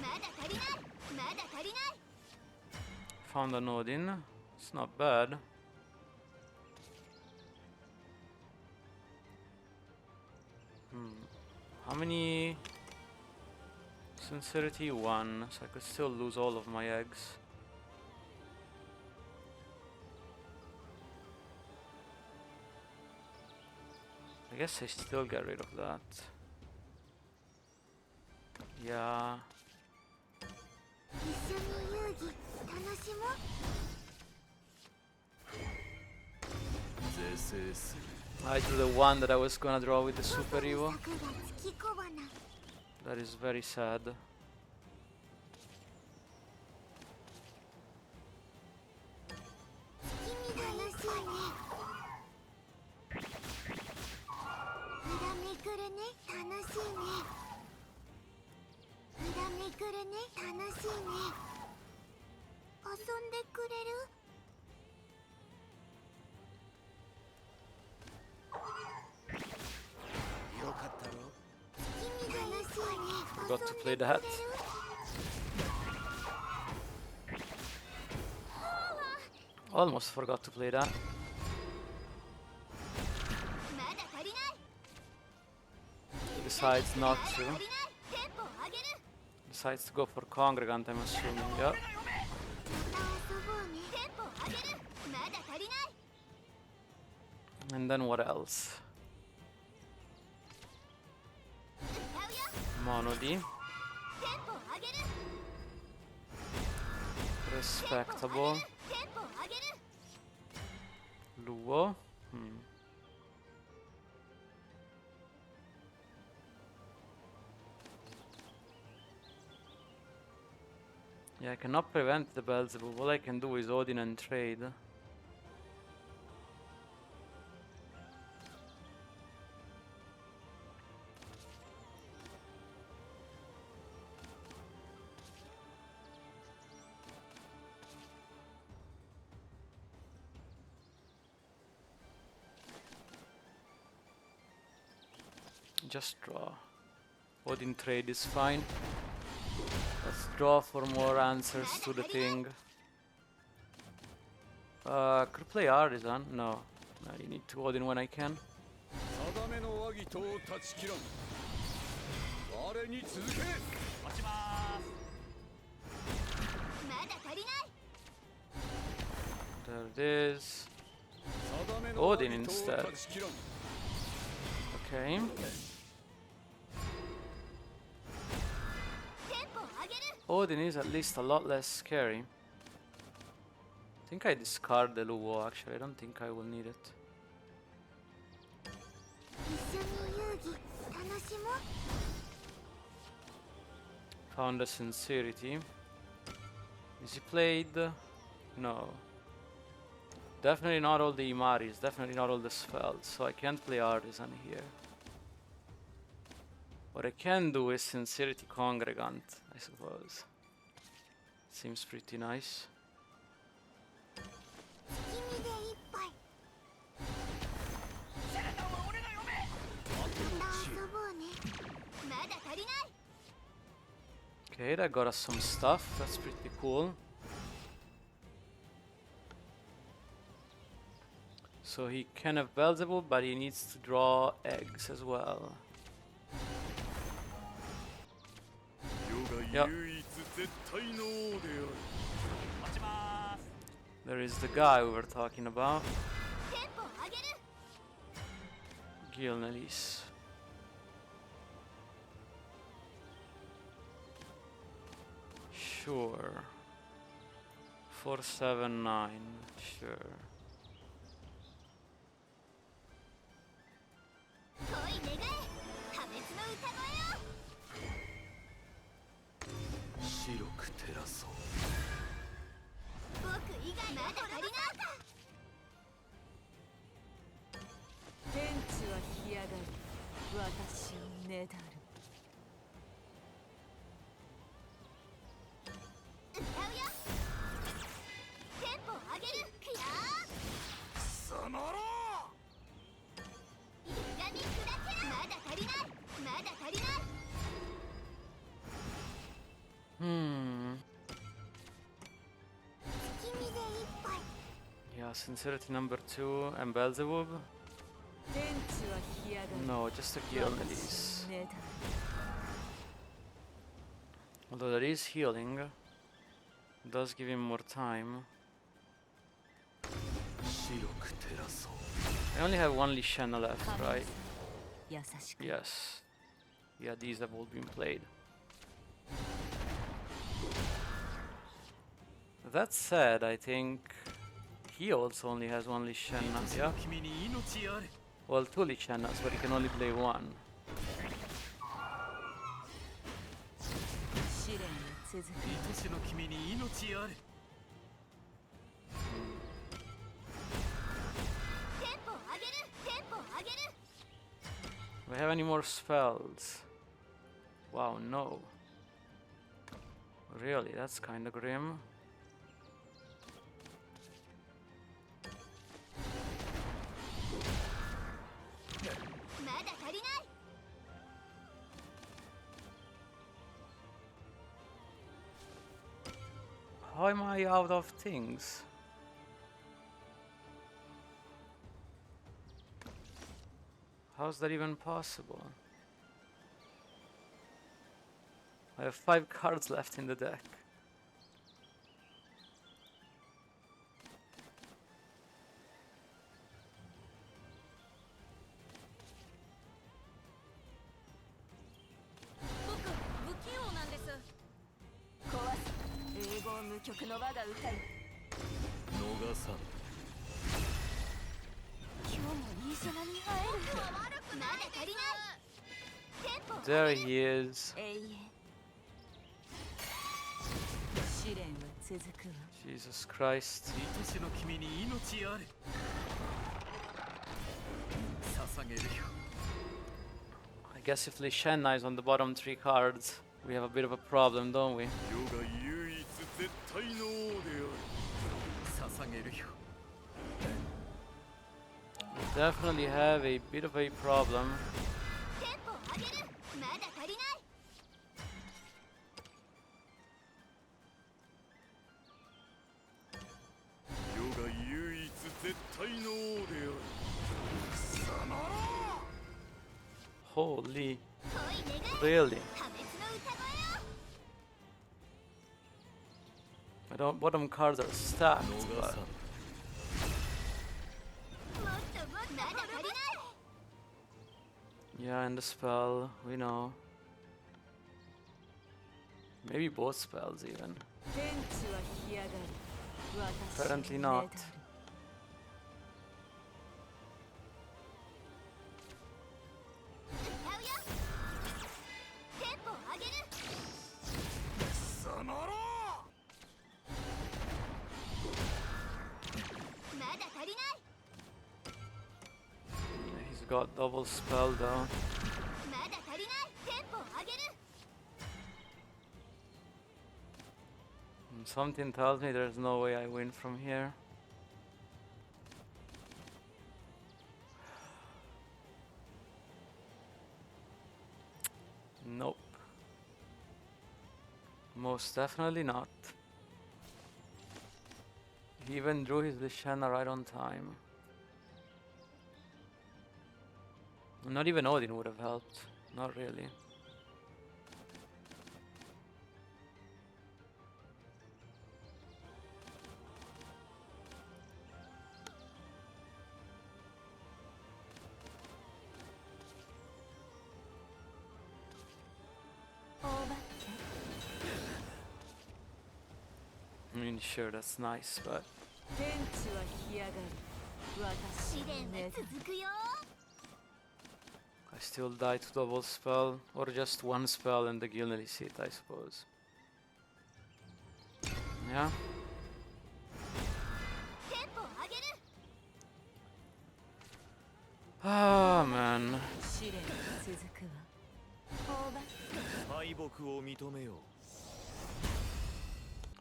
Speaker 3: まだ足りないまだ足りない
Speaker 1: Found an Odin. It's not bad. How many? Sincerity 1, so I could still lose all of my eggs. I guess I still get rid of that. Yeah.
Speaker 3: 一緒に遊戯楽しもう
Speaker 5: 是正する
Speaker 1: I drew the one that I was gonna draw with the Super
Speaker 3: 外
Speaker 1: Evo.
Speaker 3: に咲くが月小花
Speaker 1: That is very sad.
Speaker 3: 君楽しいね無駄めくるね楽しいね無駄めくるね楽しいね遊んでくれる
Speaker 5: よかったろ
Speaker 3: 君楽しいね
Speaker 1: Forgot to
Speaker 3: 遊ん
Speaker 1: play
Speaker 3: で
Speaker 1: that.
Speaker 3: くれる
Speaker 1: Almost forgot to play that.
Speaker 3: まだ足りない
Speaker 1: He decides not
Speaker 3: まだ足
Speaker 1: to.
Speaker 3: りないテンポを上げる
Speaker 1: Decides to go for Congregant, I'm assuming. Yep.
Speaker 3: また遊ぼうねテンポを上げるまだ足りない
Speaker 1: And then what else?
Speaker 3: 歌うよ
Speaker 1: Mono D.
Speaker 3: テンポを上げる
Speaker 1: Respectable.
Speaker 3: テンポ
Speaker 1: Luo. Hmm. Yeah, I cannot prevent the Beelzebub. All I can do is Odin and trade. Just draw. Odin trade is fine. Let's draw for more answers to the thing. Could play Artisan? No. I need to Odin when I can.
Speaker 5: 定めの和議とを断ち切らん我に続け
Speaker 2: 待ちま
Speaker 3: まだ足りない
Speaker 1: There it is.
Speaker 5: 定めの和
Speaker 1: Odin
Speaker 5: 議とを
Speaker 1: instead.
Speaker 5: 断ち切らん
Speaker 1: Okay.
Speaker 3: テンポを上げる
Speaker 1: Odin is at least a lot less scary. I think I discard the Luo actually. I don't think I will need it.
Speaker 3: 一緒に遊戯楽しもう
Speaker 1: Found a sincerity. Is he played? No. Definitely not all the Imaris, definitely not all the spells, so I can't play Artisan here. What I can do is Sincerity Congregant, I suppose. Seems pretty nice.
Speaker 3: 月見で一杯また遊ぼうねまだ足りない
Speaker 1: Okay, that got us some stuff, that's pretty cool. So he can have Beelzebub, but he needs to draw eggs as well.
Speaker 5: 世
Speaker 1: Yep.
Speaker 5: が唯一絶対の王である
Speaker 2: 待ちま
Speaker 1: There is the guy we were talking about,
Speaker 3: テンポを上げる
Speaker 1: Gilnelis. Sure. 479, sure.
Speaker 3: 恋願え破滅の歌声を
Speaker 5: 白く照らそう
Speaker 3: 僕以外まだ足りない
Speaker 4: 天地は干上がり私をねだる
Speaker 3: 歌うよテンポを上げるクヤー
Speaker 5: 貴様ら
Speaker 3: 歪み砕けまだ足りないまだ足りない
Speaker 1: Hmm.
Speaker 3: 月見で一杯
Speaker 1: Yeah, Sincerity number 2 and Beelzebub?
Speaker 4: 天地は干上がり
Speaker 1: No, just a Gilnelis.
Speaker 4: 私をねだる
Speaker 1: Although that is healing, it does give him more time.
Speaker 5: 白く照らそう
Speaker 1: I only have one Lishana left, right?
Speaker 4: 優しく
Speaker 1: Yes. Yeah, these have all been played. That said, I think he also only has one Lishana. Yeah.
Speaker 5: 君に命あれ
Speaker 1: Well, two Lishanas, but he can only play one.
Speaker 4: 試練が続く
Speaker 5: 愛しの君に命あれ
Speaker 3: テンポを上げるテンポを上げる
Speaker 1: Do I have any more spells? Wow, no. Really, that's kinda grim. How am I out of things? How's that even possible? I have 5 cards left in the deck.
Speaker 4: 今日もいい空に会える
Speaker 3: まだ足りないテンポ
Speaker 1: There he is.
Speaker 4: 永遠試練は続くわ
Speaker 1: Jesus Christ.
Speaker 2: 愛しの君に命あれ捧げるよ
Speaker 1: I guess if Lishenna is on the bottom 3 cards, we have a bit of a problem, don't we?
Speaker 5: 世が唯一絶対の王である
Speaker 2: 捧げるよ
Speaker 1: We definitely have a bit of a problem.
Speaker 3: テンポ上げるまだ足りない
Speaker 5: 世が唯一絶対の王である
Speaker 1: Holy.
Speaker 3: 恋願い
Speaker 1: Really?
Speaker 3: 破滅の歌声よ
Speaker 1: I don't. Bottom cards are stacked,
Speaker 2: 逃
Speaker 1: but
Speaker 2: さん
Speaker 3: もっともっとまだ足りない
Speaker 1: yeah, and the spell, we know. Maybe both spells even.
Speaker 4: 天地は干上がる私
Speaker 1: Apparently
Speaker 4: の
Speaker 1: not.
Speaker 4: メダル
Speaker 3: 歌うよテンポ上げる
Speaker 5: 貴様ら
Speaker 3: まだ足りない
Speaker 1: He's got double spell though.
Speaker 3: まだ足りないテンポ上げる
Speaker 1: And something tells me there's no way I win from here. Nope. Most definitely not. He even drew his Lishenna right on time. Not even Odin would have helped. Not really. I mean, sure, that's nice, but
Speaker 4: 天地は干上がる私の
Speaker 3: 試練は
Speaker 4: メダル
Speaker 3: 続くよ
Speaker 1: I still die to double spell, or just one spell and the Gilnily seat, I suppose. Yeah.
Speaker 3: テンポ上げる
Speaker 1: Ah, man.
Speaker 4: 試練は続くわオーバー
Speaker 2: 敗北を認めよう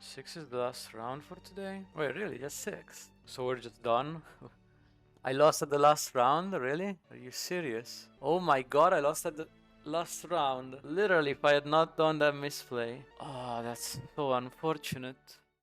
Speaker 1: 6 is the last round for today? Wait, really? Just 6? So we're just done? I lost at the last round? Really? Are you serious? Oh my god, I lost at the last round. Literally, if I had not done that misplay. Oh, that's so unfortunate.